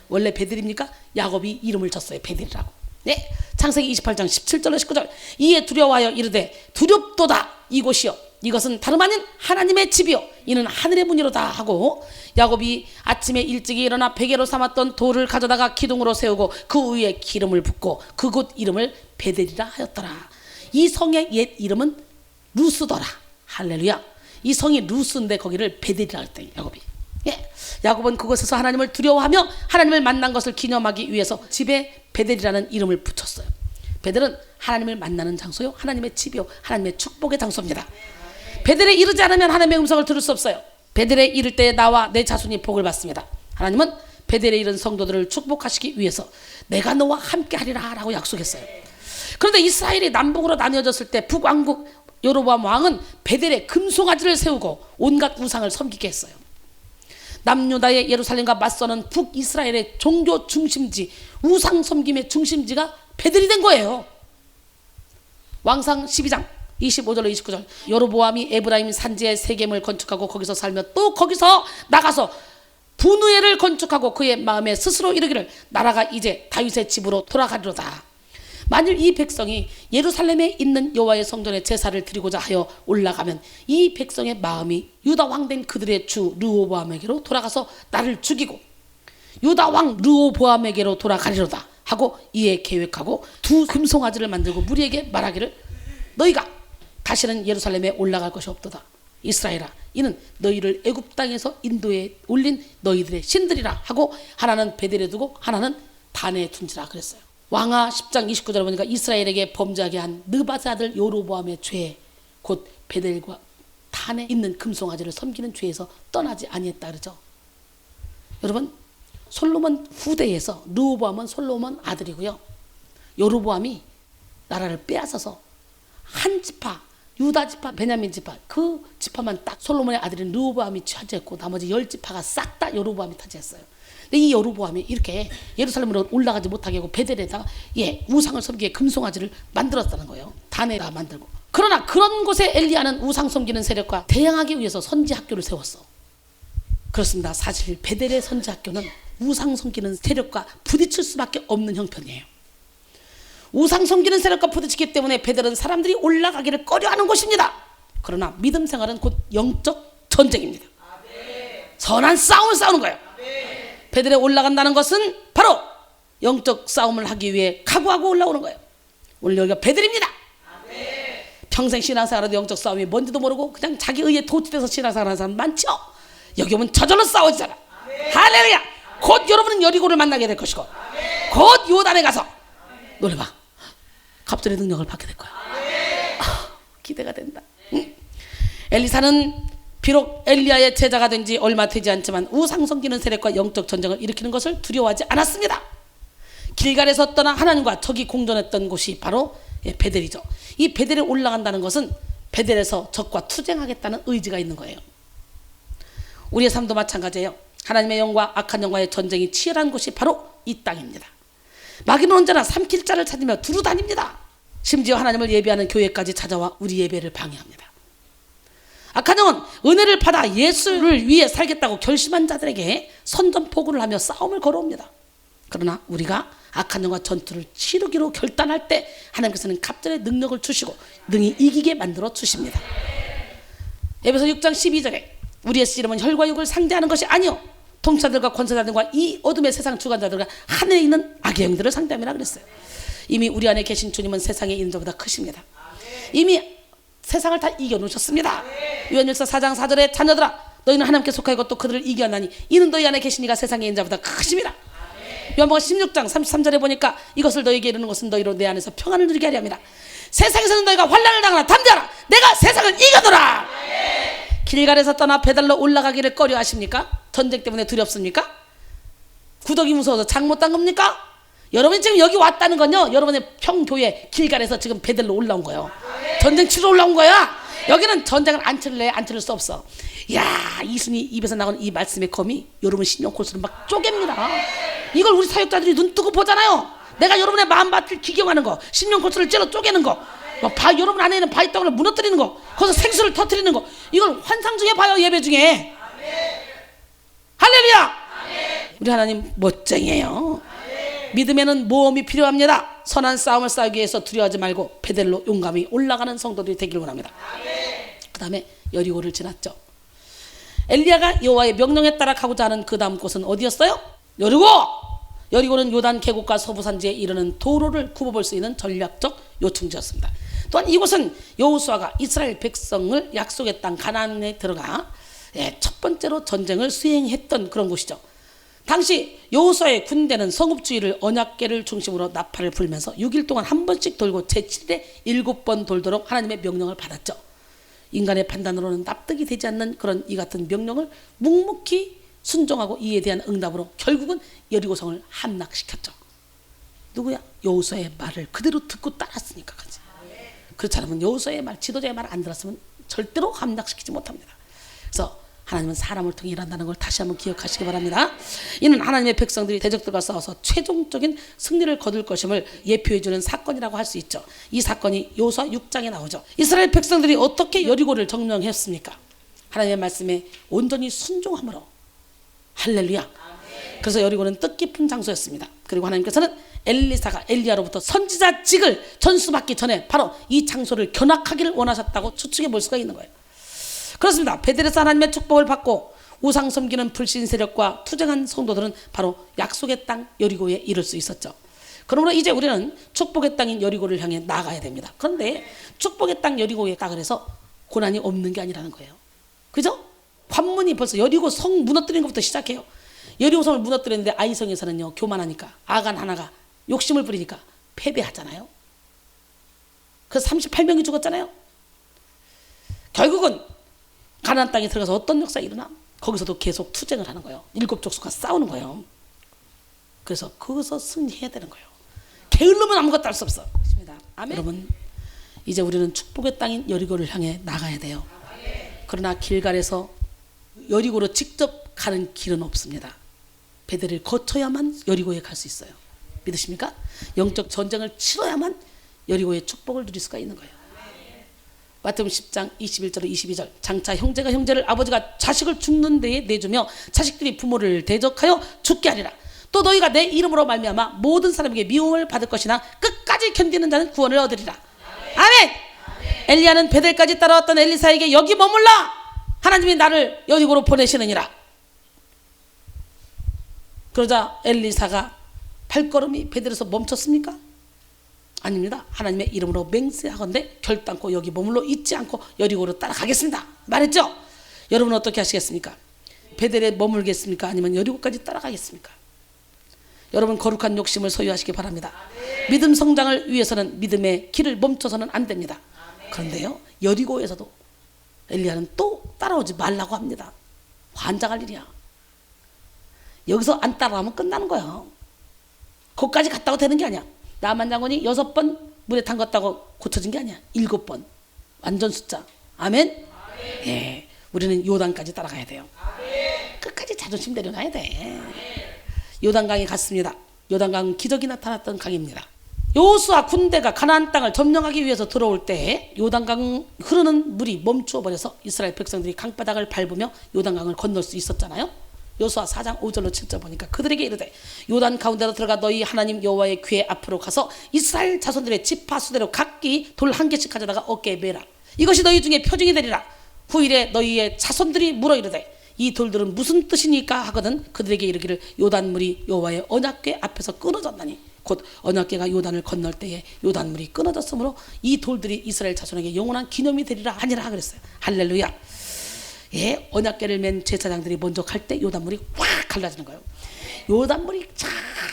원래 베델입니까? 야곱이 이름을 줬어요. 베델이라고. 네, 창세기 28장 17절로 19절 이에 두려워하여 이르되 두렵도다 이곳이요 이것은 다름 아닌 하나님의 집이요 이는 하늘의 문이로다 하고 야곱이 아침에 일찍이 일어나 베개로 삼았던 돌을 가져다가 기둥으로 세우고 그 위에 기름을 붓고 그곳 이름을 베델이라 하였더라. 이 성의 옛 이름은 루스더라. 할렐루야. 이 성이 루스인데 거기를 베델이라 했대 야곱이. 예, 야곱은 그곳에서 하나님을 두려워하며 하나님을 만난 것을 기념하기 위해서 집에 베델이라는 이름을 붙였어요. 베델은 하나님을 만나는 장소요 하나님의 집이요 하나님의 축복의 장소입니다. 베델에 이르지 않으면 하나님의 음성을 들을 수 없어요. 베델에 이를 때 나와 내 자손이 복을 받습니다. 하나님은 베델에 이른 성도들을 축복하시기 위해서 내가 너와 함께 하리라 라고 약속했어요. 그런데 이스라엘이 남북으로 나뉘어졌을 때 북왕국 여로보암 왕은 베델에 금송아지를 세우고 온갖 우상을 섬기게 했어요. 남유다의 예루살렘과 맞서는 북이스라엘의 종교 중심지, 우상 섬김의 중심지가 베델이 된 거예요. 왕상 12장 25절로 29절, 여로보암이 에브라임 산지에 세겜을 건축하고 거기서 살며 또 거기서 나가서 분우엘을 건축하고 그의 마음에 스스로 이르기를 나라가 이제 다윗의 집으로 돌아가리로다. 만일 이 백성이 예루살렘에 있는 여호와의 성전에 제사를 드리고자 하여 올라가면 이 백성의 마음이 유다 왕 된 그들의 주 르호보암에게로 돌아가서 나를 죽이고 유다 왕 르호보암에게로 돌아가리로다 하고 이에 계획하고 두 금송아지를 만들고 무리에게 말하기를 너희가 다시는 예루살렘에 올라갈 것이 없도다. 이스라엘아, 이는 너희를 애굽 땅에서 인도에 올린 너희들의 신들이라 하고 하나는 베델에 두고 하나는 단에 둔지라 그랬어요. 왕하 10장 29절에 보니까 이스라엘에게 범죄하게 한 느바세 아들 여로보암의 죄, 곧 베델과 단에 있는 금송아지를 섬기는 죄에서 떠나지 아니했다 그러죠. 여러분, 솔로몬 후대에서 르호보암은 솔로몬 아들이고요, 여로보암이 나라를 빼앗아서 한 지파, 유다 지파, 베냐민 지파, 그 지파만 딱 솔로몬의 아들인 르호보암이 차지했고 나머지 10지파가 싹 다 여로보암이 차지했어요. 근데 이 여로보암이 이렇게 예루살렘으로 올라가지 못하게 하고 베델에다가 우상을 섬기게 금송아지를 만들었다는 거예요. 단에다 만들고. 그러나 그런 곳에 엘리야는 우상 섬기는 세력과 대항하기 위해서 선지학교를 세웠어. 그렇습니다. 사실 베델의 선지학교는 우상 섬기는 세력과 부딪힐 수밖에 없는 형편이에요. 우상 섬기는 세력과 부딪히기 때문에 베델은 사람들이 올라가기를 꺼려하는 곳입니다. 그러나 믿음 생활은 곧 영적 전쟁입니다. 선한 싸움을 싸우는 거예요. 베델에 올라간다는 것은 바로 영적 싸움을 하기 위해 각오하고 올라오는 거예요. 오늘 여기가 베델입니다. 평생 신앙생활하도 영적 싸움이 뭔지도 모르고 그냥 자기 의에 도취돼서 신앙생활하는 사람 많죠. 여기 오면 저절로 싸워지잖아. 할렐루야. 곧 여러분은 여리고를 만나게 될 것이고 곧 요단에 가서 노래봐. 갑절의 능력을 받게 될 거야. 기대가 된다. 엘리사는 비록 엘리야의 제자가 된 지 얼마 되지 않지만 우상 섬기는 세력과 영적 전쟁을 일으키는 것을 두려워하지 않았습니다. 길갈에서 떠나 하나님과 적이 공존했던 곳이 바로 베델이죠. 이 베델에 올라간다는 것은 베델에서 적과 투쟁하겠다는 의지가 있는 거예요. 우리의 삶도 마찬가지예요. 하나님의 영과 악한 영과의 전쟁이 치열한 곳이 바로 이 땅입니다. 마귀는 언제나 삼킬 자를 찾으며 두루 다닙니다. 심지어 하나님을 예배하는 교회까지 찾아와 우리 예배를 방해합니다. 악한 영은 은혜를 받아 예수를 위해 살겠다고 결심한 자들에게 선전포고를 하며 싸움을 걸어옵니다. 그러나 우리가 악한 영과 전투를 치르기로 결단할 때 하나님께서는 갑절의 능력을 주시고 능히 이기게 만들어 주십니다. 에베소 6장 12절에 우리의 씨름은 혈과 육을 상대하는 것이 아니요 통치자들과 권세자들과 이 어둠의 세상 주관자들과 하늘에 있는 악의 영들을 상대함이라 그랬어요. 이미 우리 안에 계신 주님은 세상에 있는 자보다 크십니다. 이미 세상을 다 이겨놓으셨습니다. 요한일서 4장 4절에 자녀들아 너희는 하나님께 속하고 또 그들을 이겨나니 이는 너희 안에 계신 이가 세상에 있는 자보다 크십니다. 요한복음 16장 33절에 보니까 이것을 너희에게 이르는 것은 너희로 내 안에서 평안을 누리게 하려 함이라. 세상에서는 너희가 환난을 당하나 담대하라. 내가 세상을 이겨노라. 길갈에서 떠나 베델로 올라가기를 꺼려 하십니까? 전쟁 때문에 두렵습니까? 구더기 무서워서 장 못 단 겁니까? 여러분이 지금 여기 왔다는 건요, 여러분의 평교회 길갈에서 지금 베델로 올라온 거예요. 전쟁 치러 올라온 거야. 여기는 전쟁을 안 치를래 안 치를 수 없어. 야, 이순이 입에서 나오는 이 말씀의 검이 여러분 신령 콜수를 막 쪼갭니다. 이걸 우리 사역자들이 눈 뜨고 보잖아요. 내가 여러분의 마음밭을 기경하는 거, 신령 콜수를 찔러 쪼개는 거, 여러분 안에 있는 바위덩어리를 무너뜨리는 거, 거기서 생수를 터뜨리는 거, 이걸 환상 중에 봐요. 예배 중에. 할렐루야. 우리 하나님 멋쟁이에요. 믿음에는 모험이 필요합니다. 선한 싸움을 싸우기 위해서 두려워하지 말고 베델로 용감히 올라가는 성도들이 되기를 원합니다. 그 다음에 여리고를 지났죠. 엘리야가 여호와의 명령에 따라 가고자 하는 그 다음 곳은 어디였어요? 여리고! 여리고는 요단 계곡과 서부산지에 이르는 도로를 굽어볼 수 있는 전략적 요충지였습니다. 또한 이곳은 여호수아가 이스라엘 백성을 약속의 땅 가나안에 들어가 첫 번째로 전쟁을 수행했던 그런 곳이죠. 당시 여호수아의 군대는 성읍주의를 언약궤를 중심으로 나팔을 불면서 6일 동안 한 번씩 돌고 제7일에 7번 돌도록 하나님의 명령을 받았죠. 인간의 판단으로는 납득이 되지 않는 그런 이 같은 명령을 묵묵히 순종하고 이에 대한 응답으로 결국은 여리고성을 함락시켰죠. 누구야? 여호수아의 말을 그대로 듣고 따랐으니까. 그렇지 않으면 여호수아의 말, 지도자의 말 안 들었으면 절대로 함락시키지 못합니다. 그래서 하나님은 사람을 통해 일한다는 걸 다시 한번 기억하시기 바랍니다. 이는 하나님의 백성들이 대적들과 싸워서 최종적인 승리를 거둘 것임을 예표해주는 사건이라고 할 수 있죠. 이 사건이 여호수아 6장에 나오죠. 이스라엘 백성들이 어떻게 여리고를 점령했습니까? 하나님의 말씀에 온전히 순종함으로. 할렐루야. 그래서 여리고는 뜻깊은 장소였습니다. 그리고 하나님께서는 엘리사가 엘리야로부터 선지자직을 전수받기 전에 바로 이 장소를 견학하기를 원하셨다고 추측해 볼 수가 있는 거예요. 그렇습니다. 베델에서 하나님의 축복을 받고 우상 섬기는 불신 세력과 투쟁한 성도들은 바로 약속의 땅 여리고에 이를 수 있었죠. 그러므로 이제 우리는 축복의 땅인 여리고를 향해 나가야 됩니다. 그런데 축복의 땅 여리고에 가 그래서 고난이 없는 게 아니라는 거예요. 그죠? 관문이 벌써 여리고 성 무너뜨리는 것부터 시작해요. 여리고 성을 무너뜨렸는데 아이성에서는요, 교만하니까 아간 하나가 욕심을 부리니까 패배하잖아요. 그래서 38명이 죽었잖아요. 결국은 가나안 땅에 들어가서 어떤 역사가 일어나? 거기서도 계속 투쟁을 하는 거예요. 7족속과 싸우는 거예요. 그래서 거기서 승리해야 되는 거예요. 게을르면 아무것도 할 수 없어. 아멘. 여러분, 이제 우리는 축복의 땅인 여리고를 향해 나가야 돼요. 그러나 길갈에서 여리고로 직접 가는 길은 없습니다. 베델을 거쳐야만 여리고에 갈 수 있어요. 믿으십니까? 영적 전쟁을 치러야만 여리고의 축복을 누릴 수가 있는 거예요. 마태복음 10장 21절 22절 장차 형제가 형제를 아버지가 자식을 죽는 데에 내주며 자식들이 부모를 대적하여 죽게 하리라. 또 너희가 내 이름으로 말미암아 모든 사람에게 미움을 받을 것이나 끝까지 견디는 자는 구원을 얻으리라. 아멘. 엘리야는 베델까지 따라왔던 엘리사에게 여기 머물라, 하나님이 나를 여리고로 보내시느니라. 그러자 엘리사가 발걸음이 베델에서 멈췄습니까? 아닙니다. 하나님의 이름으로 맹세하건대 결단코 여기 머물러 있지 않고 여리고로 따라가겠습니다 말했죠. 여러분은 어떻게 하시겠습니까? 베델에 머물겠습니까? 아니면 여리고까지 따라가겠습니까? 여러분, 거룩한 욕심을 소유하시기 바랍니다. 믿음 성장을 위해서는 믿음의 길을 멈춰서는 안 됩니다. 그런데요, 여리고에서도 엘리야는 또 따라오지 말라고 합니다. 환장할 일이야. 여기서 안 따라가면 끝나는 거야. 거기까지 갔다고 되는 게 아니야. 나만 장군이 6번 물에 담갔다고 고쳐진 게 아니야. 7번. 완전 숫자. 아멘? 예, 우리는 요단까지 따라가야 돼요. 끝까지 자존심 내려놔야 돼. 요단강에 갔습니다. 요단강은 기적이 나타났던 강입니다. 여호수아 군대가 가나안 땅을 점령하기 위해서 들어올 때 요단강 흐르는 물이 멈추어 버려서 이스라엘 백성들이 강바닥을 밟으며 요단강을 건널 수 있었잖아요. 여호수아 4장 5절로 7절 보니까 그들에게 이르되 요단 가운데로 들어가 너희 하나님 여호와의 궤 앞으로 가서 이스라엘 자손들의 지파 수대로 각기 돌 한 개씩 가져다가 어깨에 매라. 이것이 너희 중에 표징이 되리라. 후일에 너희의 자손들이 물어 이르되 이 돌들은 무슨 뜻이니까 하거든 그들에게 이르기를 요단물이 여호와의 언약궤 앞에서 끊어졌나니 곧 언약궤가 요단을 건널 때에 요단물이 끊어졌으므로 이 돌들이 이스라엘 자손에게 영원한 기념이 되리라 하니라 그랬어요. 할렐루야. 예, 언약궤를 맨 제사장들이 먼저 갈 때 요단물이 확 갈라지는 거예요. 요단물이 쫙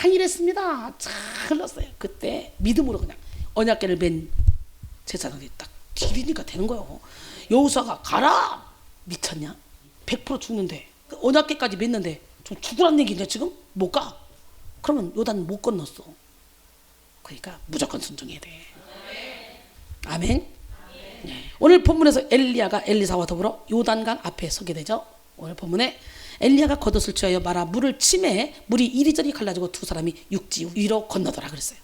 이랬습니다. 쫙 흘렀어요. 그때 믿음으로 그냥 언약궤를 맨 제사장들이 딱 디비니까 되는 거예요. 여호수아가 가라, 미쳤냐? 100% 죽는데 언약궤까지 맺는데 좀 죽으란 얘기냐 지금? 못 가. 그러면 요단 못 건넜어. 그러니까 무조건 순종해야 돼. 아멘. 네. 오늘 본문에서 엘리야가 엘리사와 더불어 요단강 앞에 서게 되죠. 오늘 본문에 엘리야가 겉옷을 취하여 말아 물을 치매 물이 이리저리 갈라지고 두 사람이 육지 위로 건너더라 그랬어요.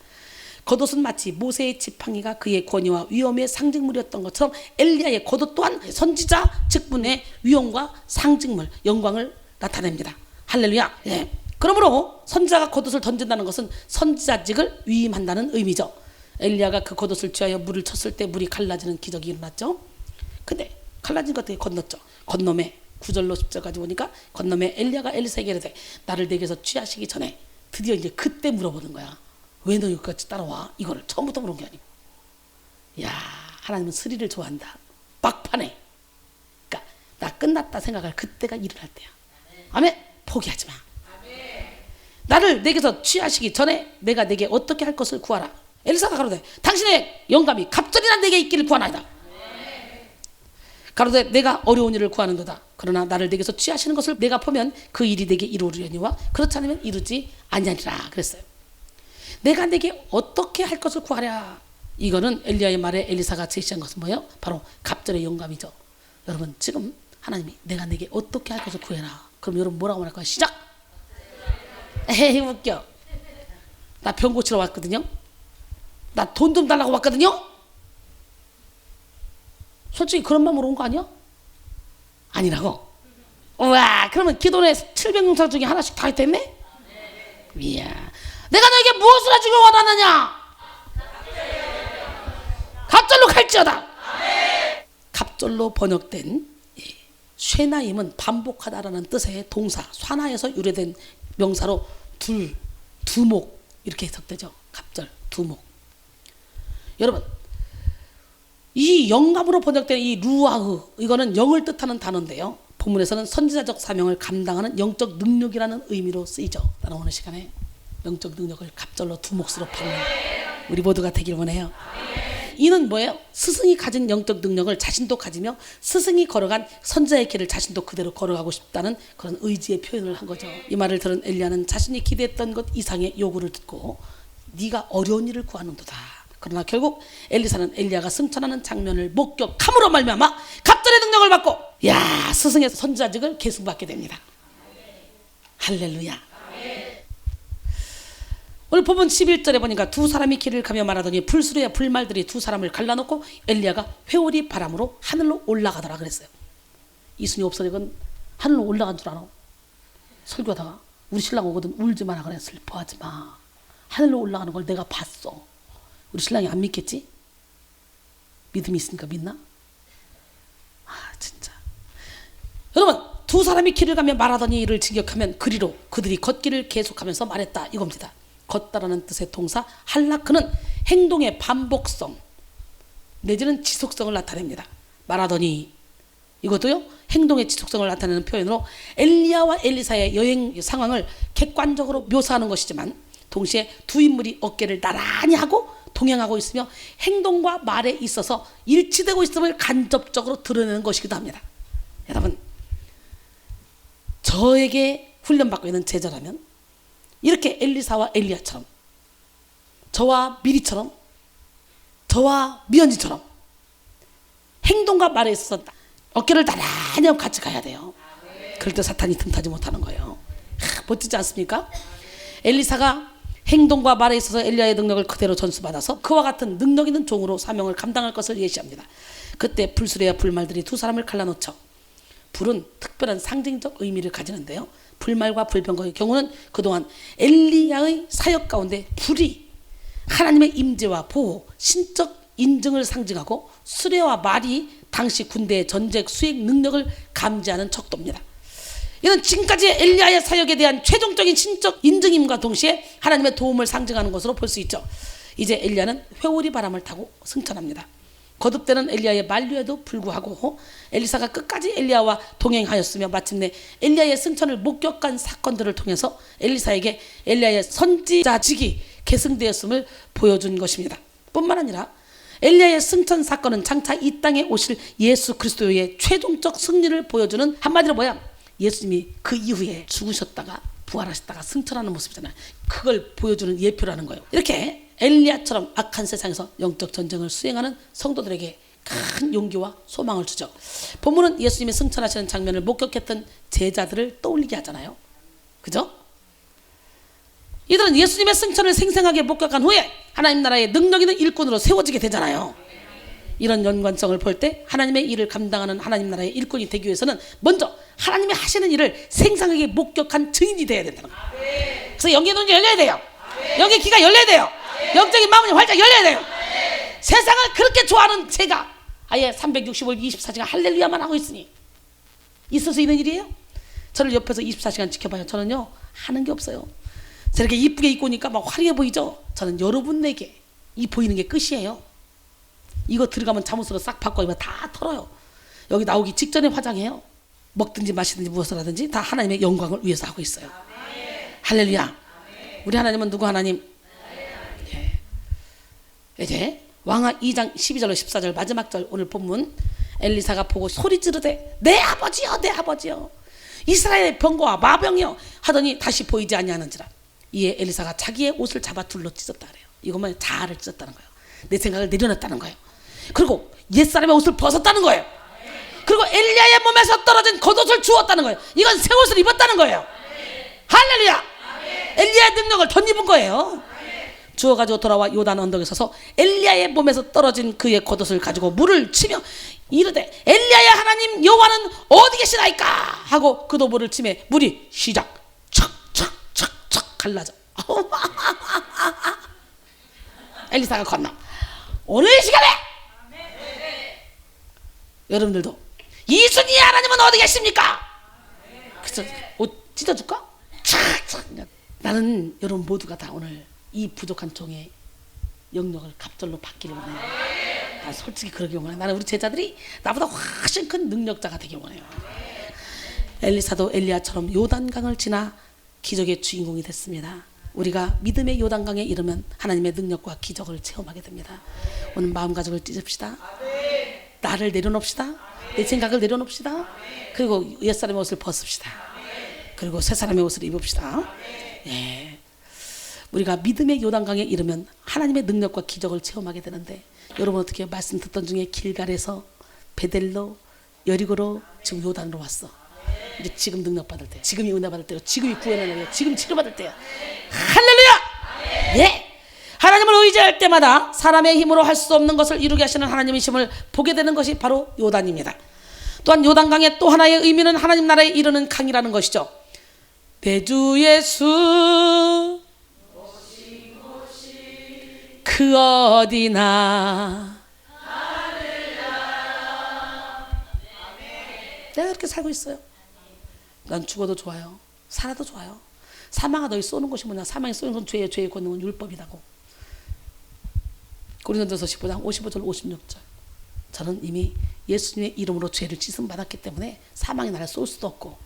겉옷은 마치 모세의 지팡이가 그의 권위와 위엄의 상징물이었던 것처럼 엘리야의 겉옷 또한 선지자 직분의 위엄과 상징물, 영광을 나타냅니다. 할렐루야. 예. 그러므로 선지자가 겉옷을 던진다는 것은 선지자직을 위임한다는 의미죠. 엘리야가 그 겉옷을 취하여 물을 쳤을 때 물이 갈라지는 기적이 일어났죠. 근데 갈라진 것 때문에 건넜죠. 건너매 9절로 10절까지 보니까 건너매 엘리야가 엘리사에게 이르되 나를 내게서 취하시기 전에 드디어 이제 그때 물어보는 거야. 왜 너 여기까지 따라와? 이거를 처음부터 물은 게 아니고. 야, 하나님은 스릴을 좋아한다. 막판에. 그러니까 나 끝났다 생각할 그때가 일어날 때야. 아멘. 포기하지 마. 나를 내게서 취하시기 전에 내가 내게 어떻게 할 것을 구하라. 엘리사가 가로되 당신의 영감이 갑절이나 내게 있기를 구하나이다. 가로되 내가 어려운 일을 구하는도다. 그러나 나를 내게서 취하시는 것을 내가 보면 그 일이 내게 이루려니와 그렇지 않으면 이루지 아니하리라 그랬어요. 내가 내게 어떻게 할 것을 구하랴. 이거는 엘리야의 말에 엘리사가 제시한 것은 뭐예요? 바로 갑절의 영감이죠. 여러분 지금 하나님이 내가 내게 어떻게 할 것을 구해라. 그럼 여러분 뭐라고 말할까요? 시작. 에이 웃겨. 나 병 고치러 왔거든요. 나 돈 좀 달라고 왔거든요. 솔직히 그런 마음으로 온 거 아니야? 아니라고. 우와, 그러면 기도에 700용사 중에 하나씩 다 했댔네? 이야, 내가 너에게 무엇을 해주길 원하느냐? 갑절로 갈지어다. 갑절로 번역된 쉐나임은 반복하다라는 뜻의 동사 쇠나에서 유래된 명사로 둘, 두목 이렇게 해석되죠. 갑절, 두목. 여러분 이 영감으로 번역된 이 루아흐 이거는 영을 뜻하는 단어인데요. 본문에서는 선지자적 사명을 감당하는 영적 능력이라는 의미로 쓰이죠. 따라오는 시간에 영적 능력을 갑절로 두 몫으로 받는 우리 모두가 되길 원해요. 이는 뭐예요? 스승이 가진 영적 능력을 자신도 가지며 스승이 걸어간 선지자의 길을 자신도 그대로 걸어가고 싶다는 그런 의지의 표현을 한 거죠. 이 말을 들은 엘리야는 자신이 기대했던 것 이상의 요구를 듣고 네가 어려운 일을 구하는도다. 그러나 결국 엘리사는 엘리야가 승천하는 장면을 목격함으로 말미암아 갑절의 능력을 받고 야 스승의 선지자직을 계승받게 됩니다. 할렐루야. 오늘 본문 11절에 보니까 두 사람이 길을 가며 말하더니 불수레와 불말들이 두 사람을 갈라놓고 엘리야가 회오리 바람으로 하늘로 올라가더라 그랬어요. 이순이 옵서력은 하늘로 올라간 줄 알아. 설교하다가 우리 신랑 오거든. 울지 마라 그래. 슬퍼하지 마. 하늘로 올라가는 걸 내가 봤어. 우리 신랑이 안 믿겠지? 믿음이 있으니까 믿나? 아 진짜. 여러분 두 사람이 길을 가며 말하더니 이를 직역하면 그리로 그들이 걷기를 계속하면서 말했다 이겁니다. 걷다라는 뜻의 동사 할라크는 행동의 반복성 내지는 지속성을 나타냅니다. 말하더니 이것도요 행동의 지속성을 나타내는 표현으로 엘리야와 엘리사의 여행 상황을 객관적으로 묘사하는 것이지만 동시에 두 인물이 어깨를 나란히 하고 동행하고 있으며 행동과 말에 있어서 일치되고 있음을 간접적으로 드러내는 것이기도 합니다. 여러분 저에게 훈련받고 있는 제자라면 이렇게 엘리사와 엘리야처럼 저와 미리처럼 저와 미연지처럼 행동과 말에 있어서 어깨를 나란히 하고 같이 가야 돼요. 그럴 때 사탄이 틈타지 못하는 거예요. 멋지지 않습니까? 엘리사가 행동과 말에 있어서 엘리야의 능력을 그대로 전수받아서 그와 같은 능력 있는 종으로 사명을 감당할 것을 예시합니다. 그때 불수레와 불말들이 두 사람을 갈라놓죠. 불은 특별한 상징적 의미를 가지는데요. 불말과 불병거의 경우는 그동안 엘리야의 사역 가운데 불이 하나님의 임재와 보호, 신적 인증을 상징하고 수레와 말이 당시 군대의 전쟁 수행 능력을 감지하는 척도입니다. 이는 지금까지 엘리야의 사역에 대한 최종적인 신적 인증임과 동시에 하나님의 도움을 상징하는 것으로 볼 수 있죠. 이제 엘리야는 회오리 바람을 타고 승천합니다. 거듭되는 엘리야의 만류에도 불구하고 엘리사가 끝까지 엘리야와 동행하였으며 마침내 엘리야의 승천을 목격한 사건들을 통해서 엘리사에게 엘리야의 선지자직이 계승되었음을 보여준 것입니다. 뿐만 아니라 엘리야의 승천 사건은 장차 이 땅에 오실 예수 그리스도의 최종적 승리를 보여주는 한마디로 뭐야? 예수님이 그 이후에 죽으셨다가 부활하셨다가 승천하는 모습이잖아요. 그걸 보여주는 예표라는 거예요. 이렇게 엘리야처럼 악한 세상에서 영적 전쟁을 수행하는 성도들에게 큰 용기와 소망을 주죠. 본문은 예수님이 승천하시는 장면을 목격했던 제자들을 떠올리게 하잖아요. 그죠? 이들은 예수님의 승천을 생생하게 목격한 후에 하나님 나라의 능력 있는 일꾼으로 세워지게 되잖아요. 이런 연관성을 볼 때 하나님의 일을 감당하는 하나님 나라의 일꾼이 되기 위해서는 먼저 하나님이 하시는 일을 생생하게 목격한 증인이 되어야 된다는 거예요. 그래서 영의 눈이 열려야 돼요. 영의 귀가 열려야 돼요. 영적인 마음이 활짝 열려야 돼요. 세상을 그렇게 좋아하는 제가 아예 365일 24시간 할렐루야만 하고 있으니 있어서 있는 일이에요? 저를 옆에서 24시간 지켜봐요. 저는요 하는 게 없어요. 저렇게 이쁘게 입고 오니까 막 화려해 보이죠? 저는 여러분에게 이 보이는 게 끝이에요. 이거 들어가면 잠옷으로 싹 바꿔 입으면 다 털어요. 여기 나오기 직전에 화장해요. 먹든지 마시든지 무엇을 하든지 다 하나님의 영광을 위해서 하고 있어요. 아멘. 할렐루야. 아멘. 우리 하나님은 누구 하나님? 예. 이제 왕하 2장 12절로 14절 마지막 절 오늘 본문 엘리사가 보고 소리 지르되 내 아버지여 내 아버지여 이스라엘의 병거와 마병이여 하더니 다시 보이지 아니하는지라. 이에 엘리사가 자기의 옷을 잡아 둘러 찢었다 그래요. 이것만 자아를 찢었다는 거예요. 내 생각을 내려놨다는 거예요. 그리고 옛사람의 옷을 벗었다는 거예요. 그리고 엘리야의 몸에서 떨어진 겉옷을 주웠다는 거예요. 이건 새 옷을 입었다는 거예요. 할렐루야. 엘리야의 능력을 덧입은 거예요. 주워가지고 돌아와 요단 언덕에 서서 엘리야의 몸에서 떨어진 그의 겉옷을 가지고 물을 치며 이르되 엘리야의 하나님 여호와는 어디 계시나이까 하고 그도 물을 치매 물이 시작 척척척척 갈라져. 엘리사가 건너 오늘 이 시간에 여러분들도 이순이의 하나님은 어디 계십니까? 그래서 옷 찢어줄까? 착착. 나는 여러분 모두가 다 오늘 이 부족한 종의 영역을 갑절로 받기를 원해요. 난 솔직히 그러기 원해. 나는 우리 제자들이 나보다 훨씬 큰 능력자가 되길 원해요. 엘리사도 엘리야처럼 요단강을 지나 기적의 주인공이 됐습니다. 우리가 믿음의 요단강에 이르면 하나님의 능력과 기적을 체험하게 됩니다. 오늘 마음가짐을 찢읍시다. 나를 내려놓읍시다. 내 생각을 내려놓읍시다. 그리고 옛사람의 옷을 벗읍시다. 그리고 새 사람의 옷을 입읍시다. 예. 우리가 믿음의 요단강에 이르면 하나님의 능력과 기적을 체험하게 되는데 여러분 어떻게 말씀 듣던 중에 길갈에서 베델로 여리고로 지금 요단으로 왔어. 이제 지금 능력 받을 때, 지금이 은혜 받을 때요, 지금이 구원의 날이에요, 지금 치료 받을 때야. 할렐루야. 예. 하나님을 의지할 때마다 사람의 힘으로 할 수 없는 것을 이루게 하시는 하나님의 힘을 보게 되는 것이 바로 요단입니다. 또한 요단강의 또 하나의 의미는 하나님 나라에 이르는 강이라는 것이죠. 내 주 예수 그 어디나 내가 그렇게 살고 있어요. 난 죽어도 좋아요. 살아도 좋아요. 사망아 너희 쏘는 것이 뭐냐. 사망이 쏘는 건 죄의 권능은 율법이라고. 고린도전서 15장 55절 56절. 저는 이미 예수님의 이름으로 죄를 찢음받았기 때문에 사망이 나를 쏠 수도 없고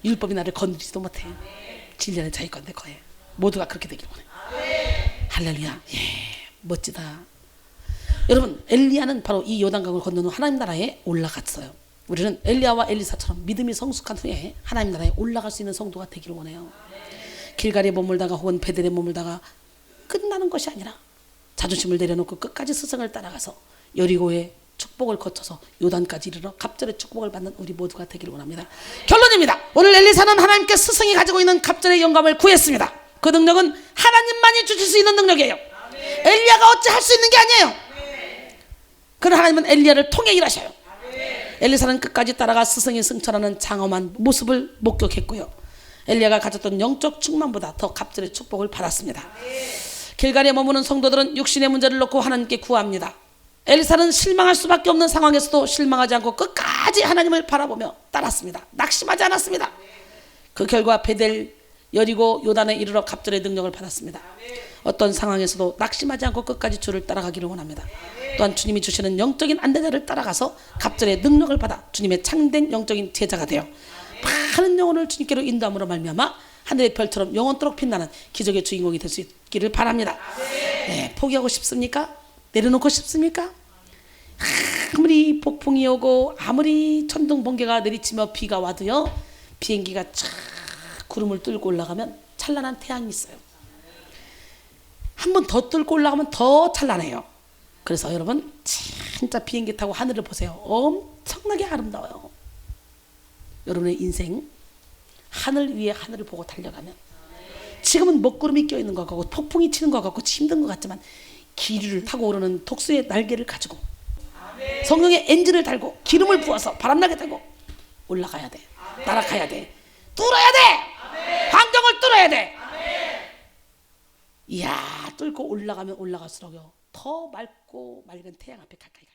율법이 나를 건드리지도 못해. 진리는 자기 건데 거예요. 모두가 그렇게 되길 원해. 할렐루야. 예, 멋지다. 여러분 엘리야는 바로 이 요단강을 건너는 하나님 나라에 올라갔어요. 우리는 엘리야와 엘리사처럼 믿음이 성숙한 후에 하나님 나라에 올라갈 수 있는 성도가 되기를 원해요. 길갈에 머물다가 혹은 베델에 머물다가 끝나는 것이 아니라 자존심을 내려놓고 끝까지 스승을 따라가서 여리고의 축복을 거쳐서 요단까지 이르러 갑절의 축복을 받는 우리 모두가 되기를 원합니다. 결론입니다. 오늘 엘리사는 하나님께 스승이 가지고 있는 갑절의 영감을 구했습니다. 그 능력은 하나님만이 주실 수 있는 능력이에요. 엘리야가 어찌 할 수 있는 게 아니에요. 그러나 하나님은 엘리야를 통해 일하셔요. 엘리사는 끝까지 따라가 스승이 승천하는 장엄한 모습을 목격했고요. 엘리야가 가졌던 영적 충만보다 더 갑절의 축복을 받았습니다. 길갈에 머무는 성도들은 육신의 문제를 놓고 하나님께 구합니다. 엘리사는 실망할 수밖에 없는 상황에서도 실망하지 않고 끝까지 하나님을 바라보며 따랐습니다. 낙심하지 않았습니다. 그 결과 베델, 여리고, 요단에 이르러 갑절의 능력을 받았습니다. 어떤 상황에서도 낙심하지 않고 끝까지 주를 따라가기를 원합니다. 또한 주님이 주시는 영적인 안내자를 따라가서 갑절의 능력을 받아 주님의 참된 영적인 제자가 되어 많은 영혼을 주님께로 인도함으로 말미암아 하늘의 별처럼 영원토록 빛나는 기적의 주인공이 될 수 있기를 바랍니다. 네, 포기하고 싶습니까? 내려놓고 싶습니까? 아무리 폭풍이 오고 아무리 천둥 번개가 내리치며 비가 와도요, 비행기가 쫙 구름을 뚫고 올라가면 찬란한 태양이 있어요. 한 번 더 뚫고 올라가면 더 찬란해요. 그래서 여러분 진짜 비행기 타고 하늘을 보세요. 엄청나게 아름다워요. 여러분의 인생 하늘 위에 하늘을 보고 달려가면 지금은 먹구름이 껴있는 것 같고 폭풍이 치는 것 같고 힘든 것 같지만 기류를 타고 오르는 독수의 날개를 가지고 성령의 엔진을 달고 기름을 부어서 바람나게 달고 올라가야 돼. 날아가야 돼. 뚫어야 돼. 환경을 뚫어야 돼. 이야, 뚫고 올라가면 올라갈수록요 더 맑고 맑은 태양 앞에 가까이 가.